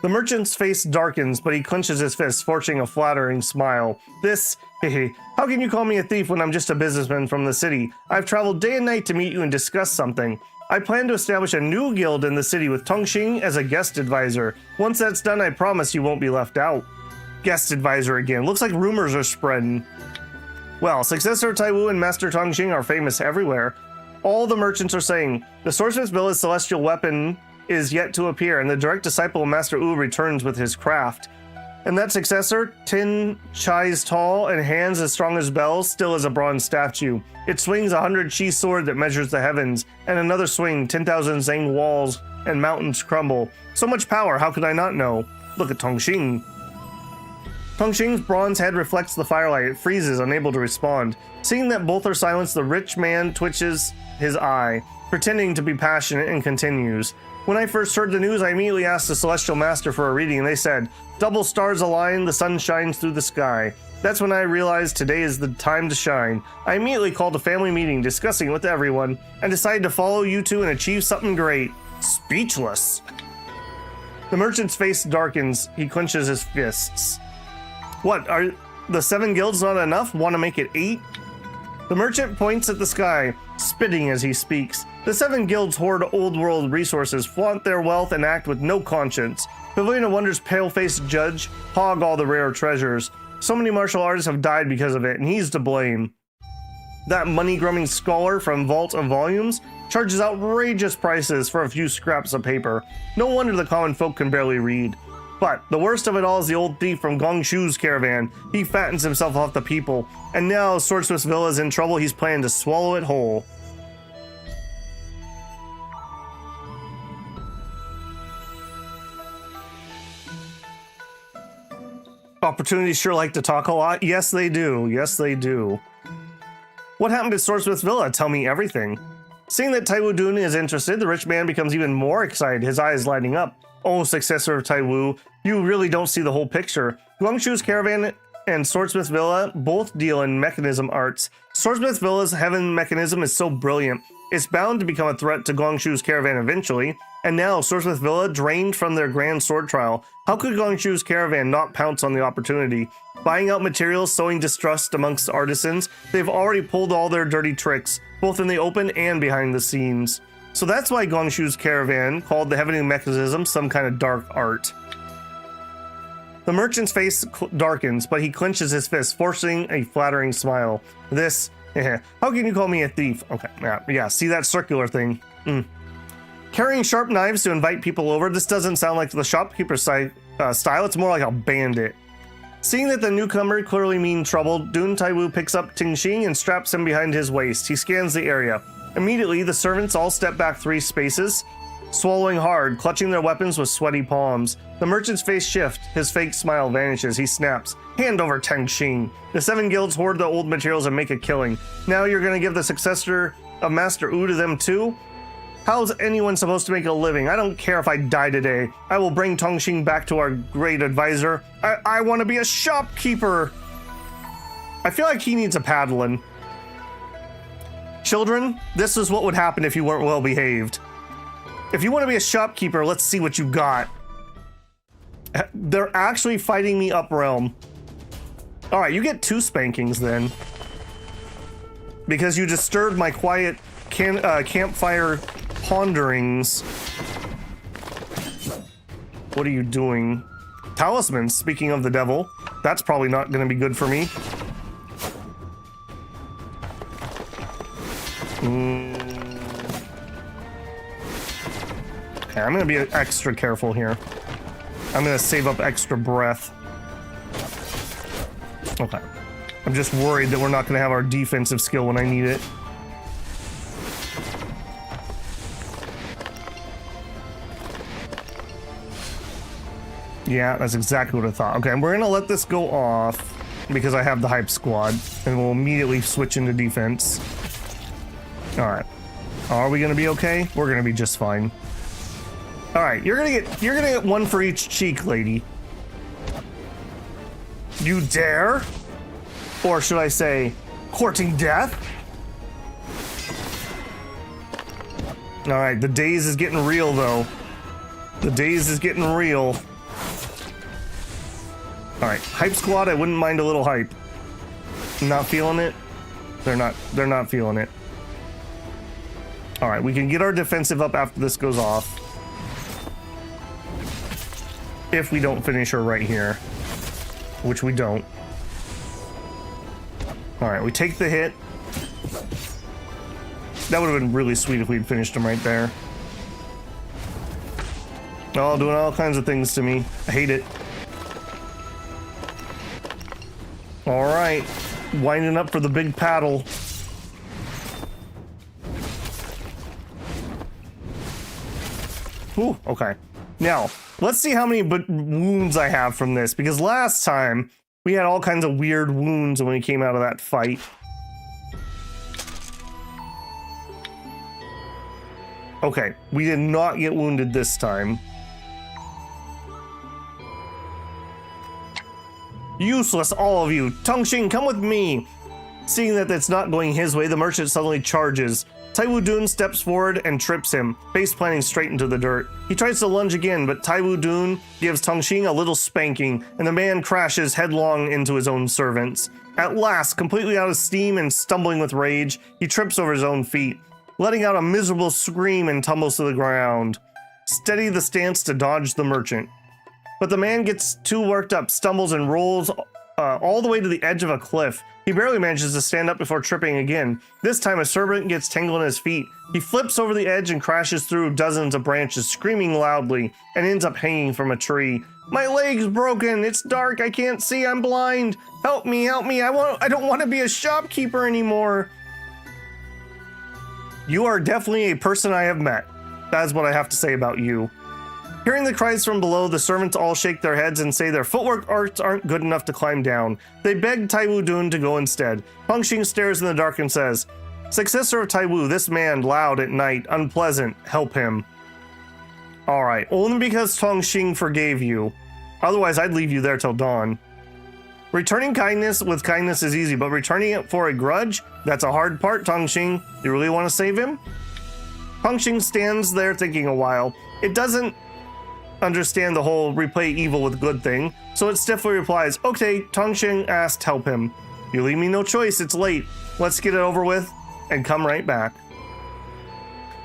The merchant's face darkens, but he clenches his fist, forging a flattering smile. This, hehe, how can you call me a thief when I'm just a businessman from the city? I've traveled day and night to meet you and discuss something. I plan to establish a new guild in the city with Tongshin as a guest advisor. Once that's done, I promise you won't be left out. Guest advisor again. Looks like rumors are spreading. Well, successor Taiwu and Master Tongshin are famous everywhere. All the merchants are saying, the Swordsmith's Villa's celestial weapon is yet to appear, and the direct disciple of Master Wu returns with his craft. And that successor, 10 chais tall and hands as strong as bells, still is a bronze statue. It swings a 100-chi sword that measures the heavens, and another swing, 10,000 zang walls and mountains crumble. So much power, how could I not know? Look at Tongshin. Tongshin's bronze head reflects the firelight. It freezes, unable to respond. Seeing that both are silenced, the rich man twitches his eye, pretending to be passionate, and continues. When I first heard the news, I immediately asked the Celestial Master for a reading, and they said, double stars align, the sun shines through the sky. That's when I realized today is the time to shine. I immediately called a family meeting, discussing it with everyone, and decided to follow you two and achieve something great. Speechless. The merchant's face darkens. He clenches his fists. What, are the 7 guilds not enough? Want to make it 8? The merchant points at the sky, spitting as he speaks. The 7 guilds hoard old world resources, flaunt their wealth, and act with no conscience. Pavilion of Wonders' pale-faced judge hog all the rare treasures. So many martial artists have died because of it, and he's to blame. That money-grubbing scholar from Vault of Volumes charges outrageous prices for a few scraps of paper. No wonder the common folk can barely read. But the worst of it all is the old thief from Gongshu's caravan. He fattens himself off the people, and now Swordsmith's Villa is in trouble. He's planning to swallow it whole. Opportunities sure like to talk a lot. Yes, they do. Yes, they do. What happened at Swordsmith's Villa? Tell me everything. Seeing that Taiwu Dun is interested, the rich man becomes even more excited, his eyes lighting up. Oh, successor of Taiwu, you really don't see the whole picture. Guangchu's caravan and Swordsmith's Villa both deal in mechanism arts. Swordsmith's Villa's heaven mechanism is so brilliant, it's bound to become a threat to Guangchu's caravan eventually. And now, Swordsmith Villa drained from their grand sword trial. How could Guangchu's caravan not pounce on the opportunity? Buying out materials, sowing distrust amongst artisans, they've already pulled all their dirty tricks, both in the open and behind the scenes. So that's why Guangchu's caravan called the heavenly mechanism some kind of dark art. The merchant's face darkens, but he clenches his fist, forcing a flattering smile. This, how can you call me a thief? Okay, yeah, see that circular thing? Carrying sharp knives to invite people over, this doesn't sound like the shopkeeper's style, it's more like a bandit. Seeing that the newcomer clearly means trouble, Dun Taiwu picks up Tingxing and straps him behind his waist. He scans the area. Immediately, the servants all step back 3 spaces, swallowing hard, clutching their weapons with sweaty palms. The merchant's face shifts, his fake smile vanishes, he snaps. Hand over Tingxing. The 7 guilds hoard the old materials and make a killing. Now you're gonna give the successor of Master Wu to them too? How's anyone supposed to make a living? I don't care if I die today. I will bring Tongxing back to our great advisor. I want to be a shopkeeper. I feel like he needs a paddling. Children, this is what would happen if you weren't well behaved. If you want to be a shopkeeper, let's see what you got. They're actually fighting me up realm. All right, you get 2 spankings then. Because you disturbed my quiet campfire ponderings. What are you doing? Talismans, speaking of the devil. That's probably not going to be good for me. Okay, I'm going to be extra careful here. I'm going to save up extra breath. Okay. I'm just worried that we're not going to have our defensive skill when I need it. Yeah, that's exactly what I thought. Okay, we're gonna let this go off because I have the hype squad, and we'll immediately switch into defense. All right, are we gonna be okay? We're gonna be just fine. All right, you're gonna get 1 for each cheek, lady. You dare? Or should I say, courting death? All right, the daze is getting real though. The daze is getting real. All right, hype squad, I wouldn't mind a little hype. Not feeling it? They're not feeling it. All right, we can get our defensive up after this goes off. If we don't finish her right here, which we don't. All right, we take the hit. That would have been really sweet if we'd finished him right there. Oh, doing all kinds of things to me. I hate it. All right, winding up for the big paddle. Ooh, okay. Now, let's see how many wounds I have from this, because last time we had all kinds of weird wounds when we came out of that fight. Okay, we did not get wounded this time. Useless, all of you. Tongxing, come with me. Seeing that it's not going his way, the merchant suddenly charges. Taiwu Dun steps forward and trips him, face planting straight into the dirt. He tries to lunge again, but Taiwu Dun gives Tongxing a little spanking, and the man crashes headlong into his own servants. At last, completely out of steam and stumbling with rage, he trips over his own feet, letting out a miserable scream and tumbles to the ground. Steady the stance to dodge the merchant. But the man gets too worked up, stumbles and rolls all the way to the edge of a cliff. He barely manages to stand up before tripping again. This time a serpent gets tangled in his feet. He flips over the edge and crashes through dozens of branches, screaming loudly, and ends up hanging from a tree. My leg's broken. It's dark. I can't see. I'm blind. Help me, help me. I don't want to be a shopkeeper anymore. You are definitely a person I have met. That's what I have to say about you. Hearing the cries from below, the servants all shake their heads and say their footwork arts aren't good enough to climb down. They beg Taiwu Dun to go instead. Pengxing stares in the dark and says, Successor of Taiwu, this man, loud at night, unpleasant, help him. Alright, only because Pengxing forgave you. Otherwise, I'd leave you there till dawn. Returning kindness with kindness is easy, but returning it for a grudge? That's a hard part, Pengxing. You really want to save him? Pengxing stands there thinking a while. It doesn't understand the whole replay evil with good thing, so it stiffly replies, okay, Pengxing asked help him. You leave me no choice, it's late. Let's get it over with and come right back.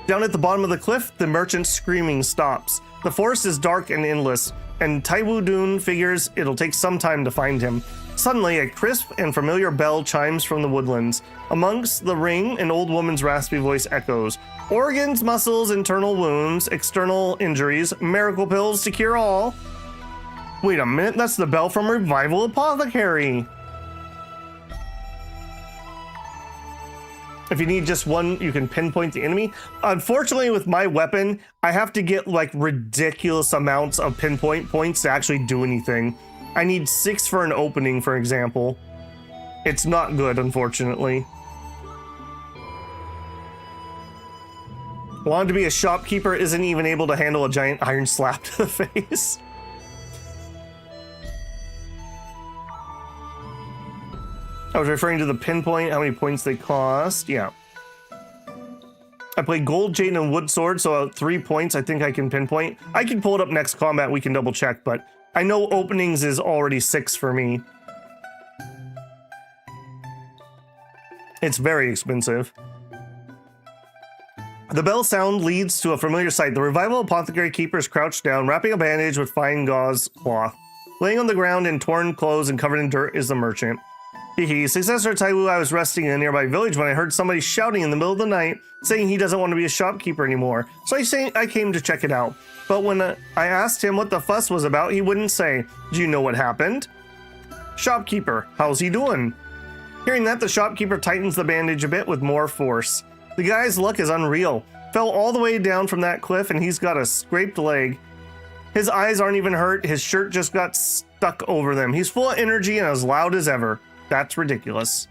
Down at the bottom of the cliff, the merchant's screaming stops. The forest is dark and endless, and Taiwu Dun figures it'll take some time to find him. Suddenly, a crisp and familiar bell chimes from the woodlands. Amongst the ring, an old woman's raspy voice echoes. Organs, muscles, internal wounds, external injuries, miracle pills to cure all. Wait a minute, that's the bell from Revival Apothecary. If you need just one, you can pinpoint the enemy. Unfortunately, with my weapon, I have to get like ridiculous amounts of pinpoint points to actually do anything. I need 6 for an opening, for example. It's not good, unfortunately. Wanted to be a shopkeeper isn't even able to handle a giant iron slap to the face. I was referring to the pinpoint, how many points they cost. Yeah. I played Gold, Jade, and Wood Sword, so 3 points I think I can pinpoint. I can pull it up next combat, we can double check, but I know openings is already 6 for me. It's very expensive. The bell sound leads to a familiar sight. The Revival Apothecary keeper is crouched down, wrapping a bandage with fine gauze cloth. Laying on the ground in torn clothes and covered in dirt is the merchant. Hehe, Successor of Taiwu, I was resting in a nearby village when I heard somebody shouting in the middle of the night, saying he doesn't want to be a shopkeeper anymore. So I came to check it out. But when I asked him what the fuss was about, he wouldn't say. Do you know what happened? Shopkeeper, how's he doing? Hearing that, the shopkeeper tightens the bandage a bit with more force. The guy's luck is unreal. Fell all the way down from that cliff and he's got a scraped leg. His eyes aren't even hurt, his shirt just got stuck over them. He's full of energy and as loud as ever. That's ridiculous.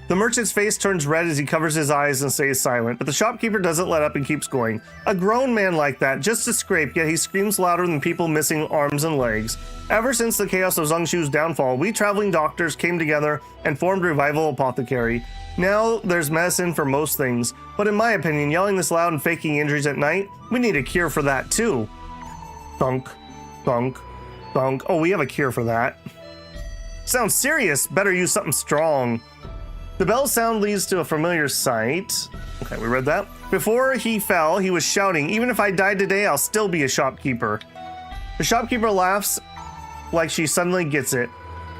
The merchant's face turns red as he covers his eyes and stays silent, but the shopkeeper doesn't let up and keeps going. A grown man like that, just a scrape, yet he screams louder than people missing arms and legs. Ever since the chaos of Zhongshu's downfall, we traveling doctors came together and formed Revival Apothecary. Now there's medicine for most things, but in my opinion, yelling this loud and faking injuries at night, we need a cure for that too. Thunk, thunk, thunk. Oh, we have a cure for that. Sounds serious. Better use something strong. The bell sound leads to a familiar sight. Okay, we read that. Before he fell, he was shouting, even if I die today, I'll still be a shopkeeper. The shopkeeper laughs like she suddenly gets it.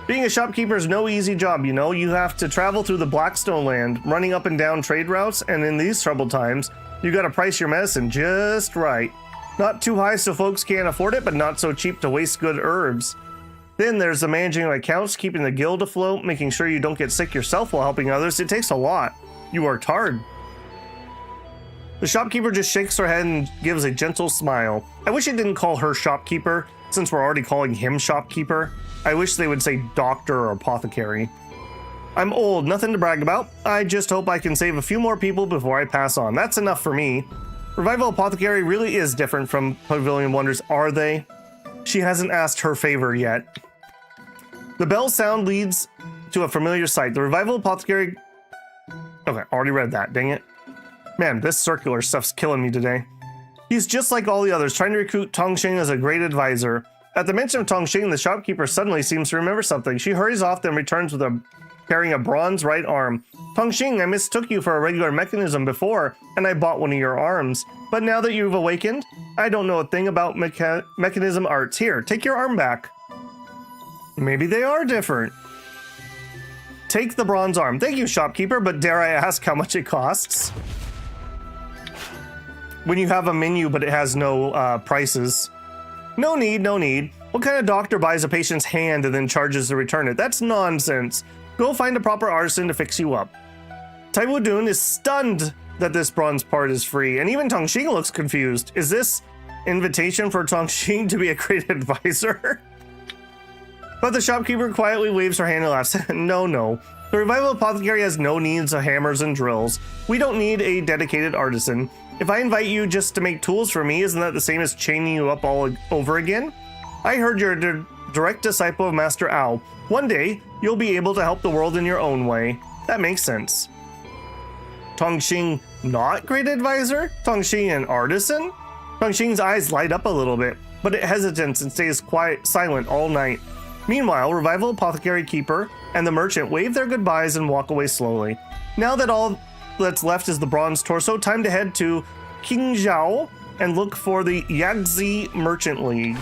Being a shopkeeper is no easy job, you know. You have to travel through the Blackstone land, running up and down trade routes, and in these troubled times, you gotta price your medicine just right. Not too high so folks can't afford it, but not so cheap to waste good herbs. Then there's the managing of accounts, keeping the guild afloat, making sure you don't get sick yourself while helping others. It takes a lot. You worked hard. The shopkeeper just shakes her head and gives a gentle smile. I wish it didn't call her shopkeeper, since we're already calling him shopkeeper. I wish they would say doctor or apothecary. I'm old, nothing to brag about. I just hope I can save a few more people before I pass on. That's enough for me. Revival Apothecary really is different from Pavilion Wonders, are they? She hasn't asked her favor yet. The bell sound leads to a familiar sight. The Revival Apothecary... Okay, already read that, dang it. Man, this circular stuff's killing me today. He's just like all the others, trying to recruit Pengxing as a great advisor. At the mention of Pengxing, the shopkeeper suddenly seems to remember something. She hurries off, then returns with carrying a bronze right arm. Pengxing, I mistook you for a regular mechanism before, and I bought one of your arms. But now that you've awakened, I don't know a thing about mechanism arts. Here, take your arm back. Maybe they are different. Take the bronze arm. Thank you, shopkeeper, but dare I ask how much it costs? When you have a menu, but it has no prices. No need, no need. What kind of doctor buys a patient's hand and then charges to return it? That's nonsense. Go find a proper artisan to fix you up. Taiwu Dun is stunned that this bronze part is free, and even Tongxing looks confused. Is this invitation for Tongxing to be a great advisor? But the shopkeeper quietly waves her hand and laughs. No, no. The Revival Apothecary has no needs of hammers and drills. We don't need a dedicated artisan. If I invite you just to make tools for me, isn't that the same as chaining you up all over again? I heard you're a direct disciple of Master Ao. One day, you'll be able to help the world in your own way. That makes sense. Tongxing not great advisor? Tongxing an artisan? Tongxing's eyes light up a little bit, but it hesitates and stays quiet, silent all night. Meanwhile, Revival Apothecary Keeper and the merchant wave their goodbyes and walk away slowly. Now that all that's left is the bronze torso, time to head to Qingzhou and look for the Yangtze Merchant League.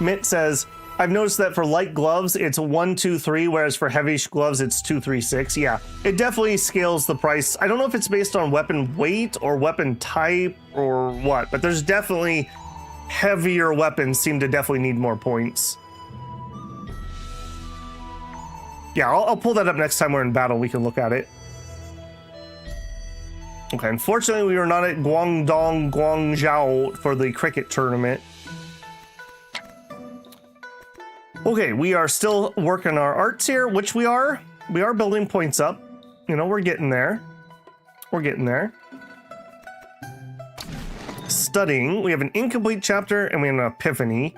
Mitt says, I've noticed that for light gloves, it's 1, 2, 3, whereas for heavy gloves, it's 2, 3, 6. Yeah, it definitely scales the price. I don't know if it's based on weapon weight or weapon type or what, but there's definitely heavier weapons seem to definitely need more points. Yeah, I'll pull that up next time we're in battle. We can look at it. Okay, unfortunately, we are not at Guangzhou for the cricket tournament. Okay, we are still working our arts here, which we are. We are building points up. You know, we're getting there. We're getting there. Studying. We have an incomplete chapter and we have an epiphany.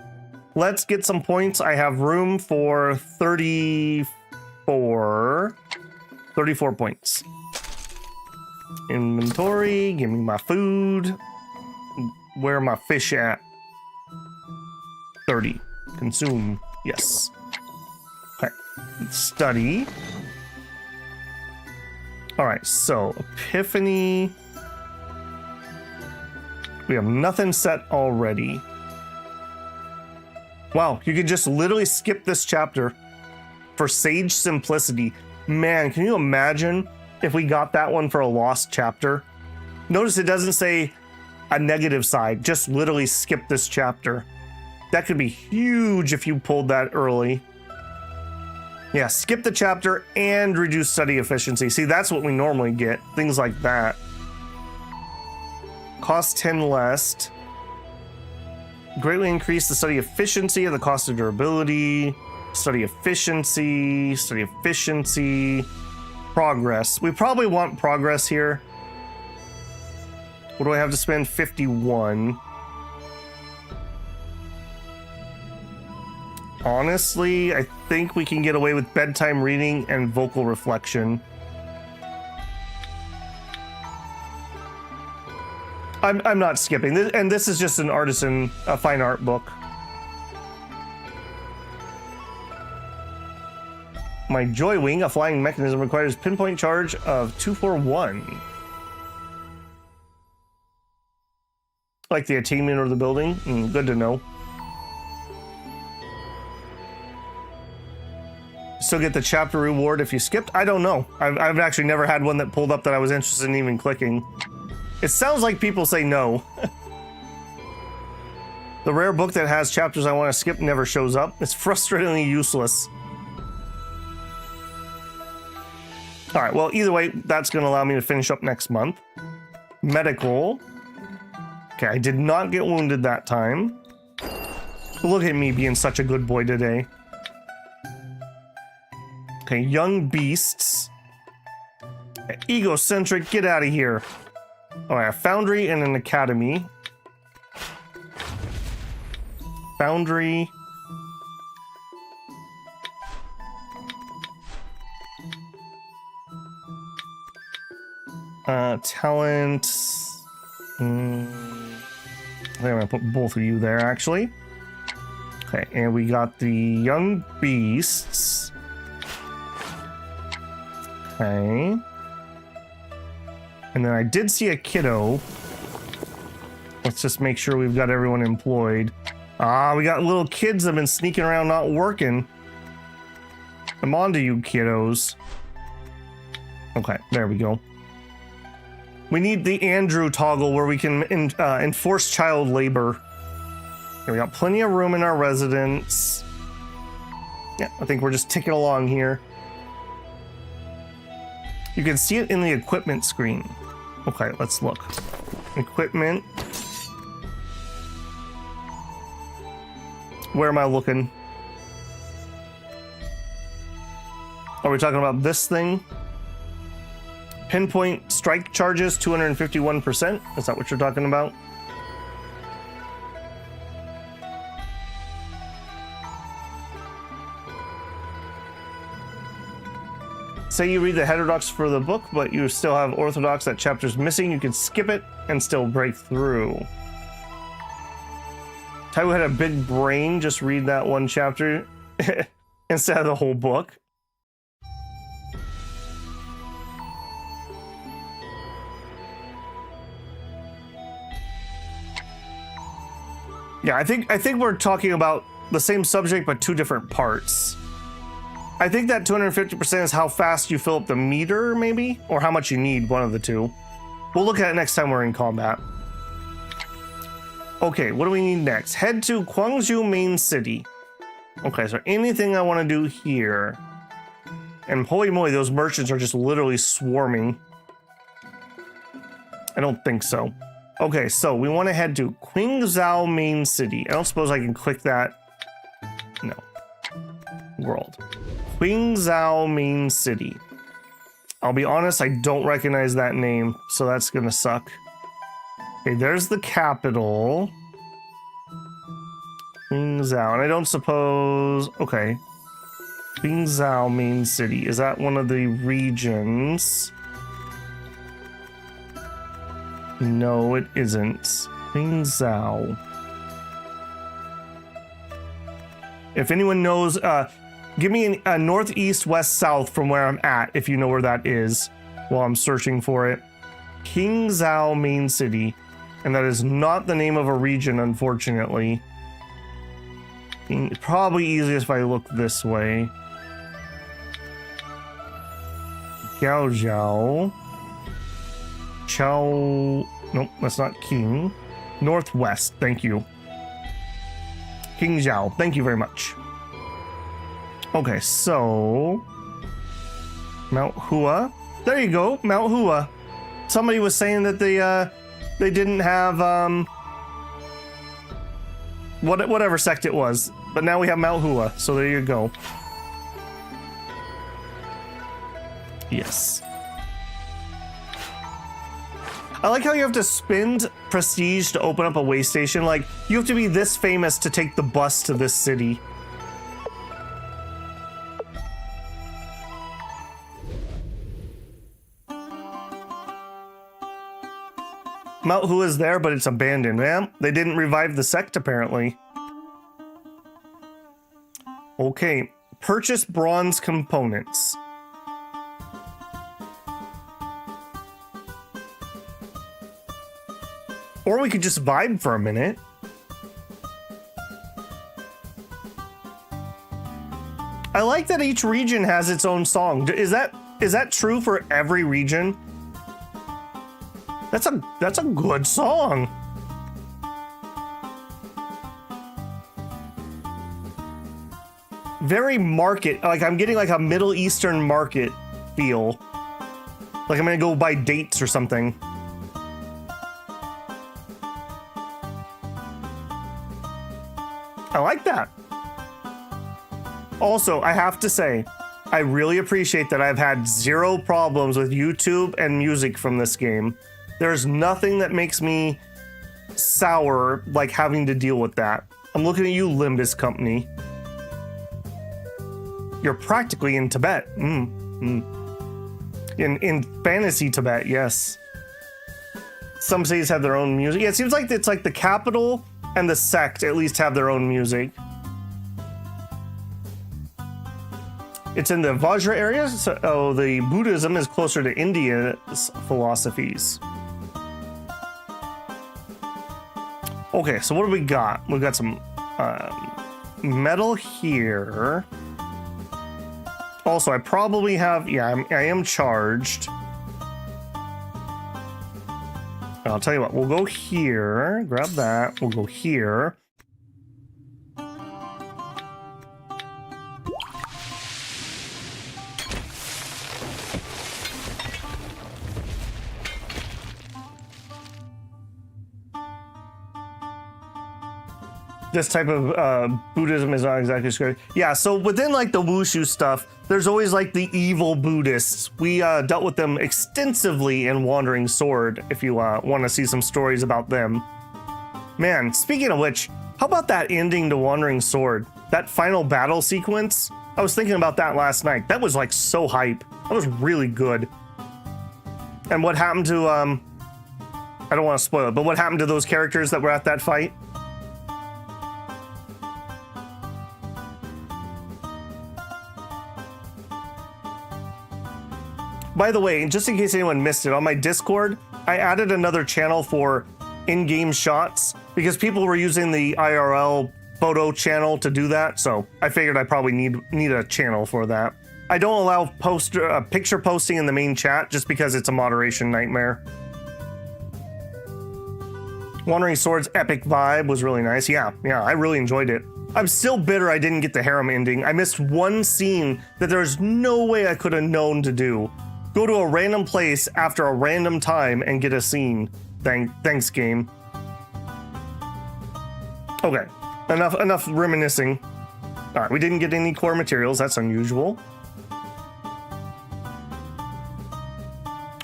Let's get some points. I have room for 34 points. Inventory. Give me my food. Where are my fish at? 30. Consume. Yes. Okay. Study. All right. So epiphany. We have nothing set already. Wow. You could just literally skip this chapter for sage simplicity. Man, can you imagine if we got that one for a lost chapter? Notice it doesn't say a negative side. Just literally skip this chapter. That could be huge if you pulled that early. Yeah, skip the chapter and reduce study efficiency. See, that's what we normally get. Things like that. Cost 10 less. Greatly increase the study efficiency and the cost of durability. Study efficiency. Study efficiency. Progress. We probably want progress here. What do I have to spend? 51. Honestly, I think we can get away with bedtime reading and vocal reflection. I'm not skipping this, and this is just an artisan, fine art book. My Joy Wing, a flying mechanism, requires pinpoint charge of 241. Like the attainment or the building? Good to know. Still get the chapter reward if you skipped? I don't know. I've actually never had one that pulled up that I was interested in even clicking. It sounds like people say no. The rare book that has chapters I want to skip never shows up. It's frustratingly useless. All right, well, either way, that's going to allow me to finish up next month. Medical. Okay, I did not get wounded that time. Look at me being such a good boy today. Okay, young beasts. Egocentric, get out of here. Oh, I have foundry and an academy. Foundry. Talent. I think I'm gonna put both of you there, actually. Okay, and we got the young beasts. Okay. And then I did see a kiddo. Let's just make sure we've got everyone employed. Ah, we got little kids that have been sneaking around not working. I'm on to you, kiddos. Okay, there we go. We need the Andrew toggle where we can enforce child labor. Okay, we got plenty of room in our residence. Yeah, I think we're just ticking along here. You can see it in the equipment screen. Okay, let's look. Equipment. Where am I looking? Are we talking about this thing? Pinpoint strike charges, 251%. Is that what you're talking about? Say you read the heterodox for the book, but you still have orthodox, that chapter's missing. You can skip it and still break through. Taiwu had a big brain. Just read that one chapter instead of the whole book. Yeah, I think we're talking about the same subject but two different parts. I think that 250% is how fast you fill up the meter, maybe? Or how much you need, one of the two. We'll look at it next time we're in combat. Okay, what do we need next? Head to Gwangju main city. Okay, is there anything I want to do here? And holy moly, those merchants are just literally swarming. I don't think so. Okay, so we want to head to Qingzhou main city. I don't suppose I can click that. No. World. Qingzhou main city. I'll be honest, I don't recognize that name, so that's gonna suck. Okay, there's the capital. Qingzhou, and I don't suppose... Okay. Qingzhou main city. Is that one of the regions? No, it isn't. Qingzhou. If anyone knows, give me a northeast, west, south from where I'm at, if you know where that is, while I'm searching for it. Qingzhou main city. And that is not the name of a region, unfortunately. Probably easiest if I look this way. Gaojiao. Chao... Nope, that's not King. Northwest, thank you. Qingzhou, thank you very much. Okay, so... Mount Hua. There you go, Mount Hua. Somebody was saying that they didn't have, whatever sect it was. But now we have Mount Hua, so there you go. Yes. I like how you have to spend prestige to open up a way station. Like, you have to be this famous to take the bus to this city. Mount Hua is there, but it's abandoned. Yeah, they didn't revive the sect, apparently. Okay, purchase bronze components. Or we could just vibe for a minute. I like that each region has its own song. Is that true for every region? That's a good song. Very market, like I'm getting like a Middle Eastern market feel. Like I'm gonna go buy dates or something. I like that. Also, I have to say, I really appreciate that I've had zero problems with YouTube and music from this game. There's nothing that makes me sour like having to deal with that. I'm looking at you, Limbus Company. You're practically in Tibet. In fantasy Tibet, yes. Some cities have their own music. Yeah, it seems like it's like the capital and the sect at least have their own music. It's in the Vajra area, so the Buddhism is closer to India's philosophies. Okay, so what do we got? We've got some metal here. Also, I probably have... Yeah, I am charged. I'll tell you what, we'll go here. Grab that. We'll go here. This type of Buddhism is not exactly scary. Yeah, so within like the wushu stuff, there's always like the evil Buddhists. We dealt with them extensively in Wandering Sword, if you want to see some stories about them. Man, speaking of which, how about that ending to Wandering Sword? That final battle sequence? I was thinking about that last night. That was like so hype. That was really good. And what happened to, I don't want to spoil it, but what happened to those characters that were at that fight? By the way, just in case anyone missed it, on my Discord, I added another channel for in-game shots because people were using the IRL photo channel to do that, so I figured I probably need a channel for that. I don't allow picture posting in the main chat just because it's a moderation nightmare. Wandering Sword's epic vibe was really nice. Yeah, I really enjoyed it. I'm still bitter I didn't get the harem ending. I missed one scene that there's no way I could have known to do. Go to a random place after a random time and get a scene. Thanks, game. Okay, enough reminiscing. All right, we didn't get any core materials. That's unusual.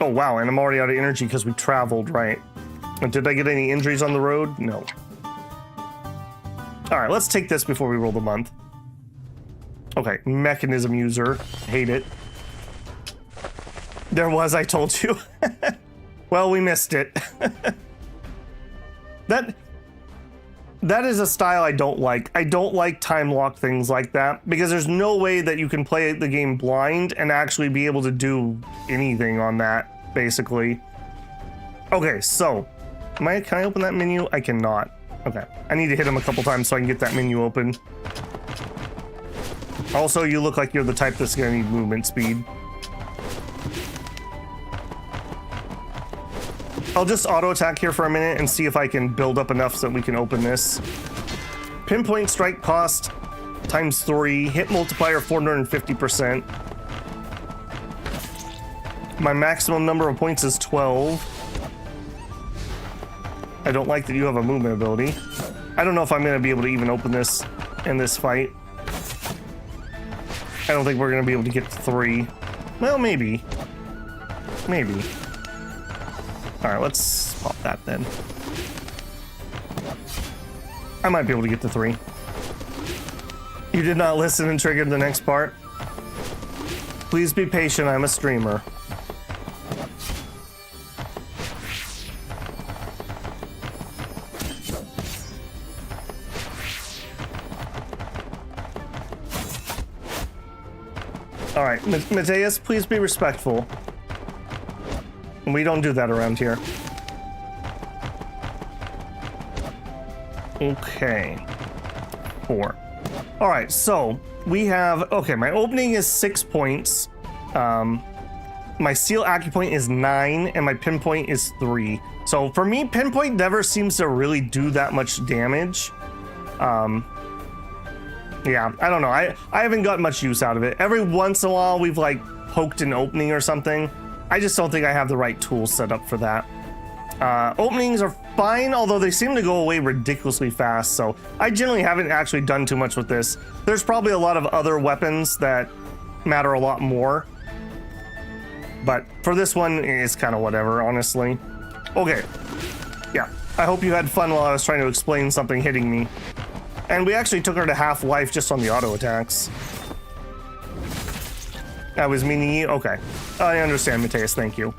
Oh, wow, and I'm already out of energy because we traveled, right? And did I get any injuries on the road? No. All right, let's take this before we roll the month. Okay, mechanism user. Hate it. There was, I told you. Well, we missed it. That is a style I don't like. I don't like time lock things like that because there's no way that you can play the game blind and actually be able to do anything on that, basically. Okay, so can I open that menu? I cannot. Okay, I need to hit him a couple times so I can get that menu open. Also, you look like you're the type that's gonna need movement speed. I'll just auto attack here for a minute and see if I can build up enough so that we can open this. Pinpoint strike cost times 3, hit multiplier 450%. My maximum number of points is 12. I don't like that you have a movement ability. I don't know if I'm going to be able to even open this in this fight. I don't think we're going to be able to get to 3. Well, maybe. Maybe. Alright, let's pop that then. I might be able to get to 3. You did not listen and triggered the next part. Please be patient, I'm a streamer. Alright, Mateus, please be respectful. We don't do that around here. Okay. 4. All right, so we have... Okay, my opening is 6 points. My seal acupoint is 9, and my pinpoint is 3. So for me, pinpoint never seems to really do that much damage. Yeah, I don't know. I haven't got much use out of it. Every once in a while, we've like poked an opening or something. I just don't think I have the right tools set up for that. Openings are fine, although they seem to go away ridiculously fast, so I generally haven't actually done too much with this. There's probably a lot of other weapons that matter a lot more. But for this one, it's kind of whatever, honestly. Okay. Yeah, I hope you had fun while I was trying to explain something hitting me. And we actually took her to half life just on the auto attacks. That was meaning you? Okay. I understand, Mateus, thank you.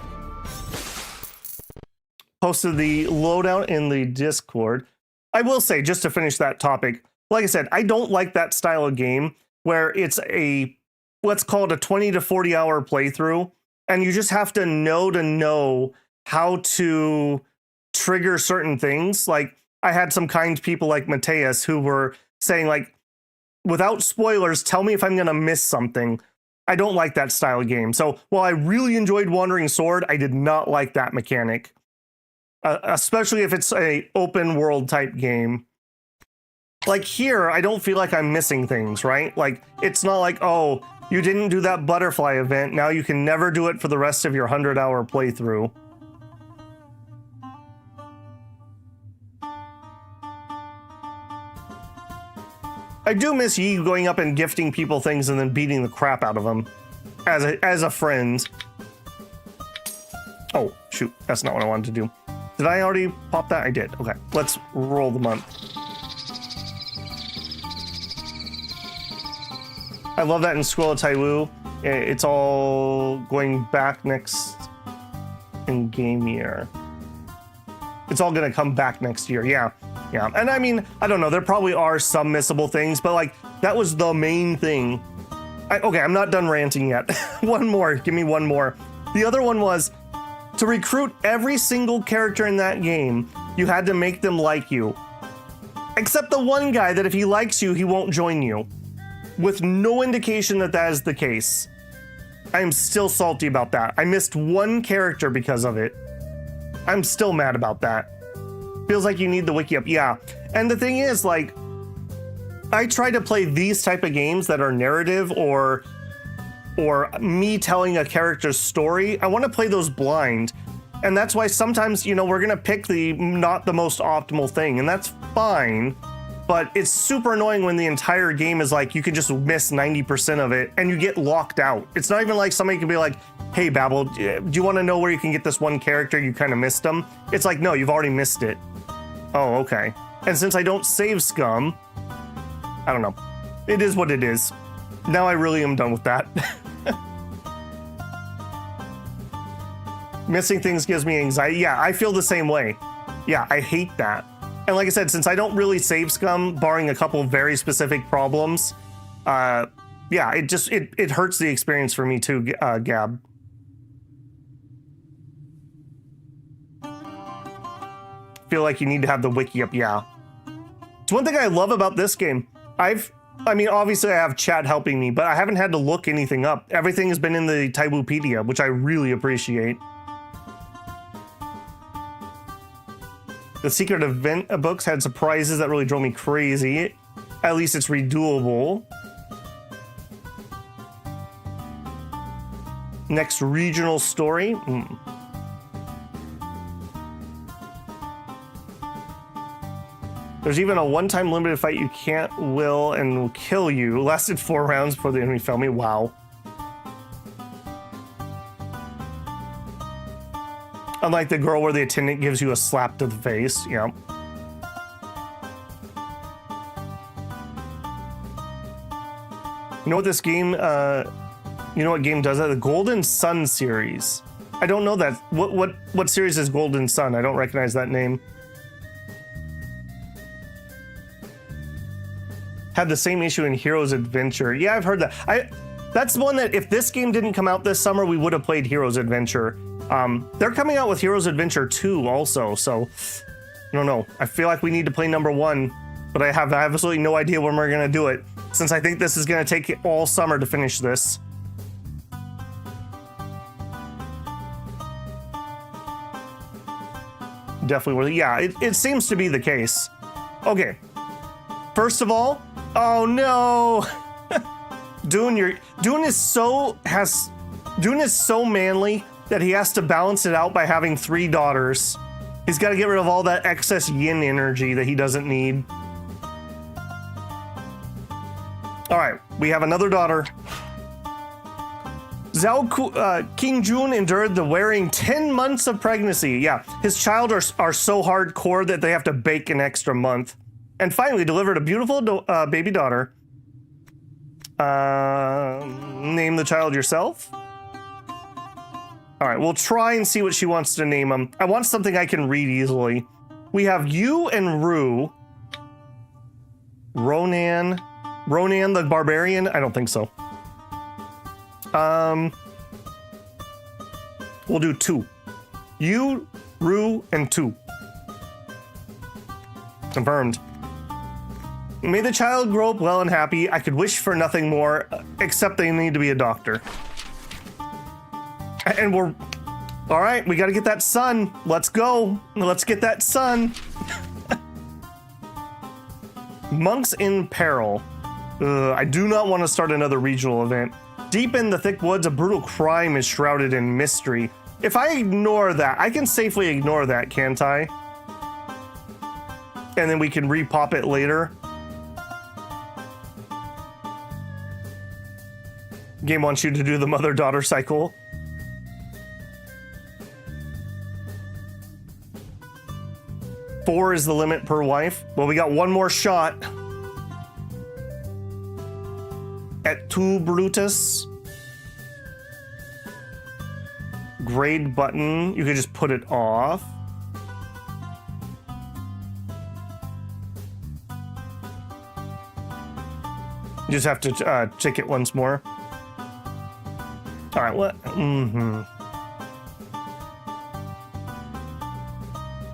Posted the loadout in the Discord. I will say, just to finish that topic, like I said, I don't like that style of game where it's a, let's call it a 20 to 40 hour playthrough, and you just have to know how to trigger certain things. Like, I had some kind people like Mateus who were saying, like, without spoilers, tell me if I'm going to miss something. I don't like that style of game. So while I really enjoyed Wandering Sword, I did not like that mechanic. Especially if it's a open world type game. Like here, I don't feel like I'm missing things, right? Like, it's not like, oh, you didn't do that butterfly event, now you can never do it for the rest of your 100-hour playthrough. I do miss Yi going up and gifting people things and then beating the crap out of them as a friend. Oh, shoot, that's not what I wanted to do. Did I already pop that? I did. Okay, let's roll the month. I love that in Scroll of Taiwu. It's all going back next in game year. It's all gonna come back next year. Yeah. And I mean, I don't know. There probably are some missable things, but like that was the main thing. Okay, I'm not done ranting yet. One more. Give me one more. The other one was to recruit every single character in that game. You had to make them like you, except the one guy that if he likes you, he won't join you. With no indication that that is the case. I am still salty about that. I missed one character because of it. I'm still mad about that. Feels like you need the wiki up. Yeah. And the thing is, like, I try to play these type of games that are narrative or me telling a character's story. I want to play those blind. And that's why sometimes, you know, we're going to pick the not the most optimal thing, and that's fine. But it's super annoying when the entire game is like, you can just miss 90% of it and you get locked out. It's not even like somebody can be like, hey, Babel, do you want to know where you can get this one character? You kind of missed them. It's like, no, you've already missed it. Oh, okay. And since I don't save scum, I don't know. It is what it is. Now I really am done with that. Missing things gives me anxiety. Yeah, I feel the same way. Yeah, I hate that. And like I said, since I don't really save scum, barring a couple of very specific problems, yeah, it hurts the experience for me too, Gab. Feel like you need to have the wiki up, yeah. It's one thing I love about this game. I mean, obviously I have chat helping me, but I haven't had to look anything up. Everything has been in the Taiwupedia, which I really appreciate. The secret event books had surprises that really drove me crazy. At least it's redoable. Next regional story. There's even a one-time limited fight you can't will and will kill you. Lasted 4 rounds before the enemy fell me. Wow. Unlike the girl where the attendant gives you a slap to the face. Yeah. You know what this game, you know what game does that? The Golden Sun series. I don't know that. What series is Golden Sun? I don't recognize that name. Had the same issue in Heroes Adventure. Yeah, I've heard that. That's the one that if this game didn't come out this summer, we would have played Heroes Adventure. They're coming out with Heroes Adventure 2 also, so I don't know. I feel like we need to play number 1, but I have absolutely no idea when we're gonna do it, since I think this is gonna take all summer to finish this. Definitely worth it. Yeah, it seems to be the case. Okay. First of all, oh no! Dihun is so manly that he has to balance it out by having 3 daughters. He's got to get rid of all that excess yin energy that he doesn't need. All right, we have another daughter. King Jun endured the wearing 10 months of pregnancy. Yeah, his child are so hardcore that they have to bake an extra month. And finally delivered a beautiful baby daughter. Name the child yourself. All right, we'll try and see what she wants to name him. I want something I can read easily. We have Yu and Ru. Ronan the Barbarian? I don't think so. We'll do 2. Yu, Ru, and 2. Confirmed. May the child grow up well and happy. I could wish for nothing more, except they need to be a doctor. And we're... All right, we got to get that sun. Let's go. Let's get that sun. Monks in peril. I do not want to start another regional event. Deep in the thick woods, a brutal crime is shrouded in mystery. If I ignore that, I can safely ignore that, can't I? And then we can repop it later. Game wants you to do the mother-daughter cycle. Four is the limit per wife. Well, we got one more shot. Et tu, Brutus? Grade button. You could just put it off. You just have to check it once more. All right, what?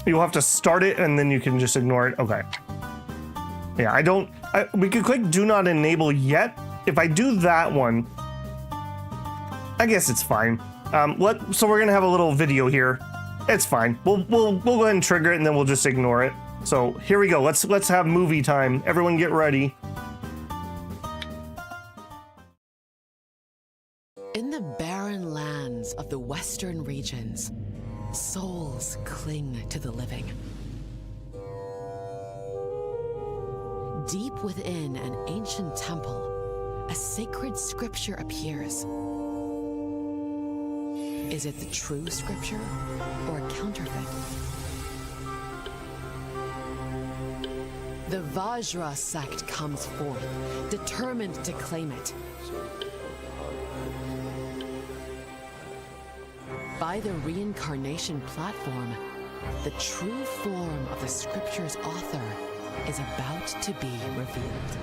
You'll have to start it and then you can just ignore it. Okay. Yeah, we could click do not enable yet. If I do that one, I guess it's fine. So we're gonna have a little video here. It's fine. We'll go ahead and trigger it and then we'll just ignore it. So here we go. Let's have movie time. Everyone get ready. In the barren lands of the western regions, souls cling to the living. Deep within an ancient temple, a sacred scripture appears. Is it the true scripture or a counterfeit? The Vajra sect comes forth, determined to claim it. By the reincarnation platform, the true form of the scripture's author is about to be revealed.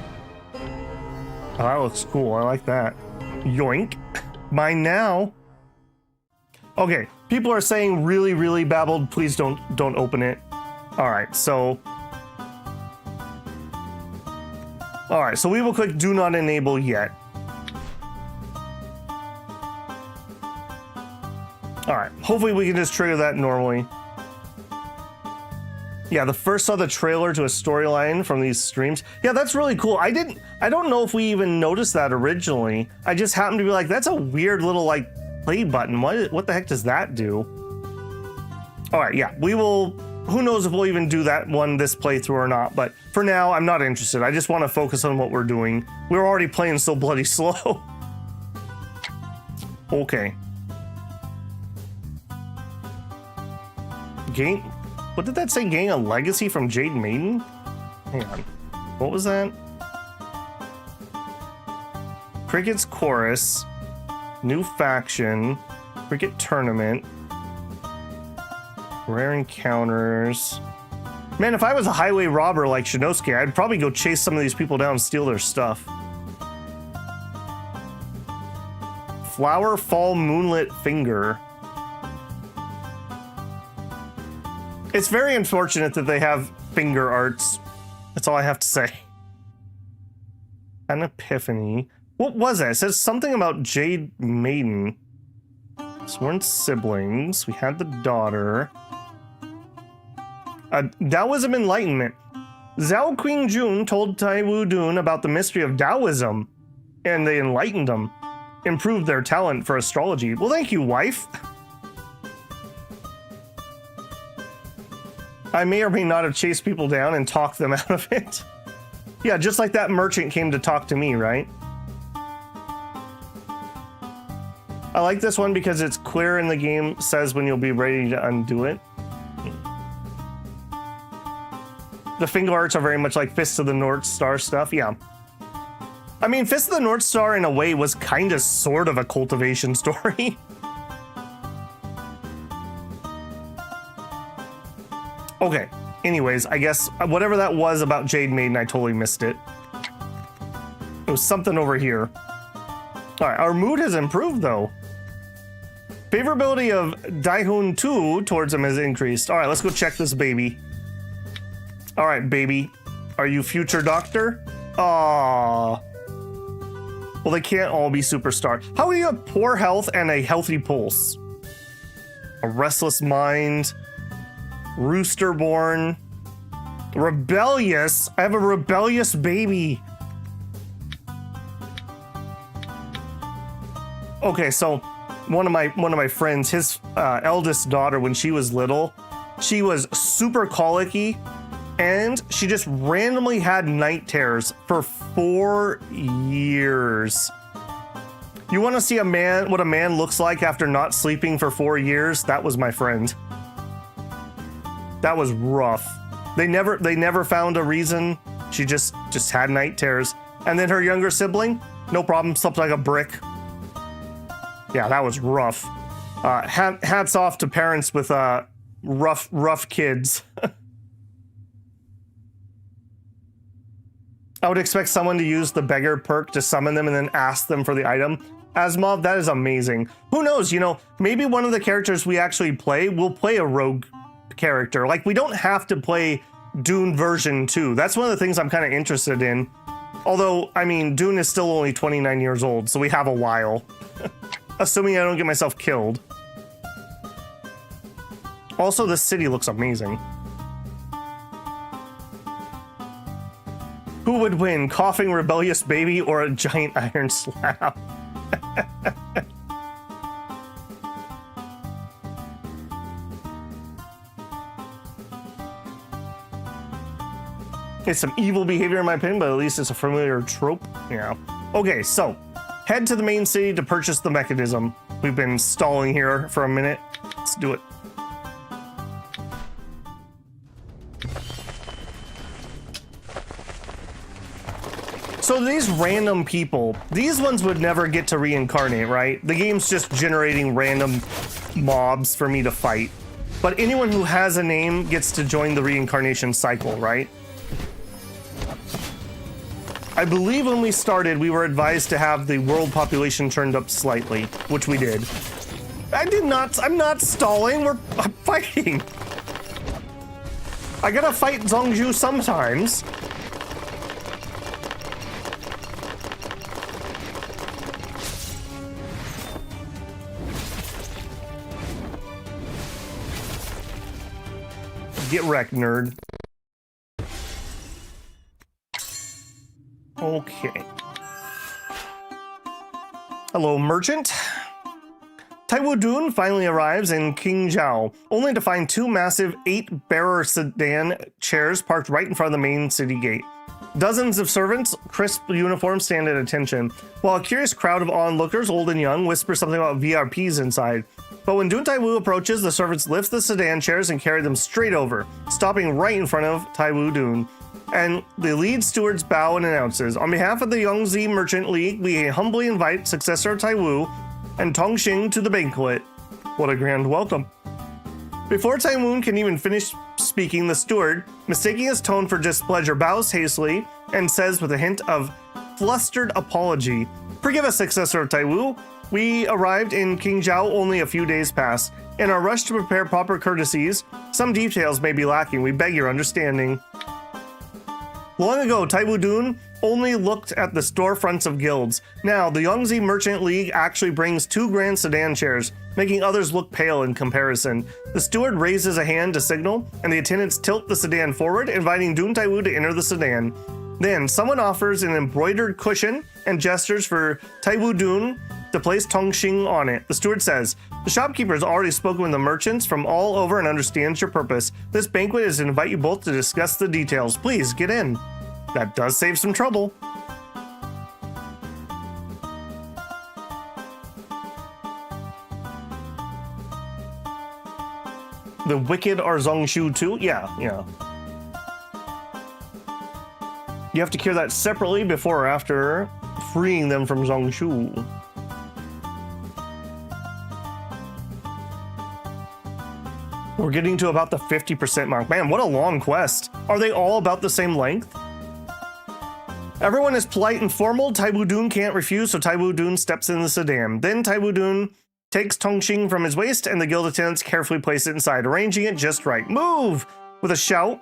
Oh, that looks cool. I like that. Yoink. Mine now. Okay, people are saying really, really babbled. Please don't open it. All right, so we will click do not enable yet. All right, hopefully we can just trigger that normally. Yeah, the first saw the trailer to a storyline from these streams. Yeah, that's really cool. I don't know if we even noticed that originally. I just happened to be like, that's a weird little like play button. What the heck does that do? All right, yeah, we will, who knows if we'll even do that one this playthrough or not, but for now, I'm not interested. I just want to focus on what we're doing. We're already playing so bloody slow. Okay. Gain, what did that say? Gain a legacy from Jade Maiden? Hang on. What was that? Cricket's Chorus. New faction. Cricket Tournament. Rare encounters. Man, if I was a highway robber like Shinosuke, I'd probably go chase some of these people down and steal their stuff. Flower Fall Moonlit Finger. It's very unfortunate that they have finger arts. That's all I have to say. An epiphany. What was that? It says something about Jade Maiden. Sworn siblings. We had the daughter. Taoism Enlightenment. Zhao Qingjun told Taiwu Dun about the mystery of Taoism, and they enlightened them. Improved their talent for astrology. Well, thank you, wife. I may or may not have chased people down and talked them out of it. Yeah, just like that merchant came to talk to me, right? I like this one because it's clear in the game, says when you'll be ready to undo it. The finger arts are very much like Fist of the North Star stuff, yeah. I mean, Fist of the North Star in a way was kind of sort of a cultivation story. Okay, anyways, I guess whatever that was about Jade Maiden, I totally missed it. It was something over here. All right, our mood has improved though. Favorability of Dihun Dun towards him has increased. All right, let's go check this baby. All right, baby. Are you future doctor? Aww. Well, they can't all be superstar. How do you have poor health and a healthy pulse? A restless mind. Rooster born. Rebellious. I have a rebellious baby. Okay, so one of my friends, his eldest daughter, when she was little, she was super colicky, and she just randomly had night terrors for 4 years. You want to see what a man looks like after not sleeping for 4 years? That was my friend. That was rough. They never found a reason. She just had night terrors. And then her younger sibling, no problem, slept like a brick. Yeah, that was rough. Hats off to parents with rough kids. I would expect someone to use the beggar perk to summon them and then ask them for the item. Asmov, that is amazing. Who knows, you know, maybe one of the characters we actually play will play a rogue character. Like, we don't have to play Dune version 2. That's one of the things I'm kind of interested in. Although, I mean, Dune is still only 29 years old, so we have a while. Assuming I don't get myself killed. Also, this city looks amazing. Who would win, coughing rebellious baby or a giant iron slab? It's some evil behavior in my opinion, but at least it's a familiar trope. Yeah. Okay, so head to the main city to purchase the mechanism. We've been stalling here for a minute. Let's do it. So these random people, these ones would never get to reincarnate, right? The game's just generating random mobs for me to fight. But anyone who has a name gets to join the reincarnation cycle, right? I believe when we started, we were advised to have the world population turned up slightly, which we did. I'm not stalling, I'm fighting. I gotta fight Zhongzhu sometimes. Get wrecked, nerd. Okay. Hello, merchant. Taiwu Dun finally arrives in Qingzhou, only to find two massive 8-bearer sedan chairs parked right in front of the main city gate. Dozens of servants, crisp uniforms, stand at attention, while a curious crowd of onlookers, old and young, whisper something about VRPs inside. But when Dun Taiwu approaches, the servants lift the sedan chairs and carry them straight over, stopping right in front of Taiwu Dun. And the lead stewards bow and announces, on behalf of the Yongzi Merchant League, we humbly invite successor Taiwu and Tongxing to the banquet. What a grand welcome. Before Taiwu can even finish speaking, the steward, mistaking his tone for displeasure, bows hastily and says with a hint of flustered apology, forgive us, successor of Taiwu. We arrived in Qingzhou only a few days past. In our rush to prepare proper courtesies, some details may be lacking. We beg your understanding. Long ago, Taiwu Dun only looked at the storefronts of guilds. Now, the Yongzi Merchant League actually brings 2 grand sedan chairs, making others look pale in comparison. The steward raises a hand to signal, and the attendants tilt the sedan forward, inviting Dun Taiwu to enter the sedan. Then, someone offers an embroidered cushion and gestures for Taiwu Dun to place Tongxing on it. The steward says, the shopkeeper has already spoken with the merchants from all over and understands your purpose. This banquet is to invite you both to discuss the details. Please, get in. That does save some trouble. The wicked are Zhongshu too? Yeah. You have to cure that separately before or after freeing them from Zhongshu. We're getting to about the 50% mark. Man, what a long quest. Are they all about the same length? Everyone is polite and formal. Taiwu Dun can't refuse, so Taiwu Dun steps in the sedan. Then Taiwu Dun takes Tongxing from his waist, and the guild attendants carefully place it inside, arranging it just right. Move! With a shout,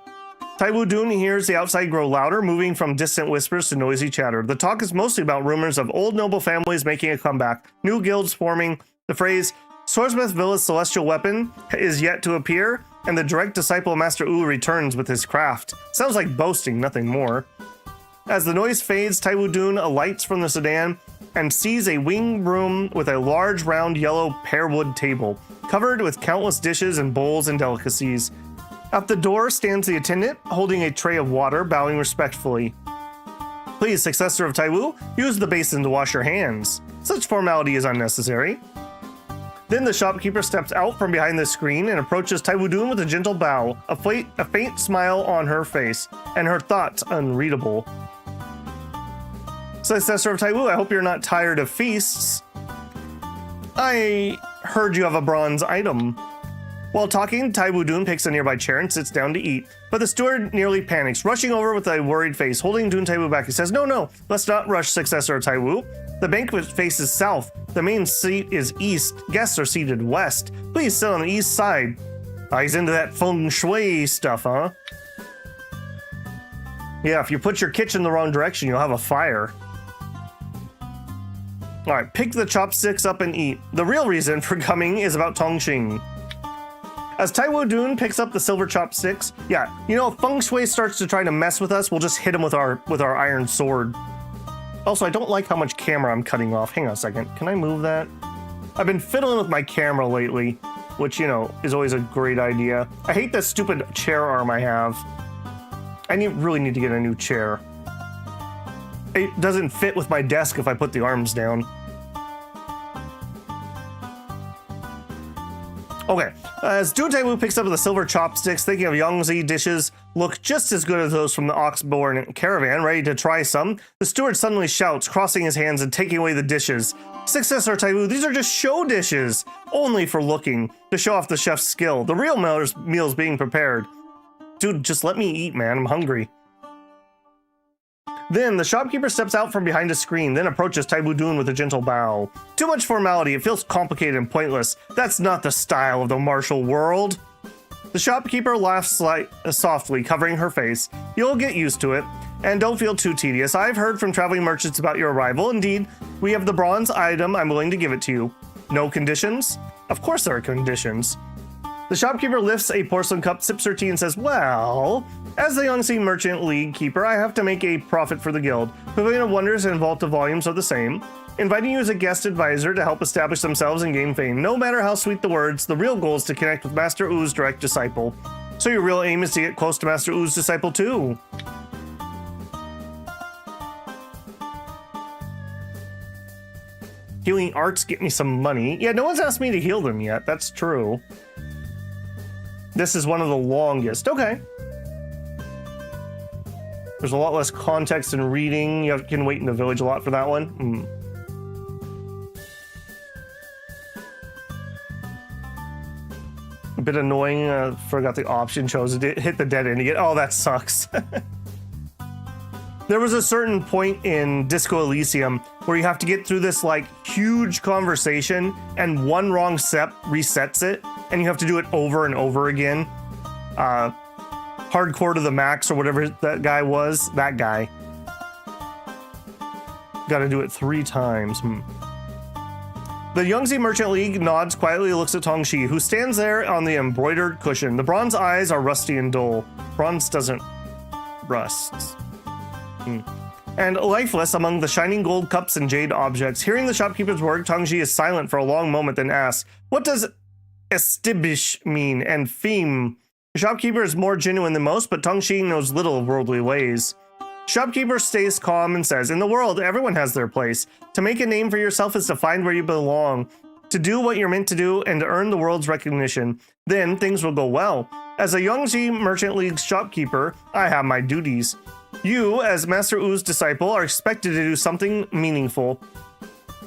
Taiwu Dun hears the outside grow louder, moving from distant whispers to noisy chatter. The talk is mostly about rumors of old noble families making a comeback, new guilds forming. The phrase, Swordsmith Villa's celestial weapon is yet to appear, and the direct disciple of Master Wu returns with his craft. Sounds like boasting, nothing more. As the noise fades, Taiwu Dun alights from the sedan and sees a wing room with a large round yellow pearwood table, covered with countless dishes and bowls and delicacies. At the door stands the attendant, holding a tray of water, bowing respectfully. Please, successor of Taiwu, use the basin to wash your hands. Such formality is unnecessary. Then the shopkeeper steps out from behind the screen and approaches Taiwu Dun with a gentle bow, a faint smile on her face, and her thoughts unreadable. Successor of Taiwu, I hope you're not tired of feasts. I heard you have a bronze item. While talking, Taiwu Dun picks a nearby chair and sits down to eat, but the steward nearly panics, rushing over with a worried face, holding Dun Taiwu back. He says, No, let's not rush, successor of Taiwu. The banquet faces south. The main seat is east. Guests are seated west. Please sit on the east side. He's into that feng shui stuff, huh? Yeah, if you put your kitchen the wrong direction, you'll have a fire. All right, pick the chopsticks up and eat. The real reason for coming is about Tongxing. As Taiwu Dun picks up the silver chopsticks, yeah, if feng shui starts to try to mess with us, we'll just hit him with our iron sword. Also, I don't like how much camera I'm cutting off. Hang on a second. Can I move that? I've been fiddling with my camera lately, which, is always a great idea. I hate that stupid chair arm I have. I really need to get a new chair. It doesn't fit with my desk if I put the arms down. Okay, as Dun Taiwu picks up the silver chopsticks, thinking of Yangtze dishes look just as good as those from the ox-born caravan, ready to try some, the steward suddenly shouts, crossing his hands and taking away the dishes. Successor Taiwu, these are just show dishes, only for looking, to show off the chef's skill. The real meal's being prepared. Dude, just let me eat, man, I'm hungry. Then the shopkeeper steps out from behind a screen, then approaches Taiwu Dun with a gentle bow. Too much formality, it feels complicated and pointless. That's not the style of the martial world. The shopkeeper laughs softly, covering her face. You'll get used to it, and don't feel too tedious. I've heard from traveling merchants about your arrival. Indeed, we have the bronze item. I'm willing to give it to you. No conditions? Of course there are conditions. The shopkeeper lifts a porcelain cup, sips her tea, and says, well, as the Yangtze Merchant League keeper, I have to make a profit for the guild. Pavilion of Wonders and Vault of Volumes are the same. Inviting you as a guest advisor to help establish themselves and gain fame. No matter how sweet the words, the real goal is to connect with Master Wu's direct disciple. So your real aim is to get close to Master Wu's disciple too. Healing arts get me some money. Yeah, no one's asked me to heal them yet. That's true. This is one of the longest. Okay. There's a lot less context and reading. You can wait in the village a lot for that one. A bit annoying. Forgot the option chose to hit the dead end again. Oh, that sucks. There was a certain point in Disco Elysium where you have to get through this huge conversation and one wrong step resets it and you have to do it over and over again. Hardcore to the max or whatever that guy was. That guy. Got to do it 3 times. The Yangtze Merchant League nods quietly, looks at Tongxi, who stands there on the embroidered cushion. The bronze eyes are rusty and dull. Bronze doesn't rust. And lifeless among the shining gold cups and jade objects. Hearing the shopkeeper's word, Tongxi is silent for a long moment, then asks, what does estibish mean, and theme? The shopkeeper is more genuine than most, but Tongxi knows little of worldly ways. Shopkeeper stays calm and says, in the world, everyone has their place. To make a name for yourself is to find where you belong, to do what you're meant to do, and to earn the world's recognition. Then things will go well. As a Yangtze Merchant League's shopkeeper, I have my duties. You, as Master Wu's disciple, are expected to do something meaningful.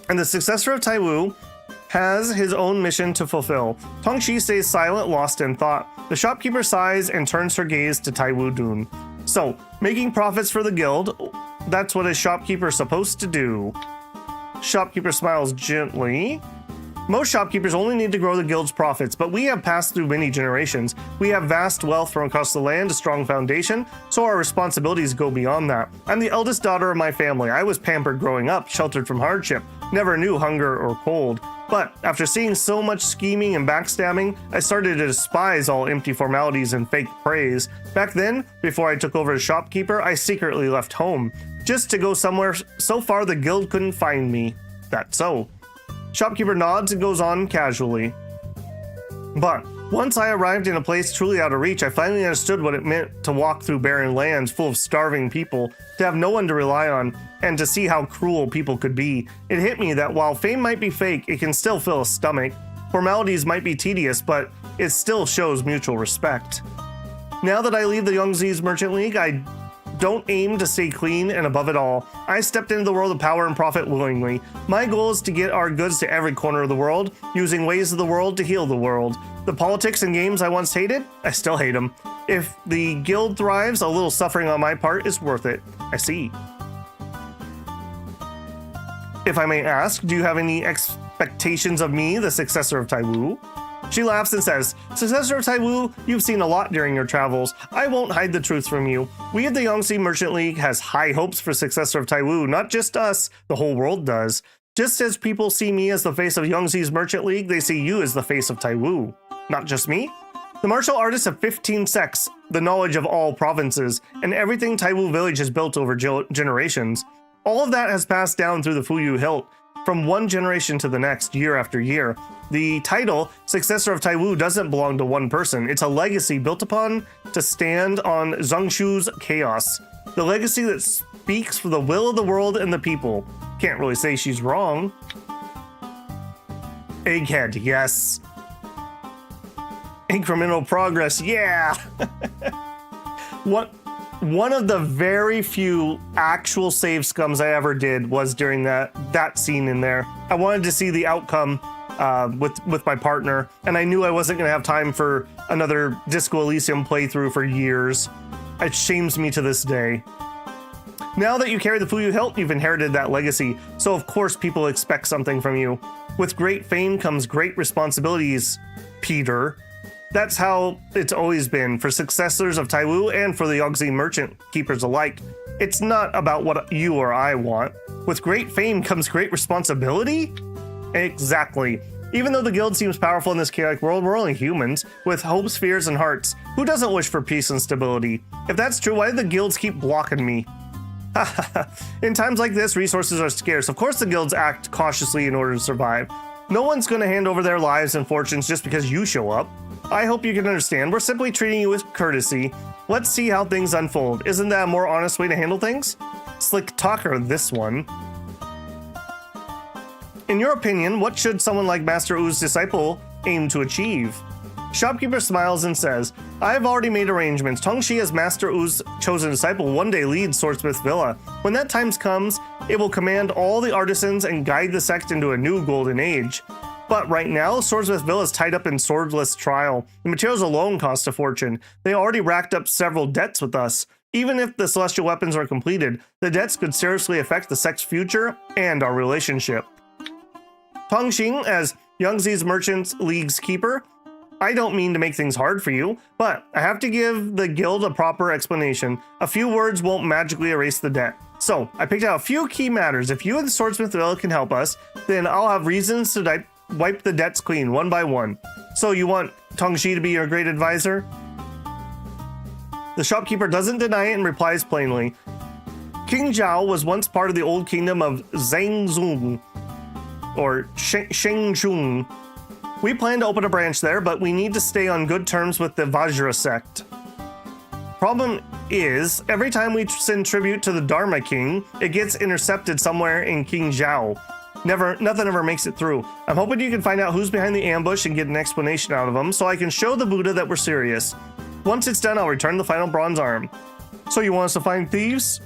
And the successor of Taiwu has his own mission to fulfill. Tongxi stays silent, lost in thought. The shopkeeper sighs and turns her gaze to Taiwu Dun. So, making profits for the guild, that's what a shopkeeper is supposed to do. Shopkeeper smiles gently. Most shopkeepers only need to grow the guild's profits, but we have passed through many generations. We have vast wealth from across the land, a strong foundation, so our responsibilities go beyond that. I'm the eldest daughter of my family. I was pampered growing up, sheltered from hardship, never knew hunger or cold. But after seeing so much scheming and backstabbing, I started to despise all empty formalities and fake praise. Back then, before I took over as shopkeeper, I secretly left home, just to go somewhere so far the guild couldn't find me. That's so. Shopkeeper nods and goes on casually. But once I arrived in a place truly out of reach, I finally understood what it meant to walk through barren lands full of starving people, to have no one to rely on, and to see how cruel people could be. It hit me that while fame might be fake, it can still fill a stomach. Formalities might be tedious, but it still shows mutual respect. Now that I leave the Yangtze's Merchant League, I don't aim to stay clean and above it all. I stepped into the world of power and profit willingly. My goal is to get our goods to every corner of the world, using ways of the world to heal the world. The politics and games I once hated, I still hate them. If the guild thrives, a little suffering on my part is worth it. I see. If I may ask, do you have any expectations of me, the successor of Taiwu? She laughs and says, Successor of Taiwu, you've seen a lot during your travels. I won't hide the truth from you. We at the Yangtze Merchant League has high hopes for Successor of Taiwu, not just us, the whole world does. Just as people see me as the face of Yangtze's Merchant League, they see you as the face of Taiwu. Not just me. The martial artists have 15 sects, the knowledge of all provinces, and everything Taiwu village has built over generations. All of that has passed down through the Fuyu hilt, from one generation to the next, year after year. The title, Successor of Taiwu, doesn't belong to one person. It's a legacy built upon to stand on Zhongshu's chaos. The legacy that speaks for the will of the world and the people. Can't really say she's wrong. Egghead, yes. Incremental progress, yeah. One of the very few actual save scums I ever did was during that scene in there. I wanted to see the outcome with my partner, and I knew I wasn't going to have time for another Disco Elysium playthrough for years. It shames me to this day. Now that you carry the Fuyu hilt, you've inherited that legacy, so of course people expect something from you. With great fame comes great responsibilities, Peter. That's how it's always been for successors of Taiwu and for the Yangtze merchant keepers alike. It's not about what you or I want. With great fame comes great responsibility? Exactly. Even though the guild seems powerful in this chaotic world, we're only humans, with hopes, fears, and hearts. Who doesn't wish for peace and stability? If that's true, why do the guilds keep blocking me? In times like this, resources are scarce. Of course the guilds act cautiously in order to survive. No one's going to hand over their lives and fortunes just because you show up. I hope you can understand. We're simply treating you with courtesy. Let's see how things unfold. Isn't that a more honest way to handle things? Slick talker, this one. In your opinion, what should someone like Master Wu's disciple aim to achieve? Shopkeeper smiles and says, I've already made arrangements. Tongxi, as Master Wu's chosen disciple, will one day lead Swordsmith Villa. When that time comes, it will command all the artisans and guide the sect into a new golden age. But right now, Swordsmith Villa is tied up in swordless trial. The materials alone cost a fortune. They already racked up several debts with us. Even if the celestial weapons are completed, the debts could seriously affect the sect's future and our relationship. Tongxing, as Yangtze's Merchants League's keeper, I don't mean to make things hard for you, but I have to give the guild a proper explanation. A few words won't magically erase the debt. So, I picked out a few key matters. If you and the Swordsmith Villa can help us, then I'll have reasons to wipe the debts clean one by one. So you want Tongxi to be your great advisor? The shopkeeper doesn't deny it and replies plainly. King Zhao was once part of the old kingdom of Zhangzhong, or Shengzhong. We plan to open a branch there, but we need to stay on good terms with the Vajra sect. Problem is, every time we send tribute to the Dharma King, it gets intercepted somewhere in King Zhao. Nothing ever makes it through. I'm hoping you can find out who's behind the ambush and get an explanation out of them, so I can show the Buddha that we're serious. Once it's done, I'll return the final bronze arm. So you want us to find thieves?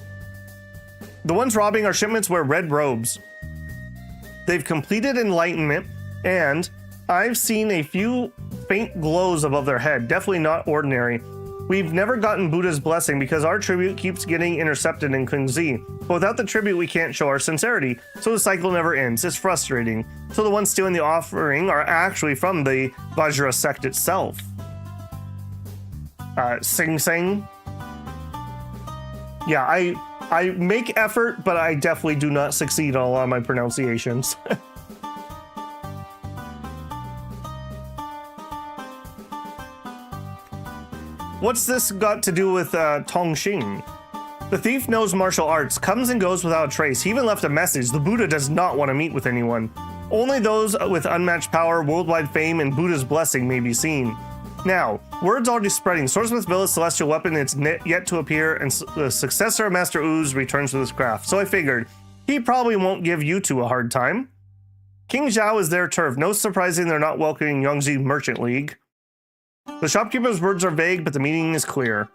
The ones robbing our shipments wear red robes. They've completed enlightenment, and I've seen a few faint glows above their head. Definitely not ordinary. We've never gotten Buddha's blessing because our tribute keeps getting intercepted in Qingzi. But without the tribute, we can't show our sincerity, so the cycle never ends. It's frustrating. So the ones stealing the offering are actually from the Vajra sect itself. Sing Sing. Yeah, I make effort, but I definitely do not succeed on a lot of my pronunciations. What's this got to do with Tongxing? The thief knows martial arts, comes and goes without a trace. He even left a message. The Buddha does not want to meet with anyone. Only those with unmatched power, worldwide fame, and Buddha's blessing may be seen. Now, word's already spreading. Swordsmith Villa's celestial weapon is yet to appear, and the successor of Master Ooze returns to this craft. So I figured, he probably won't give you two a hard time. King Zhao is their turf. No surprising they're not welcoming Yongzi Merchant League. The shopkeeper's words are vague, but the meaning is clear.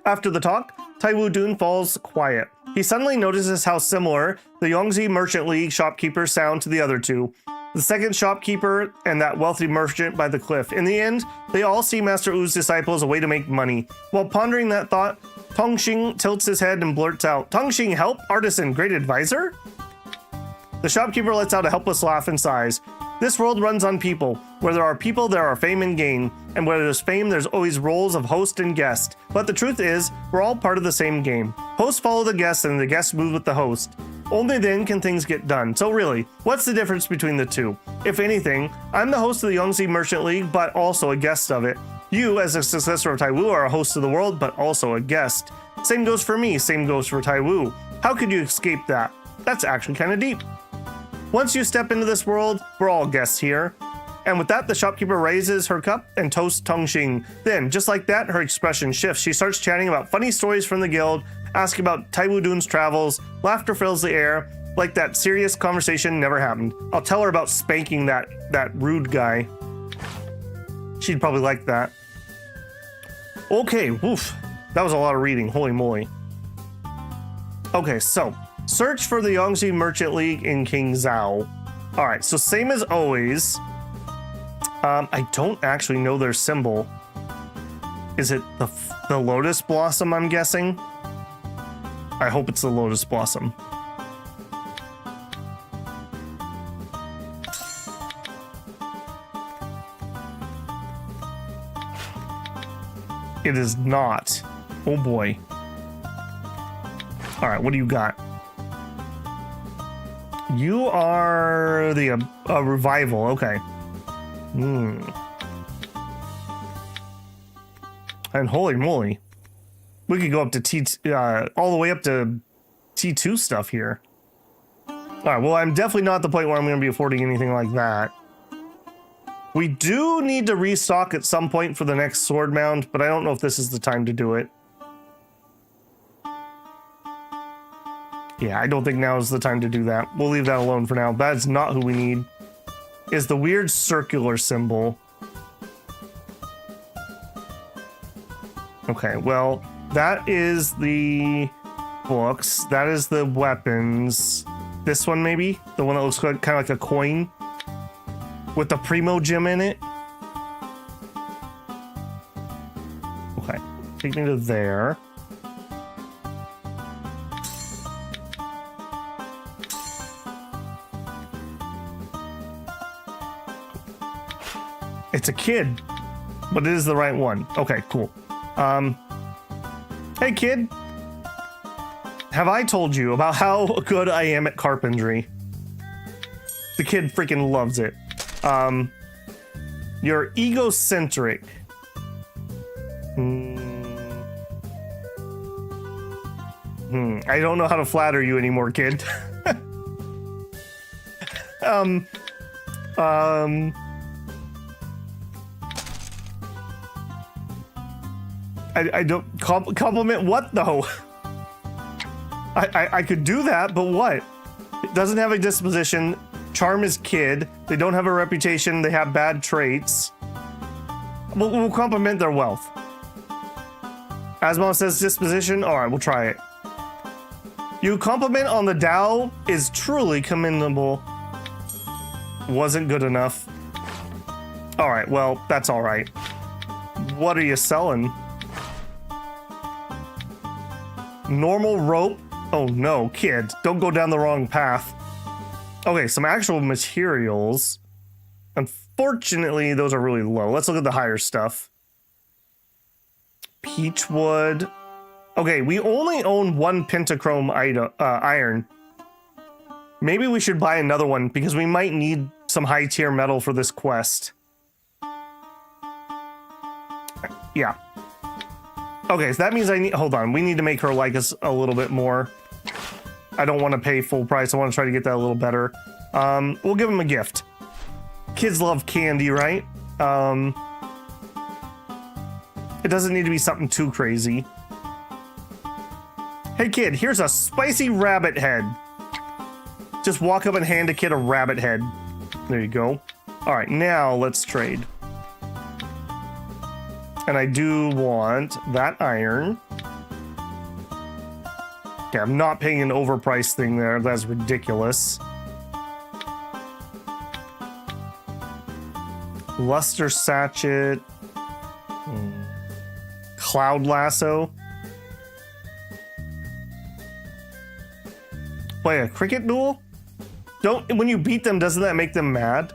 After the talk, Dihun Dun falls quiet. He suddenly notices how similar the Yongzi Merchant League shopkeepers sound to the other two. The second shopkeeper and that wealthy merchant by the cliff. In the end, they all see Master Wu's disciple as a way to make money. While pondering that thought, Tongxing tilts his head and blurts out, "Tongxing, help? Artisan, great advisor?" The shopkeeper lets out a helpless laugh and sighs. This world runs on people. Where there are people, there are fame and gain. And where there's fame, there's always roles of host and guest. But the truth is, we're all part of the same game. Hosts follow the guests and the guests move with the host. Only then can things get done. So really, what's the difference between the two? If anything, I'm the host of the Yongzi Merchant League, but also a guest of it. You, as a successor of Taiwu, are a host of the world, but also a guest. Same goes for me, same goes for Taiwu. How could you escape that? That's actually kind of deep. Once you step into this world, we're all guests here. And with that, the shopkeeper raises her cup and toasts Tongxing. Then, just like that, her expression shifts. She starts chatting about funny stories from the guild, asking about Dihun Dun's travels. Laughter fills the air, like that serious conversation never happened. I'll tell her about spanking that rude guy. She'd probably like that. Okay, woof. That was a lot of reading, holy moly. Okay, so search for the Yongzi Merchant League in King Zhao. All right, so same as always. I don't actually know their symbol. Is it the lotus blossom, I'm guessing? I hope it's the lotus blossom. It is not. Oh boy. All right, what do you got? You are the revival. Okay. And holy moly, we could go up to all the way up to T2 stuff here. All right. Well, I'm definitely not at the point where I'm going to be affording anything like that. We do need to restock at some point for the next sword mound, but I don't know if this is the time to do it. Yeah, I don't think now is the time to do that. We'll leave that alone for now. That's not who we need. Is the weird circular symbol. Okay, well, that is the books. That is the weapons. This one, maybe? The one that looks kind of like a coin? With the Primo gem in it? Okay, take me to there. It's a kid, but it is the right one. Okay, cool. Hey kid, have I told you about how good I am at carpentry? The kid freaking loves it. You're egocentric. I don't know how to flatter you anymore, kid. I don't compliment what though? I could do that, but what? It doesn't have a disposition. Charm is kid. They don't have a reputation. They have bad traits. We'll compliment their wealth. Asmon says disposition. All right, we'll try it. You compliment on the Tao is truly commendable. Wasn't good enough. All right, well, that's all right. What are you selling? Normal rope. Oh no, kid, don't go down the wrong path. Okay, some actual materials. Unfortunately, those are really low. Let's look at the higher stuff. Peach wood. Okay, we only own one pentachrome iron. Maybe we should buy another one because we might need some high tier metal for this quest. Yeah. Okay, so that means I need, hold on, we need to make her like us a little bit more. I don't want to pay full price. I want to try to get that a little better. We'll give him a gift. Kids love candy, right? It doesn't need to be something too crazy. Hey kid, here's a spicy rabbit head. Just walk up and hand a kid a rabbit head. There you go. All right, now let's trade. And I do want that iron. Okay, I'm not paying an overpriced thing there. That's ridiculous. Luster sachet. Cloud lasso. Play a cricket duel? When you beat them, doesn't that make them mad?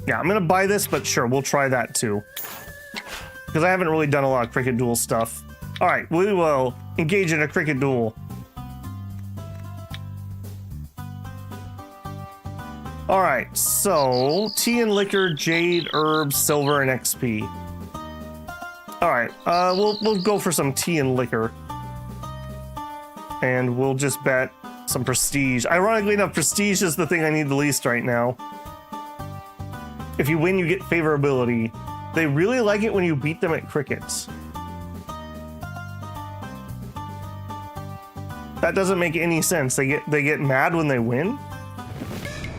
Yeah, I'm gonna buy this, but sure, we'll try that too. Because I haven't really done a lot of cricket duel stuff. All right, we will engage in a cricket duel. All right, so tea and liquor, jade, herbs, silver, and XP. All right, we'll go for some tea and liquor. And we'll just bet some prestige. Ironically enough, prestige is the thing I need the least right now. If you win, you get favorability. They really like it when you beat them at crickets. That doesn't make any sense. They get mad when they win?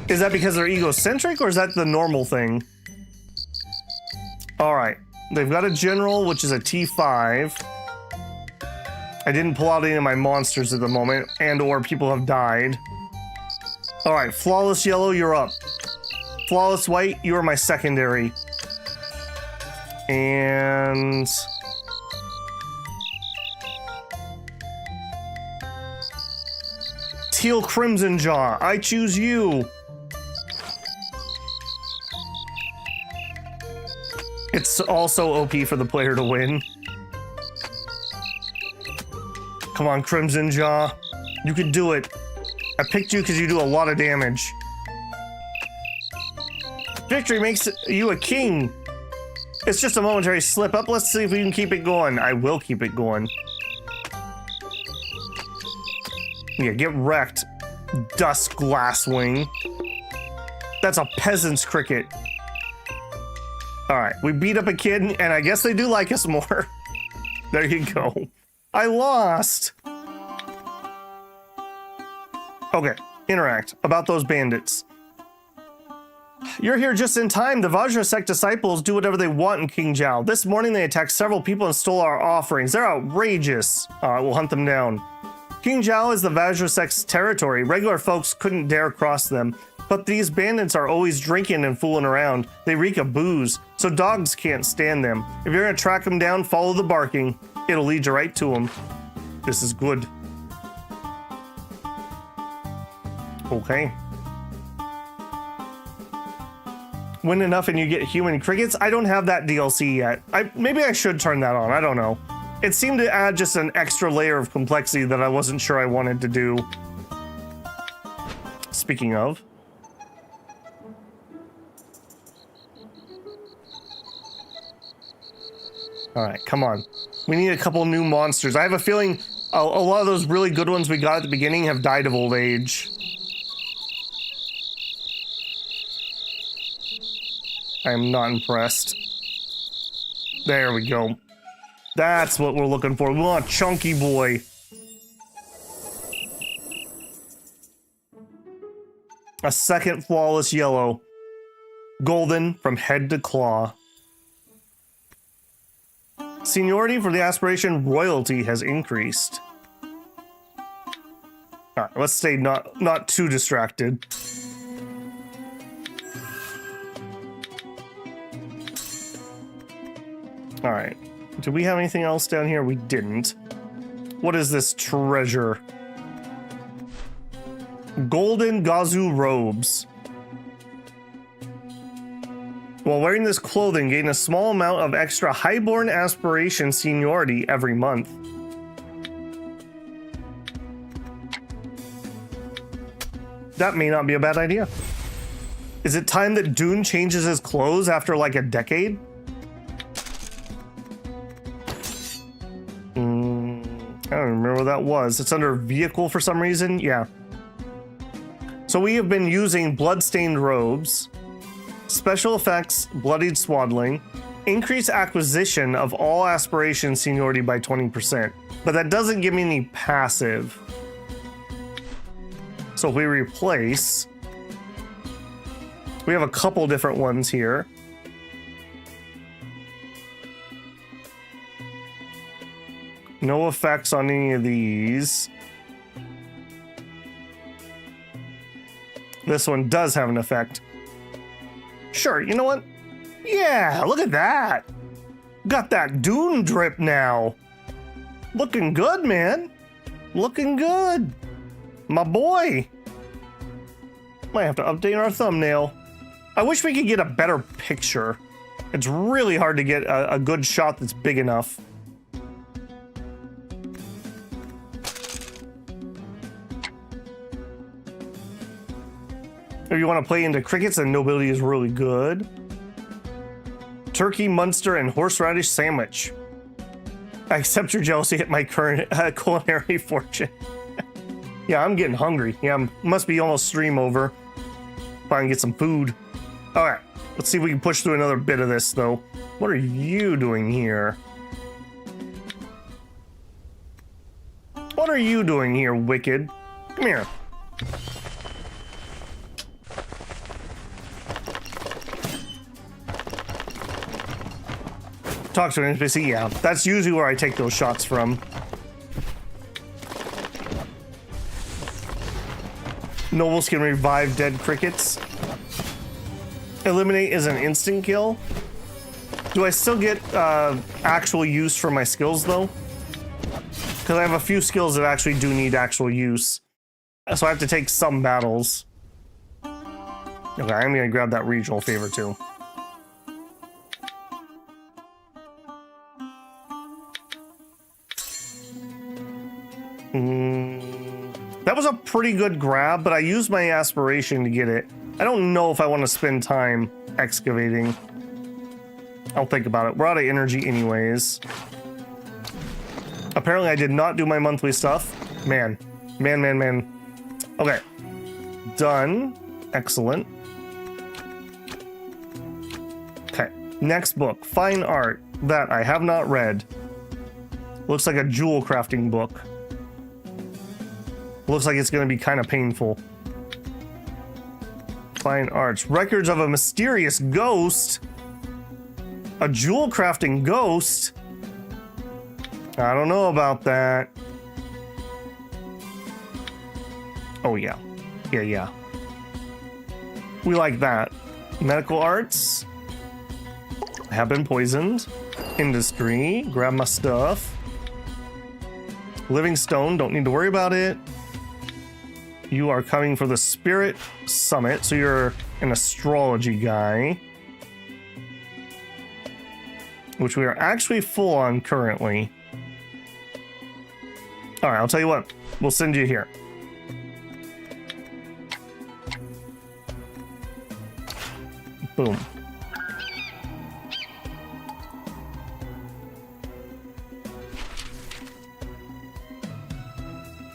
Is that because they're egocentric, or is that the normal thing? All right, they've got a general, which is a T5. I didn't pull out any of my monsters at the moment, and or people have died. All right, flawless yellow, you're up. Flawless white, you are my secondary. And teal crimson jaw, I choose you. It's also OP for the player to win. Come on, Crimson Jaw. You can do it. I picked you because you do a lot of damage. Victory makes you a king. It's just a momentary slip up. Let's see if we can keep it going. I will keep it going. Yeah, get wrecked. Dust Glasswing. That's a peasant's cricket. All right, we beat up a kid, and I guess they do like us more. There you go. I lost. Okay, interact about those bandits. You're here just in time. The Vajra sect disciples do whatever they want in King Zhao. This morning they attacked several people and stole our offerings. They're outrageous. All right, we'll hunt them down. King Zhao is the Vajra sect's territory. Regular folks couldn't dare cross them. But these bandits are always drinking and fooling around. They reek of booze, so dogs can't stand them. If you're gonna track them down, follow the barking. It'll lead you right to them. This is good. Okay. Win enough and you get human crickets? I don't have that DLC yet. Maybe I should turn that on, I don't know. It seemed to add just an extra layer of complexity that I wasn't sure I wanted to do. Speaking of. All right, come on. We need a couple new monsters. I have a feeling a lot of those really good ones we got at the beginning have died of old age. I am not impressed. There we go. That's what we're looking for. We want a chunky boy. A second flawless yellow. Golden from head to claw. Seniority for the aspiration royalty has increased. All right, let's stay not too distracted. All right. Did we have anything else down here? We didn't. What is this treasure? Golden Gazu robes. While wearing this clothing, gain a small amount of extra highborn aspiration seniority every month. That may not be a bad idea. Is it time that Dune changes his clothes after like a decade? I don't remember what that was. It's under vehicle for some reason. Yeah. So we have been using bloodstained robes, special effects, bloodied swaddling, increase acquisition of all aspiration seniority by 20%. But that doesn't give me any passive. So if we replace, we have a couple different ones here. No effects on any of these. This one does have an effect. Sure, you know what? Yeah, look at that. Got that Dune drip now. Looking good, man. Looking good. My boy. Might have to update our thumbnail. I wish we could get a better picture. It's really hard to get a good shot that's big enough. If you want to play into crickets, then nobility is really good. Turkey, Munster, and horseradish sandwich. I accept your jealousy at my current culinary fortune. Yeah, I'm getting hungry. Yeah, must be almost stream over. If I can get some food. All right, let's see if we can push through another bit of this, though. What are you doing here? What are you doing here, Wicked? Come here. Talk to an NPC, yeah. That's usually where I take those shots from. Nobles can revive dead crickets. Eliminate is an instant kill. Do I still get actual use for my skills, though? Because I have a few skills that actually do need actual use. So I have to take some battles. Okay, I'm going to grab that regional favor, too. That was a pretty good grab, but I used my aspiration to get it. I don't know if I want to spend time excavating. I'll think about it. We're out of energy anyways. Apparently I did not do my monthly stuff. Man. Okay. Done. Excellent. Okay. Next book. Fine art. That I have not read. Looks like a jewel crafting book. Looks like it's going to be kind of painful. Fine arts. Records of a mysterious ghost. A jewel crafting ghost? I don't know about that. Oh, yeah. Yeah. We like that. Medical arts. Have been poisoned. Industry. Grab my stuff. Living stone. Don't need to worry about it. You are coming for the Spirit Summit, so you're an astrology guy. Which we are actually full on currently. Alright, I'll tell you what. We'll send you here. Boom.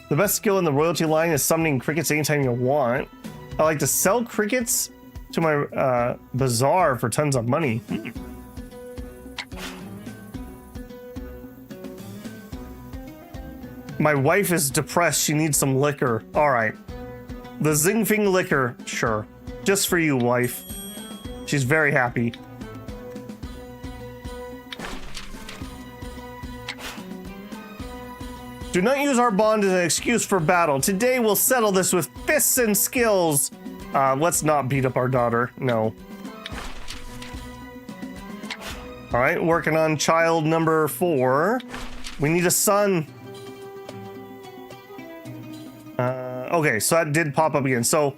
The best skill in the royalty line is summoning crickets anytime you want. I like to sell crickets to my bazaar for tons of money. My wife is depressed. She needs some liquor. All right. The Zingfing liquor. Sure. Just for you, wife. She's very happy. Do not use our bond as an excuse for battle. Today we'll settle this with fists and skills. Let's not beat up our daughter. No. All right, working on child number 4. We need a son. Okay, so that did pop up again. So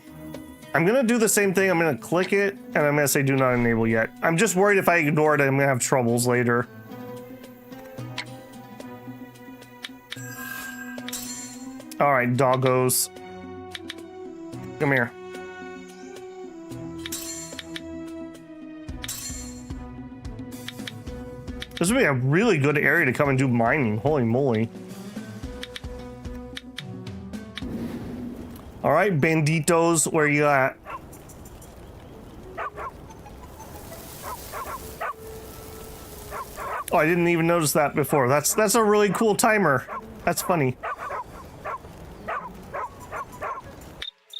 I'm gonna do the same thing. I'm gonna click it and I'm gonna say do not enable yet. I'm just worried if I ignore it, I'm gonna have troubles later. All right, doggos. Come here. This would be a really good area to come and do mining. Holy moly. All right, banditos, where you at? Oh, I didn't even notice that before. That's a really cool timer. That's funny.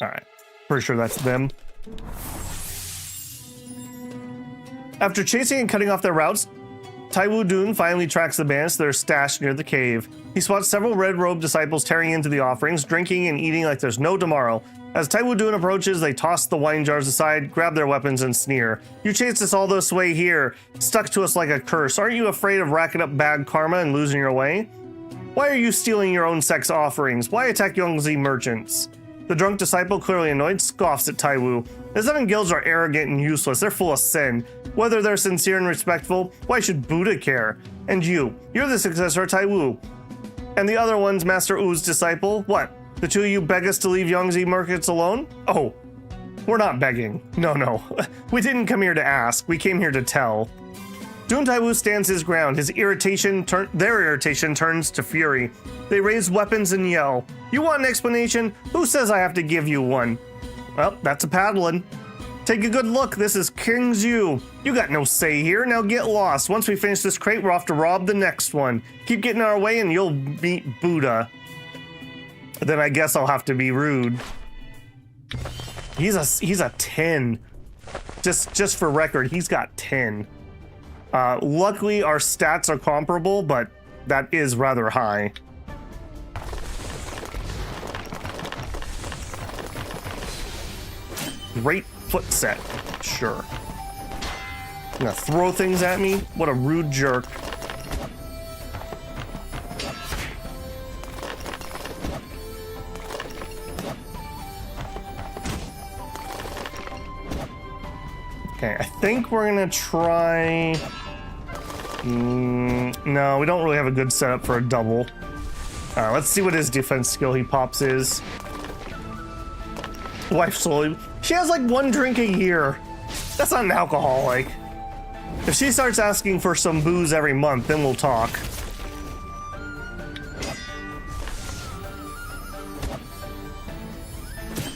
All right, pretty sure that's them. After chasing and cutting off their routes, Dihun Dun finally tracks the bandits that are stashed near the cave. He spots several red-robed disciples tearing into the offerings, drinking and eating like there's no tomorrow. As Dihun Dun approaches, they toss the wine jars aside, grab their weapons, and sneer. You chased us all this way here, stuck to us like a curse. Aren't you afraid of racking up bad karma and losing your way? Why are you stealing your own sect's offerings? Why attack Yongzi merchants? The drunk disciple, clearly annoyed, scoffs at Taiwu. The 7 guilds are arrogant and useless. They're full of sin. Whether they're sincere and respectful, why should Buddha care? And you're the successor of Taiwu. And the other one's Master Wu's disciple? What? The 2 of you beg us to leave Yongzi merchants alone? Oh, we're not begging. No. We didn't come here to ask. We came here to tell. Dun Taiwu stands his ground. Their irritation turns to fury. They raise weapons and yell. You want an explanation? Who says I have to give you one? Well, that's a paddling. Take a good look. This is King Zhu. You got no say here. Now get lost. Once we finish this crate, we're off to rob the next one. Keep getting our way and you'll meet Buddha. Then I guess I'll have to be rude. He's a 10. Just for record, he's got 10. Luckily, our stats are comparable, but that is rather high. Great foot set. Sure. Gonna throw things at me? What a rude jerk. Okay, I think we're gonna try... no, we don't really have a good setup for a double. Let's see what his defense skill he pops is. Wife slowly... She has like 1 drink a year. That's not an alcoholic. If she starts asking for some booze every month, then we'll talk.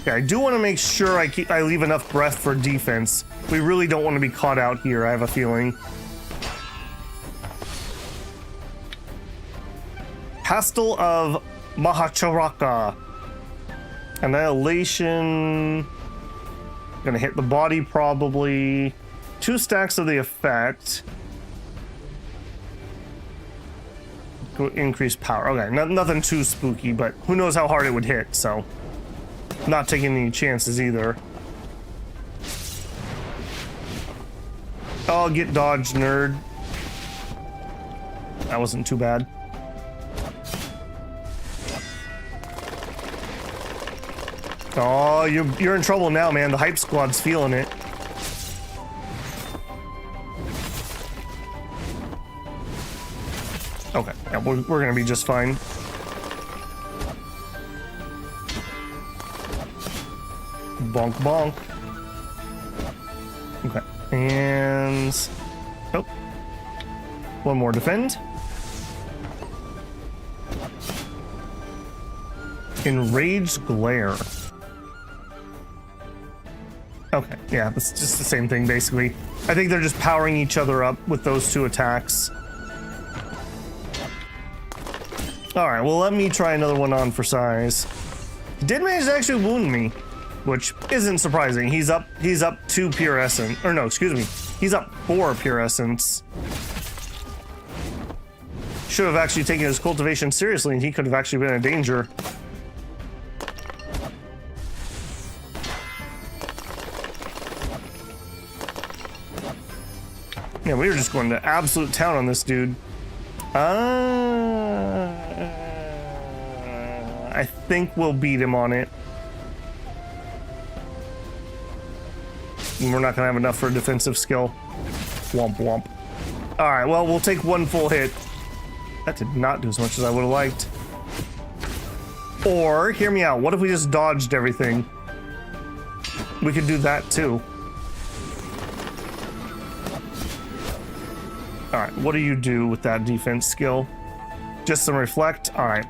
Okay, I do want to make sure I leave enough breath for defense. We really don't want to be caught out here, I have a feeling. Pastel of Mahacharaka. Annihilation. Gonna hit the body probably. 2 stacks of the effect. Increase power. Okay, nothing too spooky, but who knows how hard it would hit, so. Not taking any chances either. Oh, get dodged, nerd. That wasn't too bad. Oh, you're in trouble now, man. The hype squad's feeling it. Okay, yeah, we're gonna be just fine. Bonk, bonk. Okay, and... oh. 1 more defend. Enraged glare. Okay, yeah, it's just the same thing, basically. I think they're just powering each other up with those 2 attacks. Alright, well, let me try another one on for size. He did manage to actually wound me, which isn't surprising. He's up 2 pure essence. Or no, excuse me. He's up 4 pure essence. Should have actually taken his cultivation seriously, and he could have actually been in danger. Yeah, we were just going to absolute town on this dude. I think we'll beat him on it. And we're not gonna have enough for a defensive skill. Womp womp. Alright, well, we'll take one full hit. That did not do as much as I would have liked. Or, hear me out, what if we just dodged everything? We could do that too. Alright, what do you do with that defense skill? Just some reflect? Alright,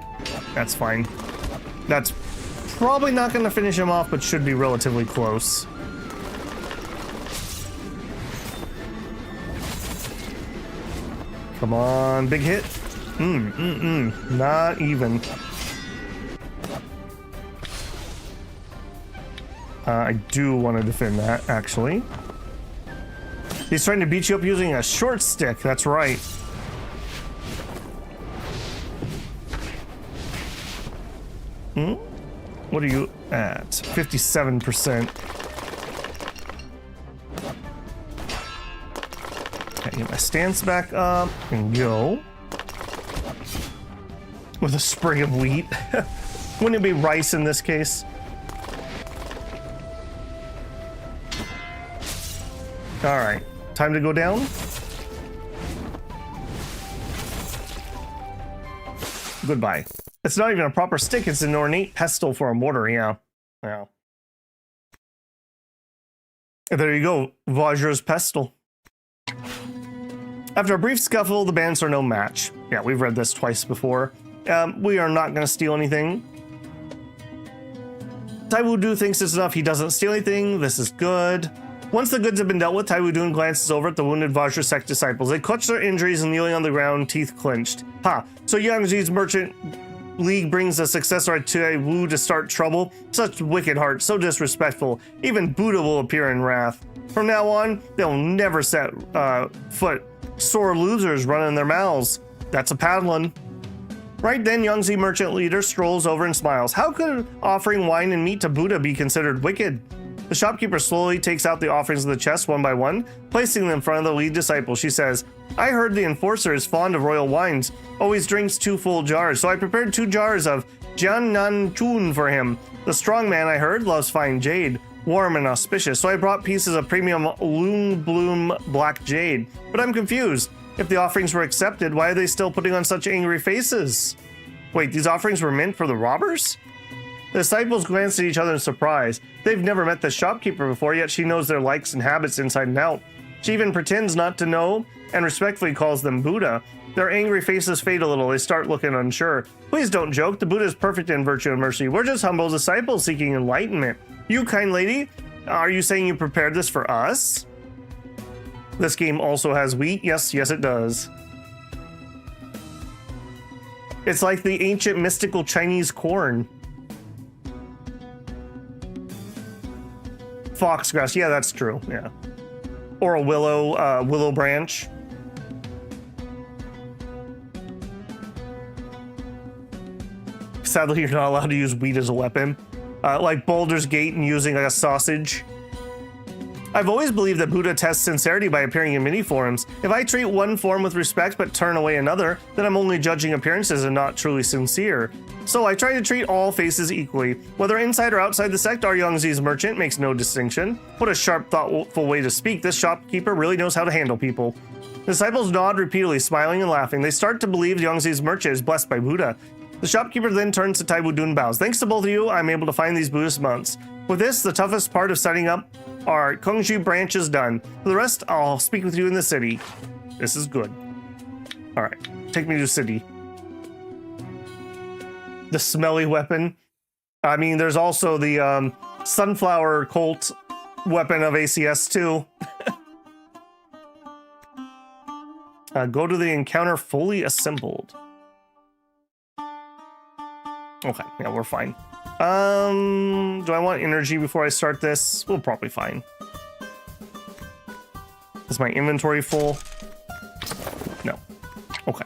that's fine. That's probably not going to finish him off, but should be relatively close. Come on, big hit. Not even. I do want to defend that, actually. He's trying to beat you up using a short stick, that's right. What are you at? 57%. Okay, get my stance back up and go. With a sprig of wheat. Wouldn't it be rice in this case? Alright, time to go down. Goodbye. It's not even a proper stick, it's an ornate pestle for a mortar, yeah. Yeah. And there you go, Vajra's pestle. After a brief scuffle, the bandits are no match. Yeah, we've read this twice before. We are not going to steal anything. Taiwu Dun thinks it's enough he doesn't steal anything. This is good. Once the goods have been dealt with, Taiwu Dun glances over at the wounded Vajra sect disciples. They clutch their injuries and kneeling on the ground, teeth clenched. Ha! So Yangzi's merchant league brings a successor to Taiwu to start trouble? Such wicked heart, so disrespectful. Even Buddha will appear in wrath. From now on, they'll never set foot. Sore losers running their mouths. That's a paddling. Right then, Yangzi merchant leader strolls over and smiles. How could offering wine and meat to Buddha be considered wicked? The shopkeeper slowly takes out the offerings of the chest one by one, placing them in front of the lead disciple. She says, I heard the enforcer is fond of royal wines, always drinks 2 full jars, so I prepared 2 jars of Jiannan Chun for him. The strong man, I heard, loves fine jade, warm and auspicious, so I brought pieces of premium Loon Bloom black jade. But I'm confused. If the offerings were accepted, why are they still putting on such angry faces? Wait, these offerings were meant for the robbers? The disciples glance at each other in surprise. They've never met the shopkeeper before, yet she knows their likes and habits inside and out. She even pretends not to know and respectfully calls them Buddha. Their angry faces fade a little. They start looking unsure. Please don't joke. The Buddha is perfect in virtue and mercy. We're just humble disciples seeking enlightenment. You, kind lady, are you saying you prepared this for us? This game also has wheat. Yes, it does. It's like the ancient mystical Chinese corn. Foxgrass, yeah, that's true, yeah. Or a willow branch. Sadly, you're not allowed to use wheat as a weapon. Like Baldur's Gate and using like a sausage. I've always believed that Buddha tests sincerity by appearing in many forms. If I treat one form with respect but turn away another, then I'm only judging appearances and not truly sincere. So I try to treat all faces equally. Whether inside or outside the sect, our Yangzi's merchant makes no distinction. What a sharp, thoughtful way to speak. This shopkeeper really knows how to handle people. The disciples nod repeatedly, smiling and laughing. They start to believe Yangzi's merchant is blessed by Buddha. The shopkeeper then turns to Taiwu Dun bows. Thanks to both of you, I'm able to find these Buddhist monks. With this, the toughest part of setting up our Kongshu branch is done. For the rest, I'll speak with you in the city. This is good. All right, take me to the city. The smelly weapon. I mean, there's also the sunflower cult weapon of ACS too. Go to the encounter fully assembled. Okay, yeah, we're fine. Do I want energy before I start this? We'll probably fine. Is my inventory full? No. Okay.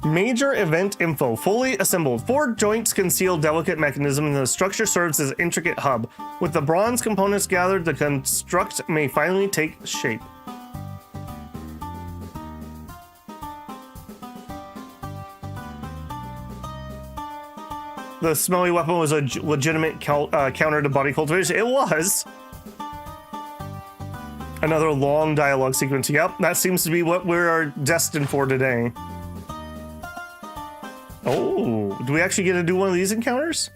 Major event info. Fully assembled. 4 joints conceal delicate mechanism, and the structure serves as an intricate hub. With the bronze components gathered, the construct may finally take shape. The smelly weapon was a legitimate counter to body cultivation. It was. Another long dialogue sequence. Yep, that seems to be what we're destined for today. Oh, do we actually get to do one of these encounters?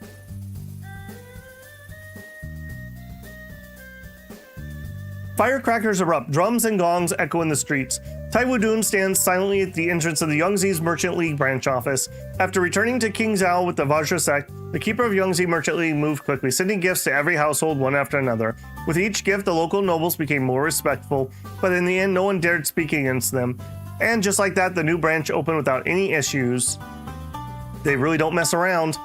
Firecrackers erupt, drums and gongs echo in the streets. Taiwu Dun stands silently at the entrance of the Yangtze's Merchant League branch office. After returning to King Zhao with the Vajra sect, the keeper of Yangtze Merchant League moved quickly, sending gifts to every household one after another. With each gift, the local nobles became more respectful, but in the end, no one dared speak against them. And just like that, the new branch opened without any issues. They really don't mess around.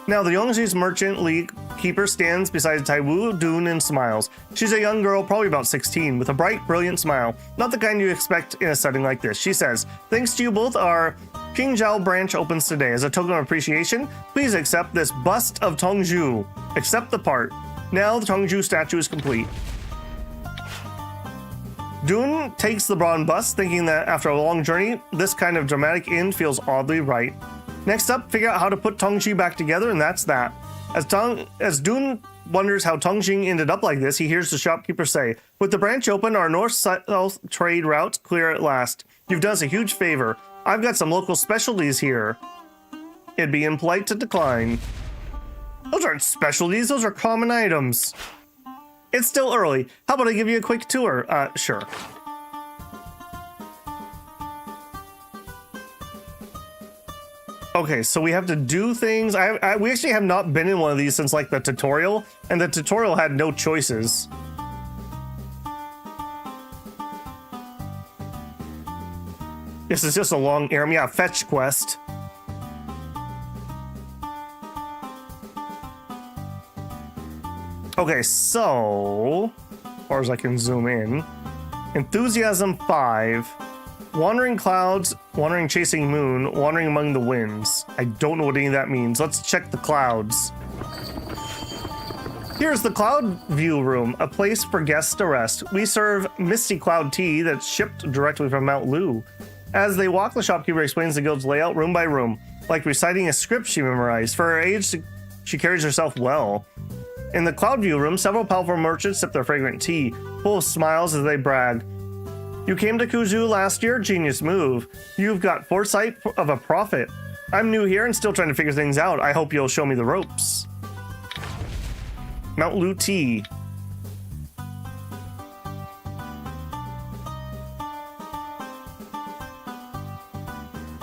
Now, the Yangtze's Merchant League keeper stands beside Taiwu Dun and smiles. She's a young girl, probably about 16, with a bright, brilliant smile. Not the kind you expect in a setting like this. She says, "Thanks to you both, our King Zhao branch opens today. As a token of appreciation, please accept this bust of Tongzhu. Accept the part. Now the Tongzhu statue is complete." Dun takes the bronze bust, thinking that after a long journey, this kind of dramatic end feels oddly right. Next up, figure out how to put Tongxi back together, and that's that. As Dun wonders how Tongxing ended up like this, he hears the shopkeeper say, "With the branch open, our north-south trade route clear at last. You've done us a huge favor. I've got some local specialties here. It'd be impolite to decline." Those aren't specialties, those are common items. It's still early. How about I give you a quick tour? Sure. Okay, so we have to do things. We actually have not been in one of these since like the tutorial, and the tutorial had no choices. This is just a long errand. Yeah, fetch quest. Okay, so as far as I can zoom in, Enthusiasm 5. Wandering clouds, wandering chasing moon, wandering among the winds. I don't know what any of that means. Let's check the clouds. Here's the cloud view room, a place for guests to rest. We serve misty cloud tea that's shipped directly from Mount Lu. As they walk, the shopkeeper explains the guild's layout room by room, like reciting a script she memorized. For her age, she carries herself well. In the cloud view room, several powerful merchants sip their fragrant tea, full of smiles as they brag. "You came to Kuzhu last year? Genius move. You've got foresight of a prophet. I'm new here and still trying to figure things out. I hope you'll show me the ropes." Mount Lu tea.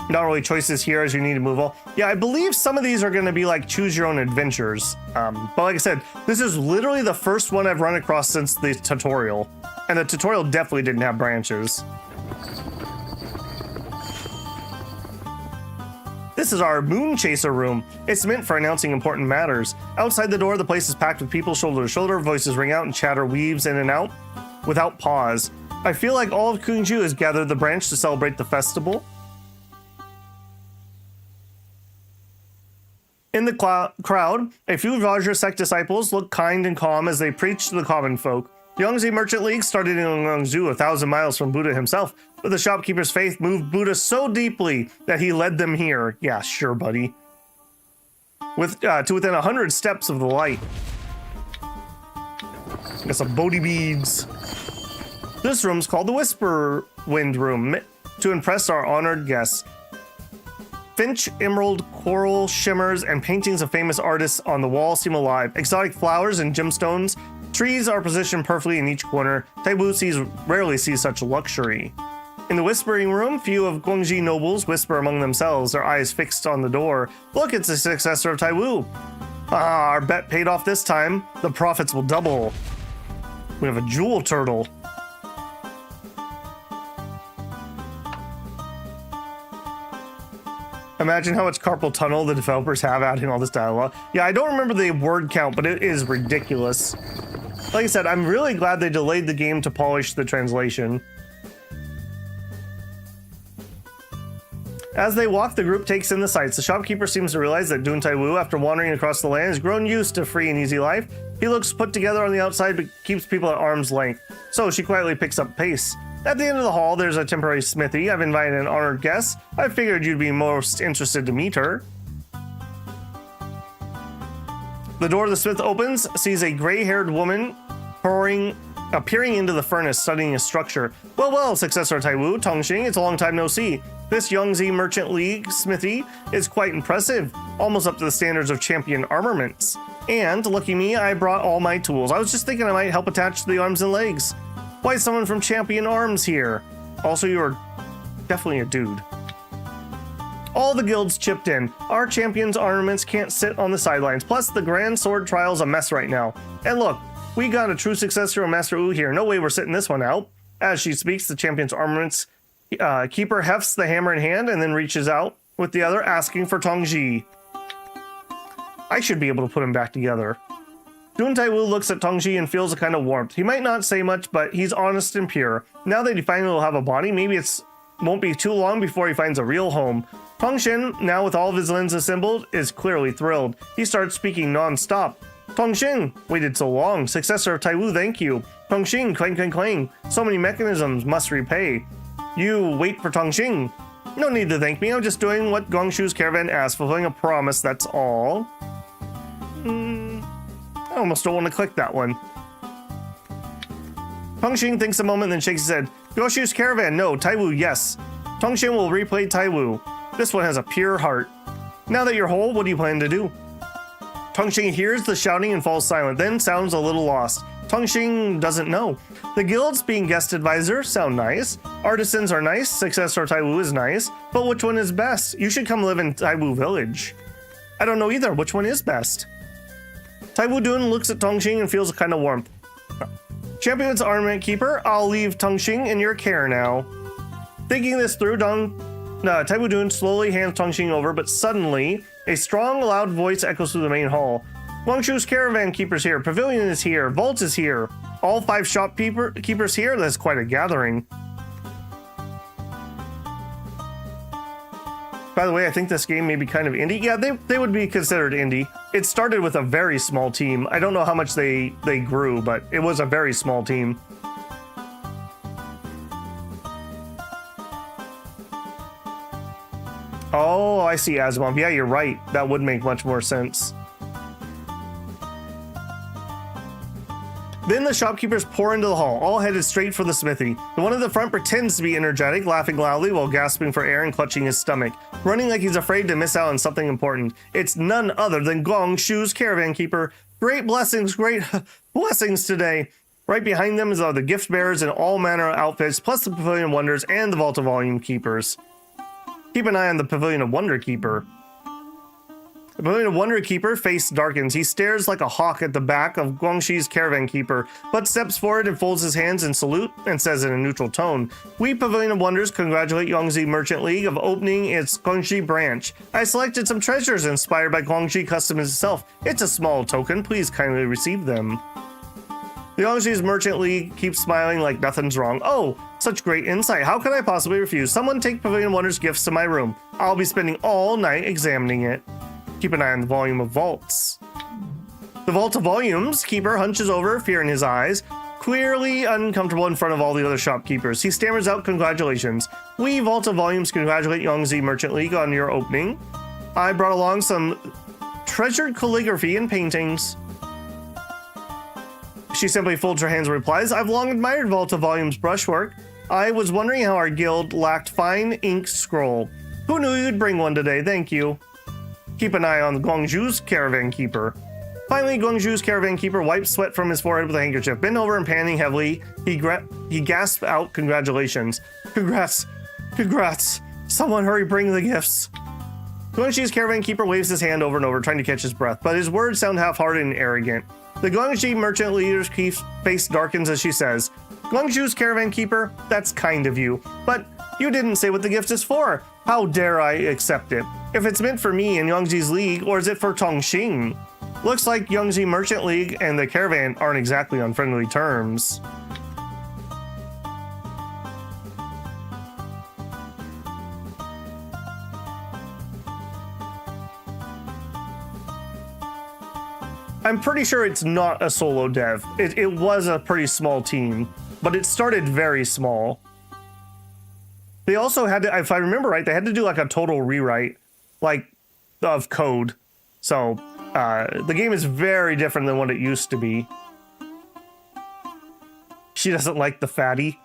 Not really choices here as you need to move all. Yeah, I believe some of these are going to be like choose your own adventures. But like I said, this is literally the first one I've run across since the tutorial. And the tutorial definitely didn't have branches. This is our Moon Chaser room. It's meant for announcing important matters. Outside the door, the place is packed with people shoulder to shoulder. Voices ring out and chatter weaves in and out without pause. I feel like all of Kungju has gathered the branch to celebrate the festival. In the crowd, a few Vajra sect disciples look kind and calm as they preach to the common folk. The Yangtze Merchant League started in Guangzhou, 1,000 miles from Buddha himself, but the shopkeeper's faith moved Buddha so deeply that he led them here. Yeah, sure, buddy. To within 100 steps of the light. Got some Bodhi beads. This room's called the Whisper Wind Room, to impress our honored guests. Finch, emerald, coral, shimmers, and paintings of famous artists on the wall seem alive. Exotic flowers and gemstones. Trees are positioned perfectly in each corner. Taiwu rarely sees such luxury. In the whispering room, few of Guangxi nobles whisper among themselves, their eyes fixed on the door. Look, it's the successor of Taiwu. Ah, our bet paid off this time. The profits will double. We have a jewel turtle. Imagine how much carpal tunnel the developers have adding all this dialogue. Yeah, I don't remember the word count, but it is ridiculous. Like I said, I'm really glad they delayed the game to polish the translation. As they walk, the group takes in the sights. The shopkeeper seems to realize that Dihun Dun, after wandering across the land, has grown used to free and easy life. He looks put together on the outside, but keeps people at arm's length. So she quietly picks up pace. At the end of the hall, there's a temporary smithy. I've invited an honored guest. I figured you'd be most interested to meet her. The door of the smith opens, sees a gray-haired woman appearing into the furnace, studying a structure. Well, successor of Taiwu, Tongxing, it's a long time no see. This Yangtze Merchant League smithy is quite impressive, almost up to the standards of champion armaments. And, lucky me, I brought all my tools. I was just thinking I might help attach the arms and legs. Why is someone from Champion Arms here? Also, you're definitely a dude. All the guilds chipped in. Our champion's armaments can't sit on the sidelines. Plus, the Grand Sword Trial's a mess right now. And look, we got a true successor of Master Wu here. No way we're sitting this one out. As she speaks, the champion's armaments keeper hefts the hammer in hand and then reaches out with the other, asking for Tongji. I should be able to put him back together. Dihun Dun looks at Tongji and feels a kind of warmth. He might not say much, but he's honest and pure. Now that he finally will have a body, maybe won't be too long before he finds a real home. Tongshin, now with all of his limbs assembled, is clearly thrilled. He starts speaking non-stop. Tongxing, waited so long. Successor of Taiwu, thank you. Tongxing, clang, clang, clang. So many mechanisms must repay. You wait for Tongxing. No need to thank me. I'm just doing what Gongshu's caravan asked, fulfilling a promise, that's all. I almost don't want to click that one. Tongxing thinks a moment, then shakes his head. Gongshu's caravan, no. Taiwu, yes. Tongxing will replay Taiwu. This one has a pure heart. Now that you're whole, what do you plan to do? Tongxing hears the shouting and falls silent, then sounds a little lost. Tongxing doesn't know. The guilds, being guest advisor, sound nice. Artisans are nice. Successor Taiwu is nice. But which one is best? You should come live in Taiwu village. I don't know either. Which one is best? Taiwu Dun looks at Tongxing and feels a kind of warmth. Champion's armament keeper, I'll leave Tongxing in your care now. Thinking this through, Taiwu Dun slowly hands Tongxing over, but suddenly, a strong, loud voice echoes through the main hall. Guangshu's caravan keeper's here, pavilion is here, vault is here. All 5 shopkeepers here? That's quite a gathering. By the way, I think this game may be kind of indie. Yeah, they would be considered indie. It started with a very small team. I don't know how much they grew, but it was a very small team. Oh, I see, Asimov. Yeah, you're right. That would make much more sense. Then the shopkeepers pour into the hall, all headed straight for the smithy. The one at the front pretends to be energetic, laughing loudly while gasping for air and clutching his stomach, running like he's afraid to miss out on something important. It's none other than Gongshu's caravan keeper. Great blessings today. Right behind them are the gift bearers in all manner of outfits, plus the Pavilion of Wonders and the Vault of Volume keepers. Keep an eye on the Pavilion of Wonder keeper. The Pavilion of Wonder keeper face darkens. He stares like a hawk at the back of Guangxi's caravan keeper, but steps forward and folds his hands in salute and says in a neutral tone, "We Pavilion of Wonders congratulate Yangtze Merchant League of opening its Guangxi branch. I selected some treasures inspired by Guangxi customs itself. It's a small token. Please kindly receive them." The Yangtze's Merchant League keeps smiling like nothing's wrong. Oh, such great insight. How could I possibly refuse? Someone take Pavilion of Wonders gifts to my room. I'll be spending all night examining it. Keep an eye on the volume of vaults. The Vault of Volumes keeper hunches over, fear in his eyes, clearly uncomfortable in front of all the other shopkeepers. He stammers out congratulations. We, Vault of Volumes, congratulate Yangtze Merchant League on your opening. I brought along some treasured calligraphy and paintings. She simply folds her hands and replies, I've long admired Vault of Volumes brushwork. I was wondering how our guild lacked fine ink scroll. Who knew you'd bring one today? Thank you. Keep an eye on Guangzhu's caravan keeper. Finally, Guangzhu's caravan keeper wipes sweat from his forehead with a handkerchief. Bent over and panting heavily, he gasps out congratulations. Congrats. Someone hurry, bring the gifts. Guangzhu's caravan keeper waves his hand over and over, trying to catch his breath, but his words sound half-hearted and arrogant. The Guangxi merchant leader's face darkens as she says, Guangzhu's caravan keeper, that's kind of you, but you didn't say what the gift is for. How dare I accept it? If it's meant for me and Yangtze's League, or is it for Tongxing? Looks like Yangtze Merchant League and the caravan aren't exactly on friendly terms. I'm pretty sure it's not a solo dev. It was a pretty small team, but it started very small. They also had to, if I remember right, they had to do like a total rewrite, like, of code. So the game is very different than what it used to be. She doesn't like the fatty.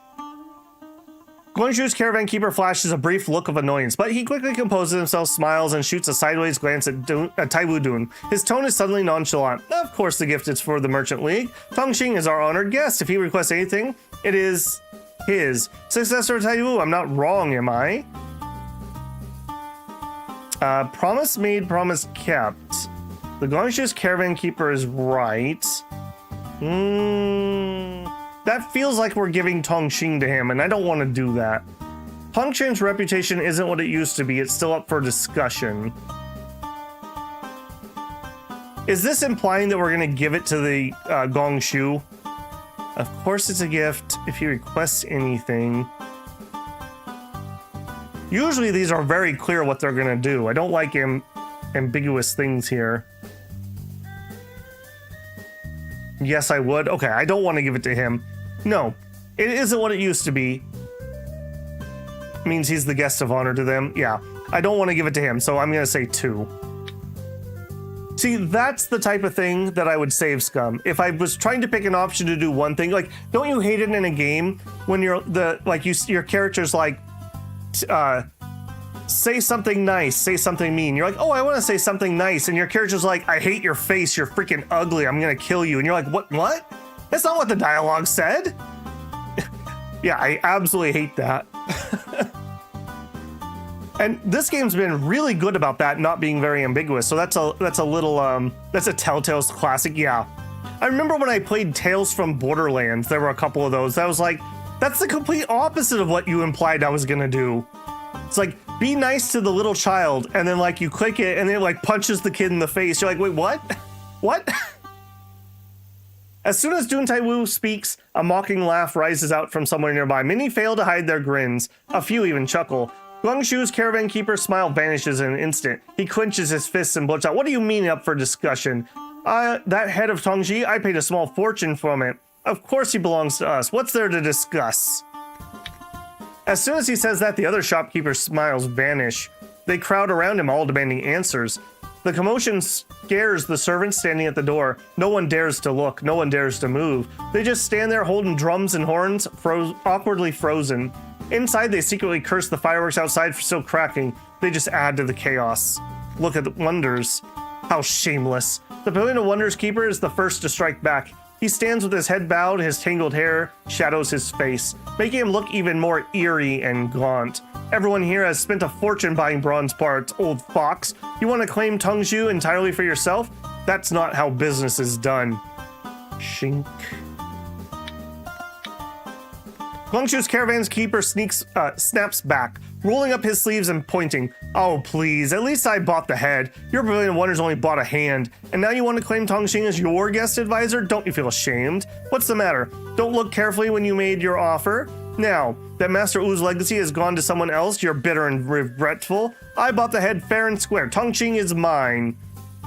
Guangzhou's caravan keeper flashes a brief look of annoyance, but he quickly composes himself, smiles, and shoots a sideways glance at Taiwu Dun. His tone is suddenly nonchalant. Of course the gift is for the Merchant League. Tongxing is our honored guest. If he requests anything, it is his. Successor Taiwu, I'm not wrong, am I? Promise made, promise kept. The Guangzhou's caravan keeper is right. That feels like we're giving Tongxing to him, and I don't want to do that. Tongxing's reputation isn't what it used to be. It's still up for discussion. Is this implying that we're going to give it to the Gongshu? Of course it's a gift if he requests anything. Usually these are very clear what they're going to do. I don't like ambiguous things here. Yes, I would. Okay, I don't want to give it to him. No, it isn't what it used to be. Means he's the guest of honor to them. Yeah, I don't want to give it to him, so I'm going to say 2. See, that's the type of thing that I would save scum. If I was trying to pick an option to do one thing, like, don't you hate it in a game when your character's like, say something nice, say something mean. You're like, oh, I want to say something nice. And your character's like, I hate your face. You're freaking ugly. I'm going to kill you. And you're like, what? That's not what the dialogue said. Yeah, I absolutely hate that. And this game's been really good about that not being very ambiguous. So that's a little, that's a Telltale's classic. Yeah. I remember when I played Tales from Borderlands, there were a couple of those. I was like, that's the complete opposite of what you implied I was going to do. It's like, be nice to the little child, and then like you click it and it like punches the kid in the face. You're like, wait, what? What? As soon as Dun Taiwu speaks, a mocking laugh rises out from somewhere nearby. Many fail to hide their grins. A few even chuckle. Guangzhou's caravan keeper's smile vanishes in an instant. He clenches his fists and blurts out, what do you mean up for discussion? That head of Tongji, I paid a small fortune from it. Of course he belongs to us. What's there to discuss? As soon as he says that, the other shopkeeper's smiles vanish. They crowd around him, all demanding answers. The commotion scares the servants standing at the door. No one dares to look. No one dares to move. They just stand there holding drums and horns, awkwardly frozen. Inside, they secretly curse the fireworks outside for still cracking. They just add to the chaos. Look at the Wonders. How shameless. The Pavilion of Wonders keeper is the first to strike back. He stands with his head bowed, his tangled hair shadows his face, making him look even more eerie and gaunt. Everyone here has spent a fortune buying bronze parts, old fox. You want to claim Tongzhou entirely for yourself? That's not how business is done. Shink. Guangzhou's caravan's keeper snaps back, rolling up his sleeves and pointing. Oh, please, at least I bought the head. Your Pavilion of Wonders only bought a hand. And now you want to claim Tongxing as your guest advisor? Don't you feel ashamed? What's the matter? Don't look carefully when you made your offer? Now that Master Wu's legacy has gone to someone else, you're bitter and regretful. I bought the head fair and square. Tongxing is mine.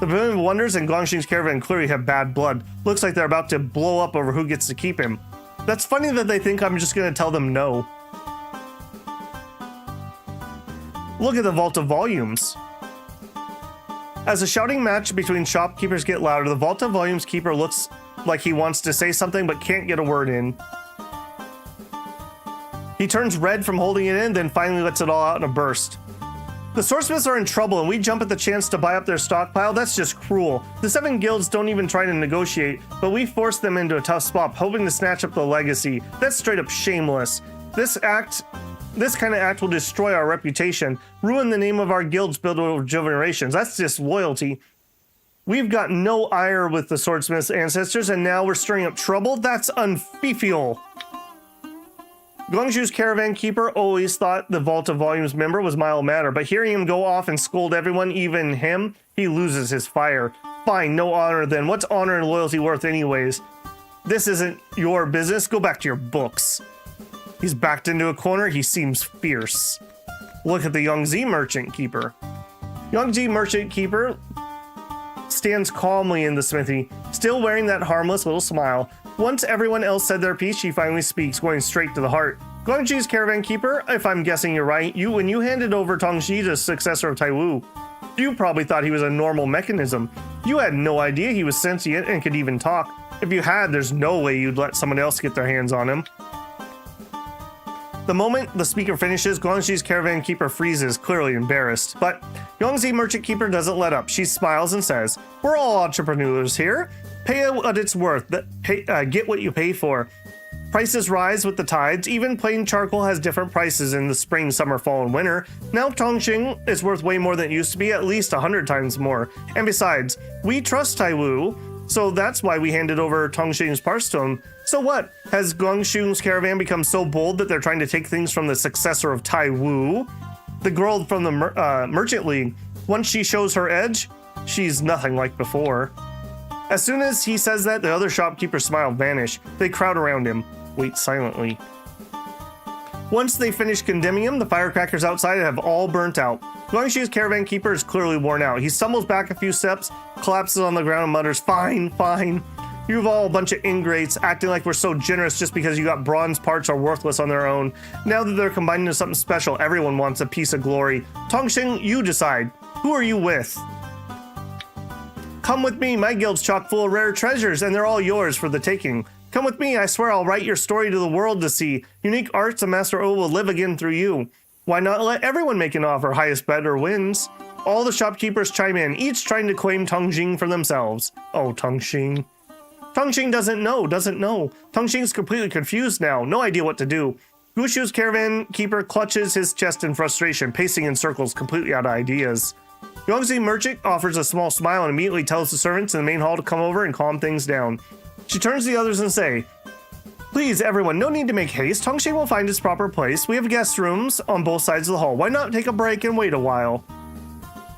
The Pavilion of Wonders and Guangxing's caravan clearly have bad blood. Looks like they're about to blow up over who gets to keep him. That's funny that they think I'm just going to tell them no. Look at the Vault of Volumes. As a shouting match between shopkeepers get louder, the Vault of Volumes keeper looks like he wants to say something but can't get a word in. He turns red from holding it in, then finally lets it all out in a burst. The swordsmiths are in trouble and we jump at the chance to buy up their stockpile? That's just cruel. The 7 guilds don't even try to negotiate, but we force them into a tough spot, hoping to snatch up the legacy. That's straight up shameless. This kind of act will destroy our reputation, ruin the name of our guilds built over generations. That's disloyalty. We've got no ire with the swordsmith's ancestors, and now we're stirring up trouble? That's unfeasible. Guangzhou's caravan keeper always thought the Vault of Volumes member was mild mannered, but hearing him go off and scold everyone, even him, he loses his fire. Fine, no honor then. What's honor and loyalty worth anyways? This isn't your business. Go back to your books. He's backed into a corner. He seems fierce. Look at the Yangzi merchant keeper. Yangzi merchant keeper stands calmly in the smithy, still wearing that harmless little smile. Once everyone else said their piece, she finally speaks, going straight to the heart. Guangxi's caravan keeper, if I'm guessing you're right, when you handed over Tongxi to successor of Taiwu, you probably thought he was a normal mechanism. You had no idea he was sentient and could even talk. If you had, there's no way you'd let someone else get their hands on him. The moment the speaker finishes, Guangxi's caravan keeper freezes, clearly embarrassed. But Yongzi merchant keeper doesn't let up. She smiles and says, "We're all entrepreneurs here. Pay what it's worth. Get what you pay for. Prices rise with the tides. Even plain charcoal has different prices in the spring, summer, fall, and winter. Now Tongxing is worth way more than it used to be, at least 100 times more. And besides, we trust Taiwu, so that's why we handed over Tongxing's parts to him. So what? Has Guangxu's caravan become so bold that they're trying to take things from the successor of Taiwu? The girl from the Merchant League. Once she shows her edge, she's nothing like before." As soon as he says that, the other shopkeepers' smile vanish. They crowd around him, wait silently. Once they finish condemning him, the firecrackers outside have all burnt out. Guangxi's caravan keeper is clearly worn out. He stumbles back a few steps, collapses on the ground, and mutters, "Fine, fine. You've all a bunch of ingrates, acting like we're so generous just because you got bronze parts are worthless on their own. Now that they're combined into something special, everyone wants a piece of glory. Tongxing, you decide. Who are you with?" "Come with me, my guild's chock full of rare treasures, and they're all yours for the taking. Come with me, I swear I'll write your story to the world to see. Unique arts and Master O will live again through you. Why not let everyone make an offer? Highest bidder wins." All the shopkeepers chime in, each trying to claim Tongxing for themselves. Oh, Tongxing. Tongxing doesn't know. Tongxing's completely confused now, no idea what to do. Gushu's caravan keeper clutches his chest in frustration, pacing in circles, completely out of ideas. Yongzi merchant offers a small smile and immediately tells the servants in the main hall to come over and calm things down. She turns to the others and say, "Please, everyone, no need to make haste. Tongxing will find his proper place. We have guest rooms on both sides of the hall. Why not take a break and wait a while?"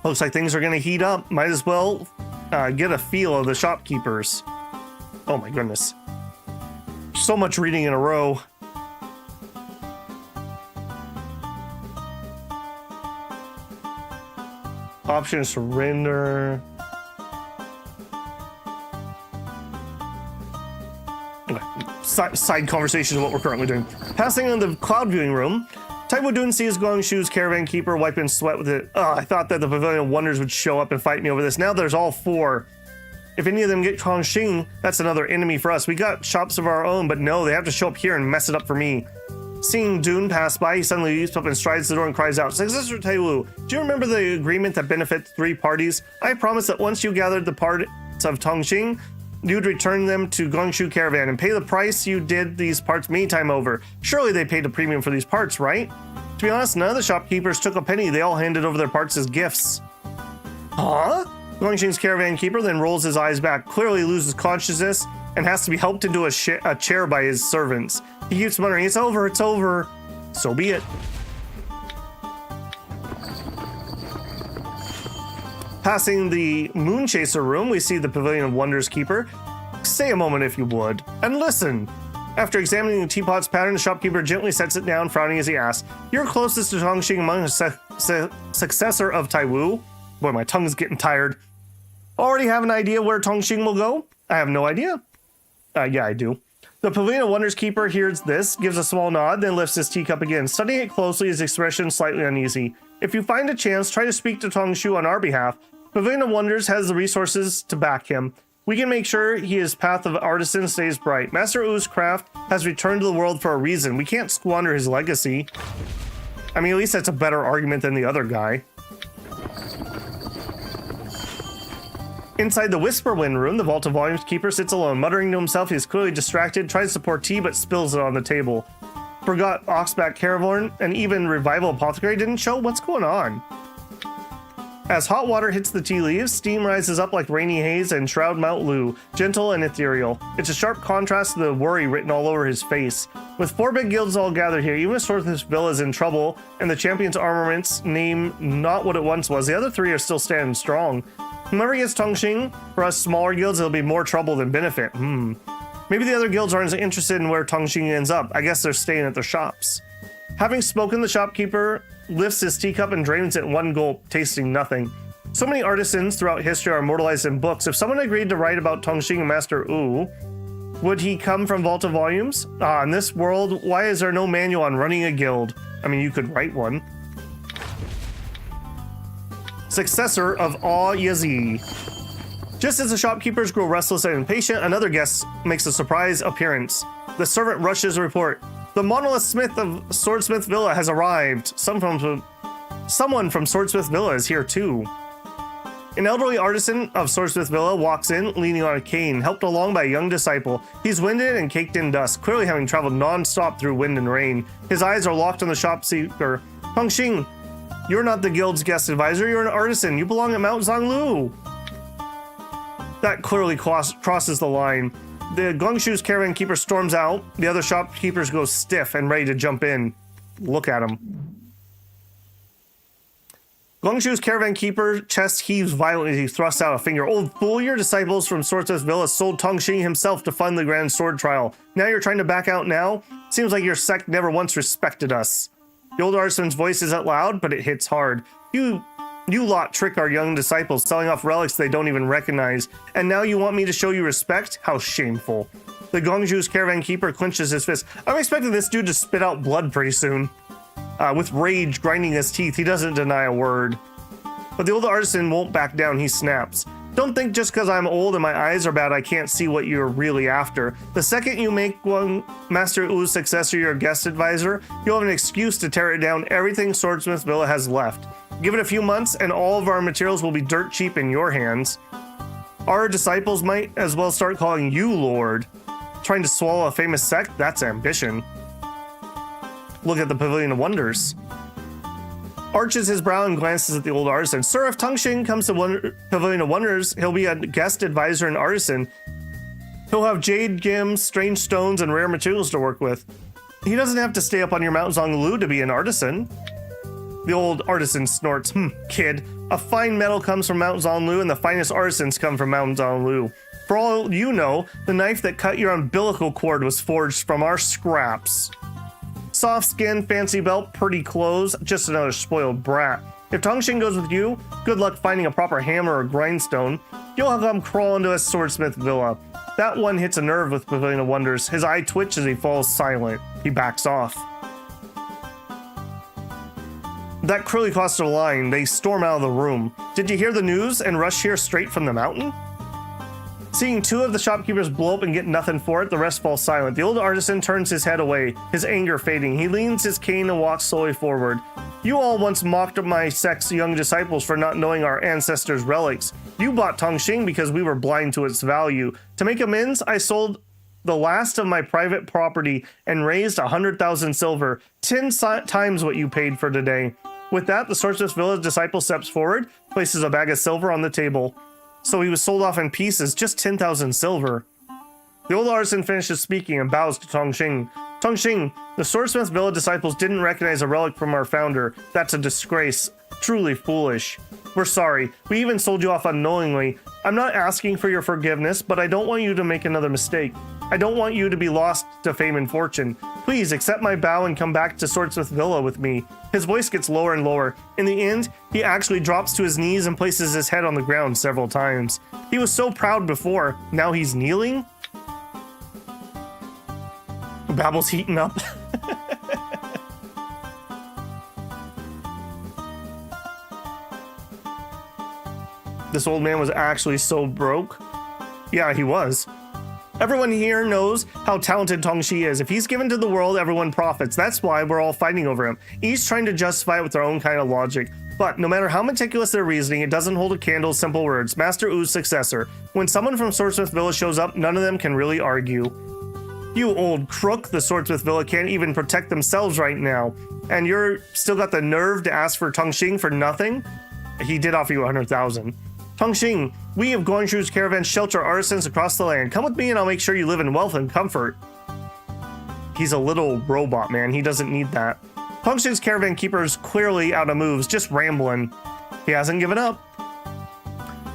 Looks like things are going to heat up. Might as well get a feel of the shopkeepers. Oh my goodness. So much reading in a row. Option surrender. Okay. Side conversation is what we're currently doing. Passing in the cloud viewing room, Taiwu Dun sees Guangxu's caravan keeper wiping sweat with it. Oh, I thought that the Pavilion of Wonders would show up and fight me over this. Now there's all four. If any of them get Tongxing, that's another enemy for us. We got shops of our own, but no, they have to show up here and mess it up for me. Seeing Dun pass by, he suddenly leaps up and strides the door and cries out, "Successor Taiwu, do you remember the agreement that benefits 3 parties? I promised that once you gathered the parts of Tongxing, you'd return them to Guangxu Caravan and pay the price you did these parts many times over. Surely they paid a premium for these parts, right?" To be honest, none of the shopkeepers took a penny. They all handed over their parts as gifts. Huh? Guangxing's caravan keeper then rolls his eyes back, clearly loses consciousness, and has to be helped into a chair by his servants. He keeps muttering, it's over. So be it. Passing the Moon Chaser room, we see the Pavilion of Wonders keeper. Stay a moment if you would, and listen. After examining the teapot's pattern, the shopkeeper gently sets it down, frowning as he asks, "You're closest to Tongxing among the successor of Taiwu?" Boy, my tongue's getting tired. Already have an idea where Tongxing will go? I have no idea. Yeah, I do. The Pavilion of Wonders keeper hears this, gives a small nod, then lifts his teacup again. Studying it closely, his expression slightly uneasy. If you find a chance, try to speak to Tongshu on our behalf. Pavilion of Wonders has the resources to back him. We can make sure his path of artisan stays bright. Master U's craft has returned to the world for a reason. We can't squander his legacy. I mean, at least that's a better argument than the other guy. Inside the Whisper Wind room, the Vault of Volumes keeper sits alone, muttering to himself. He's clearly distracted, tries to pour tea, but spills it on the table. Forgot Oxback Caravorn, and even Revival Apothecary didn't show. What's going on? As hot water hits the tea leaves, steam rises up like rainy haze and shroud Mount Lu, gentle and ethereal. It's a sharp contrast to the worry written all over his face. With 4 big guilds all gathered here, even if Swordfish Villa is in trouble, and the champion's armaments name not what it once was, the other 3 are still standing strong. Whoever gets Tongxing, for us smaller guilds, it'll be more trouble than benefit. Maybe the other guilds aren't interested in where Tongxing ends up. I guess they're staying at their shops. Having spoken, the shopkeeper lifts his teacup and drains it in one gulp, tasting nothing. So many artisans throughout history are immortalized in books. If someone agreed to write about Tongxing and Master Wu, would he come from Vault of Volumes? In this world, why is there no manual on running a guild? I mean, you could write one. Successor of Aw Yazi. Just as the shopkeepers grow restless and impatient, another guest makes a surprise appearance. The servant rushes to report. The monolith smith of Swordsmith Villa has arrived. Someone from Swordsmith Villa is here too. An elderly artisan of Swordsmith Villa walks in, leaning on a cane, helped along by a young disciple. He's winded and caked in dust, clearly having traveled non-stop through wind and rain. His eyes are locked on the shopkeeper. Tongxing, you're not the guild's guest advisor, you're an artisan. You belong at Mount Zhonglu. That clearly crosses the line. The Gongshu's caravan keeper storms out. The other shopkeepers go stiff and ready to jump in. Look at him. Gongshu's caravan keeper chest heaves violently as he thrusts out a finger. Old fool, your disciples from Swordsmith Villa sold Tongxing himself to fund the grand sword trial. Now you're trying to back out now? Seems like your sect never once respected us. The old artisan's voice isn't loud, but it hits hard. You lot trick our young disciples, selling off relics they don't even recognize. And now you want me to show you respect? How shameful. The Gongshu's caravan keeper clenches his fist. I'm expecting this dude to spit out blood pretty soon. With rage grinding his teeth, he doesn't deny a word. But the old artisan won't back down, he snaps. Don't think just because I'm old and my eyes are bad I can't see what you're really after. The second you make one Master Wu's successor your guest advisor, you'll have an excuse to tear it down everything Swordsmith Villa has left. Give it a few months and all of our materials will be dirt cheap in your hands. Our disciples might as well start calling you Lord. Trying to swallow a famous sect? That's ambition. Look at the Pavilion of Wonders. Arches his brow and glances at the old artisan. Sir, if Tongxing comes to Pavilion of Wonders, he'll be a guest advisor and artisan. He'll have jade gems, strange stones, and rare materials to work with. He doesn't have to stay up on your Mount Zhonglu to be an artisan. The old artisan snorts. Kid, a fine metal comes from Mount Zhonglu and the finest artisans come from Mount Zhonglu. For all you know, the knife that cut your umbilical cord was forged from our scraps. Soft skin, fancy belt, pretty clothes, just another spoiled brat. If Tongxing goes with you, good luck finding a proper hammer or grindstone. You'll have come crawl into a Swordsmith Villa. That one hits a nerve with Pavilion of Wonders. His eye twitches as he falls silent. He backs off. That clearly crossed a line. They storm out of the room. Did you hear the news and rush here straight from the mountain? Seeing two of the shopkeepers blow up and get nothing for it, the rest fall silent. The old artisan turns his head away, his anger fading. He leans his cane and walks slowly forward. You all once mocked my sect's young disciples for not knowing our ancestors' relics. You bought Tongxing because we were blind to its value. To make amends, I sold the last of my private property and raised 100,000 silver, 10 times what you paid for today. With that, the Swordsmith Villa disciple steps forward, places a bag of silver on the table. So he was sold off in pieces, just 10,000 silver. The old artisan finishes speaking and bows to Tongxing. Tongxing, the Swordsmith Villa disciples didn't recognize a relic from our founder. That's a disgrace. Truly foolish. We're sorry. We even sold you off unknowingly. I'm not asking for your forgiveness, but I don't want you to make another mistake. I don't want you to be lost to fame and fortune. Please accept my bow and come back to Swordsmith Villa with me. His voice gets lower and lower. In the end, he actually drops to his knees and places his head on the ground several times. He was so proud before. Now he's kneeling? Babble's heating up. This old man was actually so broke. Yeah, he was. Everyone here knows how talented Tongxi is. If he's given to the world, everyone profits. That's why we're all fighting over him, each trying to justify it with their own kind of logic. But no matter how meticulous their reasoning, it doesn't hold a candle to simple words. Master Wu's successor. When someone from Swordsmith Villa shows up, none of them can really argue. You old crook, the Swordsmith Villa can't even protect themselves right now. And you're still got the nerve to ask for Tongxing for nothing? He did offer you 100,000. Tongxing, we of Guangshu's caravan shelter artisans across the land. Come with me and I'll make sure you live in wealth and comfort. He's a little robot, man. He doesn't need that. Tongxing's caravan keeper's clearly out of moves, just rambling. He hasn't given up.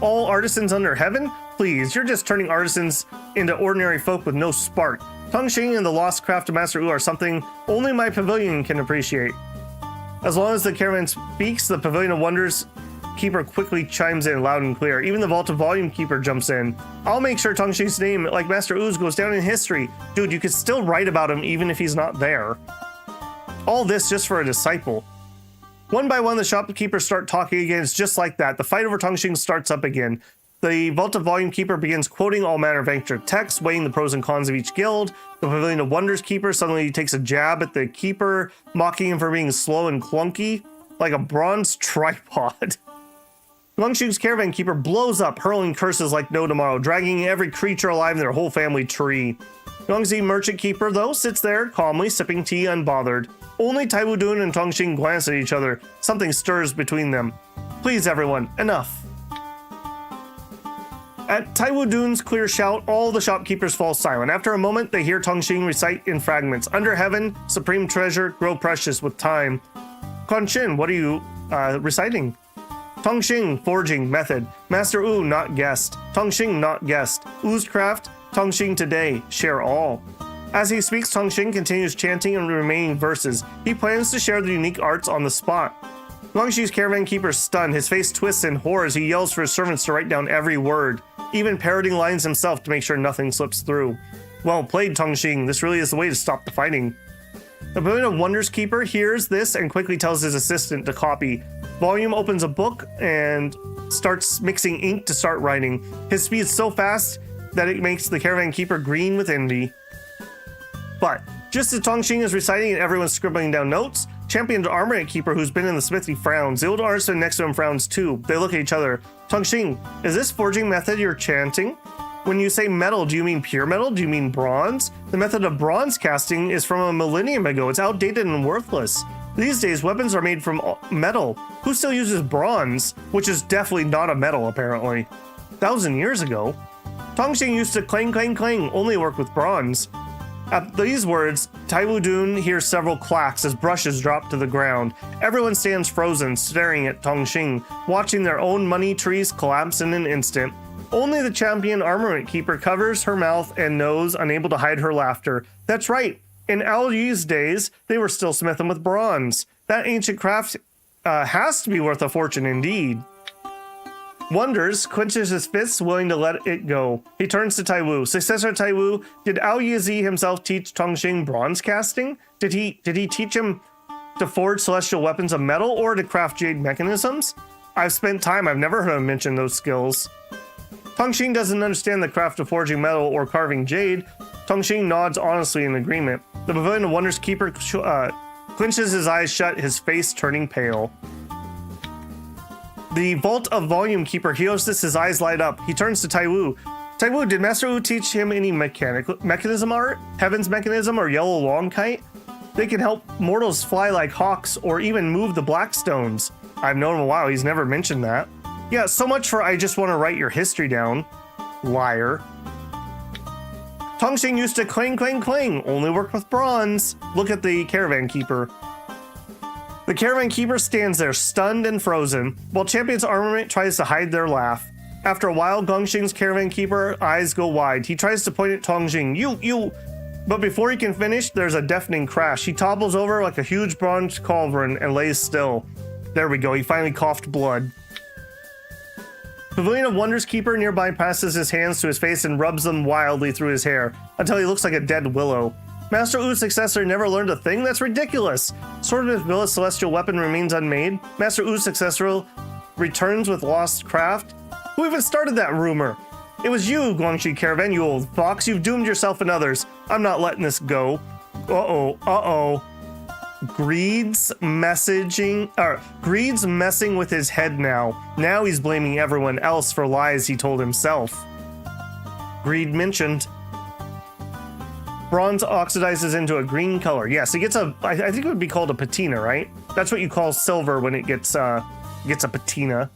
All artisans under heaven? Please, you're just turning artisans into ordinary folk with no spark. Tongxing and the lost craft of Master Wu are something only my pavilion can appreciate. As long as the caravan speaks, the Pavilion of Wonders keeper quickly chimes in loud and clear. Even the vault of volume keeper jumps in. I'll make sure Tongxing's name, like Master U's, goes down in history. Dude, you could still write about him even if he's not there. All this just for a disciple. One by one, the shopkeepers start talking again. It's just like that. The fight over Tongxing starts up again. The Vault of Volume Keeper begins quoting all manner of ancient texts, weighing the pros and cons of each guild. The Pavilion of Wonders Keeper suddenly takes a jab at the keeper, mocking him for being slow and clunky, like a bronze tripod. Guangxu's Caravan Keeper blows up, hurling curses like no tomorrow, dragging every creature alive in their whole family tree. Guangxi Merchant Keeper, though, sits there calmly, sipping tea unbothered. Only Taiwu Dun and Tongxing glance at each other. Something stirs between them. Please, everyone, enough. At Taiwu Dun's clear shout, all the shopkeepers fall silent. After a moment, they hear Tongxing recite in fragments. Under heaven, supreme treasure, grow precious with time. Conqin, what are you reciting? Tongxing, forging, method. Master Wu, not guest. Tongxing, not guest. Wu's craft, Tongxing today, share all. As he speaks, Tongxing continues chanting and remaining verses. He plans to share the unique arts on the spot. Guangxi's Caravan Keeper is stunned. His face twists in horror as he yells for his servants to write down every word, even parroting lines himself to make sure nothing slips through. Well played, Tongxing. This really is the way to stop the fighting. The Pavilion of Wonders Keeper hears this and quickly tells his assistant to copy. Volume opens a book and starts mixing ink to start writing. His speed is so fast that it makes the Caravan Keeper green with envy. But just as Tongxing is reciting and everyone's scribbling down notes, Champion's Armament Keeper, who's been in the smithy, frowns. The old artisan next to him frowns too. They look at each other. Tongxing, is this forging method you're chanting? When you say metal, do you mean pure metal? Do you mean bronze? The method of bronze casting is from a millennium ago. It's outdated and worthless. These days, weapons are made from metal. Who still uses bronze? Which is definitely not a metal, apparently. 1,000 years ago. Tongxing used to clang, clang, clang, only work with bronze. At these words, Taiwu Dun hears several clacks as brushes drop to the ground. Everyone stands frozen, staring at Tongxing, watching their own money trees collapse in an instant. Only the Champion Armament Keeper covers her mouth and nose, unable to hide her laughter. That's right. In Ao Yi's days, they were still smithing with bronze. That ancient craft has to be worth a fortune indeed. Wonders clenches his fists, willing to let it go. He turns to Taiwu. Successor Taiwu, did Ao Yizi himself teach Tongxing bronze casting? Did he teach him to forge celestial weapons of metal or to craft jade mechanisms? I've spent time. I've never heard him mention those skills. Tongxing doesn't understand the craft of forging metal or carving jade. Tongxing nods honestly in agreement. The Pavilion of Wonders Keeper clenches his eyes shut, his face turning pale. The Vault of Volume Keeper hears this, his eyes light up. He turns to Taiwu. Taiwu, did Master Wu teach him any mechanism art? Heaven's mechanism or yellow long kite? They can help mortals fly like hawks or even move the black stones. I've known him a while, he's never mentioned that. Yeah, so much for I just want to write your history down. Liar. Tongxing used to clang, clang, clang, only worked with bronze. Look at the Caravan Keeper. The Caravan Keeper stands there, stunned and frozen, while Champion's Armament tries to hide their laugh. After a while, Guangxing's Caravan Keeper eyes go wide. He tries to point at Tongxing. You! But before he can finish, there's a deafening crash. He topples over like a huge bronze cauldron and lays still. There we go, he finally coughed blood. Pavilion of Wonders Keeper nearby passes his hands to his face and rubs them wildly through his hair, until he looks like a dead willow. Master U's successor never learned a thing? That's ridiculous! Swordsmith Villa's celestial weapon remains unmade. Master U's successor returns with lost craft. Who even started that rumor? It was you, Guangxi Caravan, you old fox. You've doomed yourself and others. I'm not letting this go. Uh-oh. Greed's messing with his head now. Now he's blaming everyone else for lies he told himself. Greed mentioned. Bronze oxidizes into a green color. Yes, it gets I think it would be called a patina, right? That's what you call silver when it gets a patina.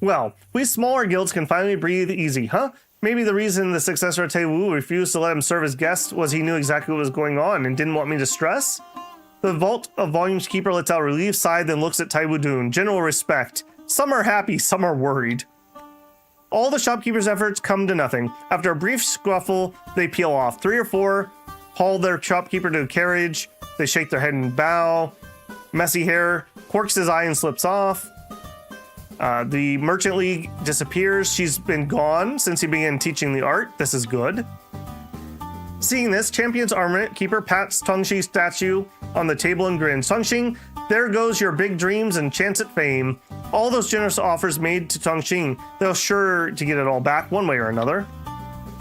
Well, we smaller guilds can finally breathe easy, huh? Maybe the reason the successor of Taiwu refused to let him serve as guest was he knew exactly what was going on and didn't want me to stress? The Vault of Volumes Keeper lets out a relieved sigh, then looks at Taiwu Dun. General respect. Some are happy, some are worried. All the shopkeepers' efforts come to nothing. After a brief scuffle, they peel off. 3 or 4 haul their shopkeeper to a carriage. They shake their head and bow. Messy hair quirks his eye and slips off. The Merchant League disappears. She's been gone since he began teaching the art. This is good. Seeing this, Champion's Armament Keeper pats Tongxing's statue on the table and grins. Tongxing, there goes your big dreams and chance at fame. All those generous offers made to Tongxing, they'll sure to get it all back one way or another.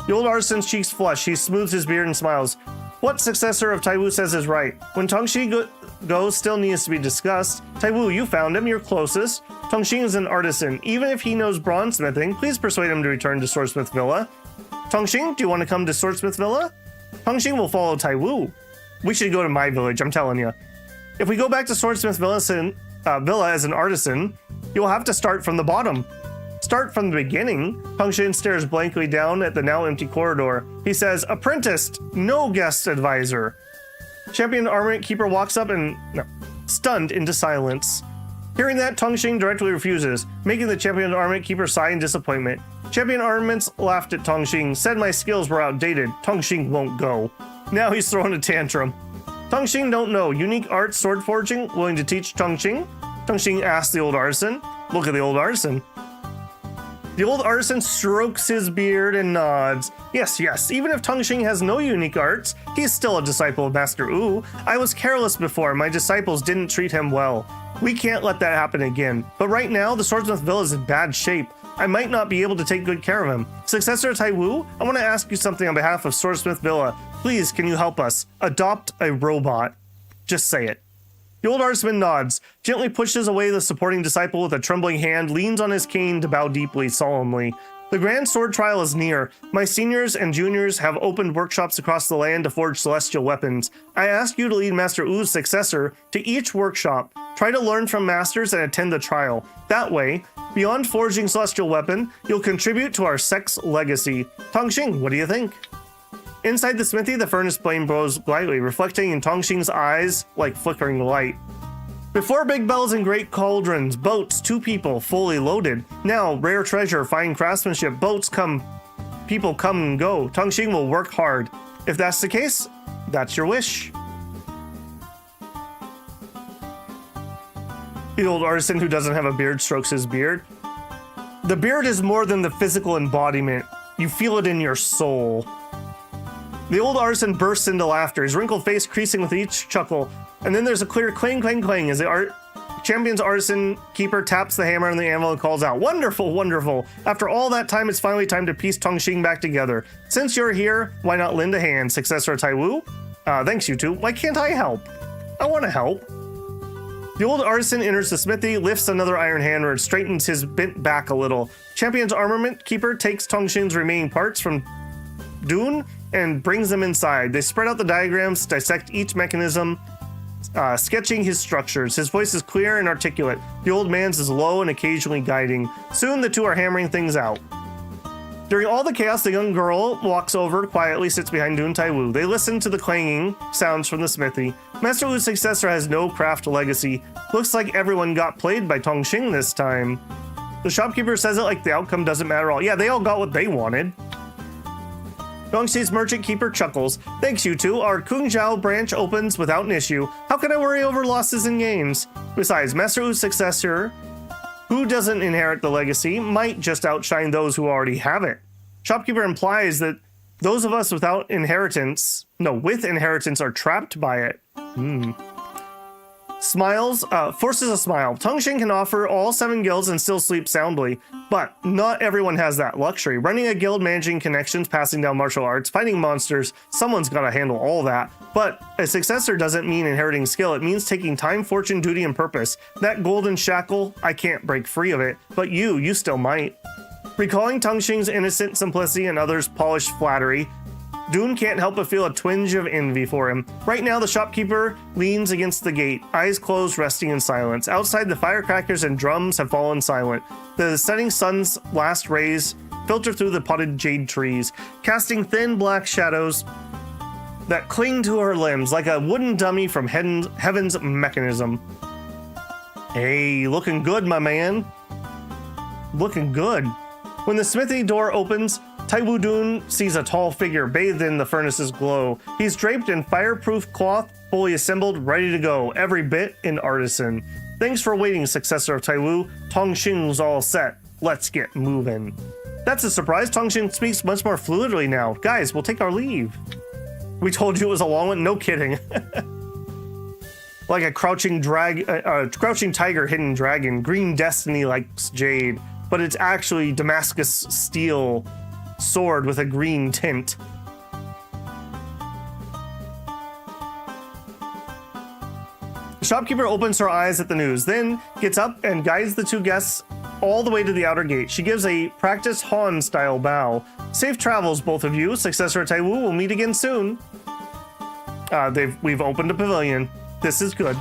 The old artisan's cheeks flush. He smooths his beard and smiles. What successor of Taiwu says is right? When Tongxing goes still needs to be discussed. Taiwu, you found him. You're closest. Tongxing is an artisan. Even if he knows bronzesmithing, please persuade him to return to Swordsmith Villa. Tongxing, do you want to come to Swordsmith Villa? Tongxing will follow Taiwu. We should go to my village, I'm telling you. If we go back to Swordsmith Villa as an artisan, you'll have to start from the bottom. Start from the beginning. Tongxing stares blankly down at the now empty corridor. He says, apprenticed, no guest advisor. Champion Armament Keeper walks up and, stunned into silence. Hearing that, Tongxing directly refuses, making the Champion Armament Keeper sigh in disappointment. Champion Armaments laughed at Tongxing, said my skills were outdated. Tongxing won't go. Now he's throwing a tantrum. Tongxing don't know. Unique art sword forging, willing to teach Tongxing? Tongxing asks the old artisan. Look at the old artisan. The old artisan strokes his beard and nods. Yes, even if Tongxing has no unique arts, he's still a disciple of Master Wu. I was careless before, my disciples didn't treat him well. We can't let that happen again. But right now, the Swordsmith Villa is in bad shape. I might not be able to take good care of him. Successor Taiwu, I want to ask you something on behalf of Swordsmith Villa. Please, can you help us? Adopt a robot. Just say it. The old artisan nods, gently pushes away the supporting disciple with a trembling hand, leans on his cane to bow deeply, solemnly. The grand sword trial is near. My seniors and juniors have opened workshops across the land to forge celestial weapons. I ask you to lead Master Wu's successor to each workshop. Try to learn from masters and attend the trial. That way, beyond forging celestial weapon, you'll contribute to our sect's legacy. Tongxing, what do you think? Inside the smithy, the furnace flame glows brightly, reflecting in Tongxing's eyes like flickering light. Before big bells and great cauldrons, boats, 2 people, fully loaded. Now, rare treasure, fine craftsmanship, boats come, people come and go. Tongxing will work hard. If that's the case, that's your wish. The old artisan who doesn't have a beard strokes his beard. The beard is more than the physical embodiment. You feel it in your soul. The old artisan bursts into laughter, his wrinkled face creasing with each chuckle, and then there's a clear clang, clang, clang as the champion's artisan keeper taps the hammer on the anvil and calls out, wonderful, wonderful. After all that time, it's finally time to piece Tongxing back together. Since you're here, why not lend a hand, Successor Taiwu? Thanks, you two. Why can't I help? I want to help. The old artisan enters the smithy, lifts another iron hammer, and straightens his bent back a little. Champion's armament keeper takes Tongxing's remaining parts from Dun and brings them inside. They spread out the diagrams, dissect each mechanism, sketching his structures. His voice is clear and articulate. The old man's is low and occasionally guiding. Soon the two are hammering things out. During all the chaos, the young girl walks over, quietly sits behind Dihun Taiwu. They listen to the clanging sounds from the smithy. Master Wu's successor has no craft legacy. Looks like everyone got played by Tongxing this time. The shopkeeper says it like the outcome doesn't matter at all. Yeah, they all got what they wanted. Tongxing's merchant keeper chuckles. Thanks, you two. Our Kungzhao branch opens without an issue. How can I worry over losses and gains? Besides, Master Wu's successor, who doesn't inherit the legacy, might just outshine those who already have it. Shopkeeper implies that those of us with inheritance are trapped by it. Smiles, forces a smile. Tongxing can offer all 7 guilds and still sleep soundly, but not everyone has that luxury. Running a guild, managing connections, passing down martial arts, fighting monsters, someone's gotta handle all that. But a successor doesn't mean inheriting skill, it means taking time, fortune, duty, and purpose. That golden shackle, I can't break free of it, but you still might. Recalling Tongxing's innocent simplicity and others' polished flattery, Dun can't help but feel a twinge of envy for him. Right now, the shopkeeper leans against the gate, eyes closed, resting in silence. Outside, the firecrackers and drums have fallen silent. The setting sun's last rays filter through the potted jade trees, casting thin black shadows that cling to her limbs like a wooden dummy from heaven's mechanism. Hey, looking good, my man. Looking good. When the smithy door opens, Taiwu Dun sees a tall figure bathed in the furnace's glow. He's draped in fireproof cloth, fully assembled, ready to go, every bit an artisan. Thanks for waiting, successor of Taiwu. Tongxing's all set. Let's get moving. That's a surprise. Tongxing speaks much more fluidly now. Guys, we'll take our leave. We told you it was a long one. No kidding. Like a crouching tiger, hidden dragon. Green destiny likes jade, but it's actually Damascus steel sword with a green tint. The shopkeeper opens her eyes at the news, then gets up and guides the two guests all the way to the outer gate. She gives a practiced Han-style bow. Safe travels, both of you. Successor of Taiwu will meet again soon. We've opened a pavilion. This is good.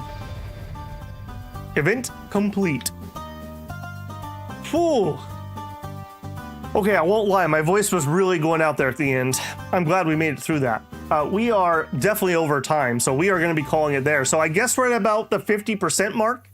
Event complete. Whew. Okay, I won't lie. My voice was really going out there at the end. I'm glad we made it through that. We are definitely over time, so we are going to be calling it there. So I guess we're at about the 50% mark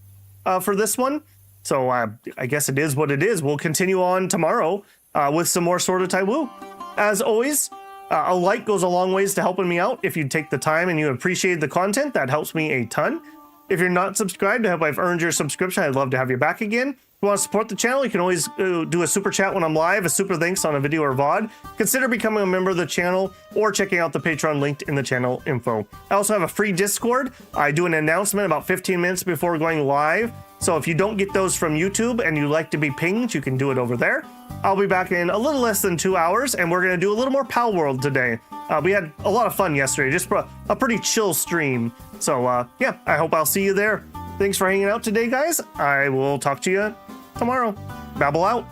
for this one. So I guess it is what it is. We'll continue on tomorrow with some more Sword of Taiwu. As always, a like goes a long ways to helping me out. If you take the time and you appreciate the content, that helps me a ton. If you're not subscribed, I hope I've earned your subscription. I'd love to have you back again. If you want to support the channel, you can always do a super chat when I'm live, a super thanks on a video or VOD. Consider becoming a member of the channel or checking out the Patreon linked in the channel info. I also have a free Discord. I do an announcement about 15 minutes before going live. So if you don't get those from YouTube and you like to be pinged, you can do it over there. I'll be back in a little less than 2 hours, and we're going to do a little more Pal World today. We had a lot of fun yesterday, just a pretty chill stream. So yeah, I hope I'll see you there. Thanks for hanging out today, guys. I will talk to you tomorrow. Babble out.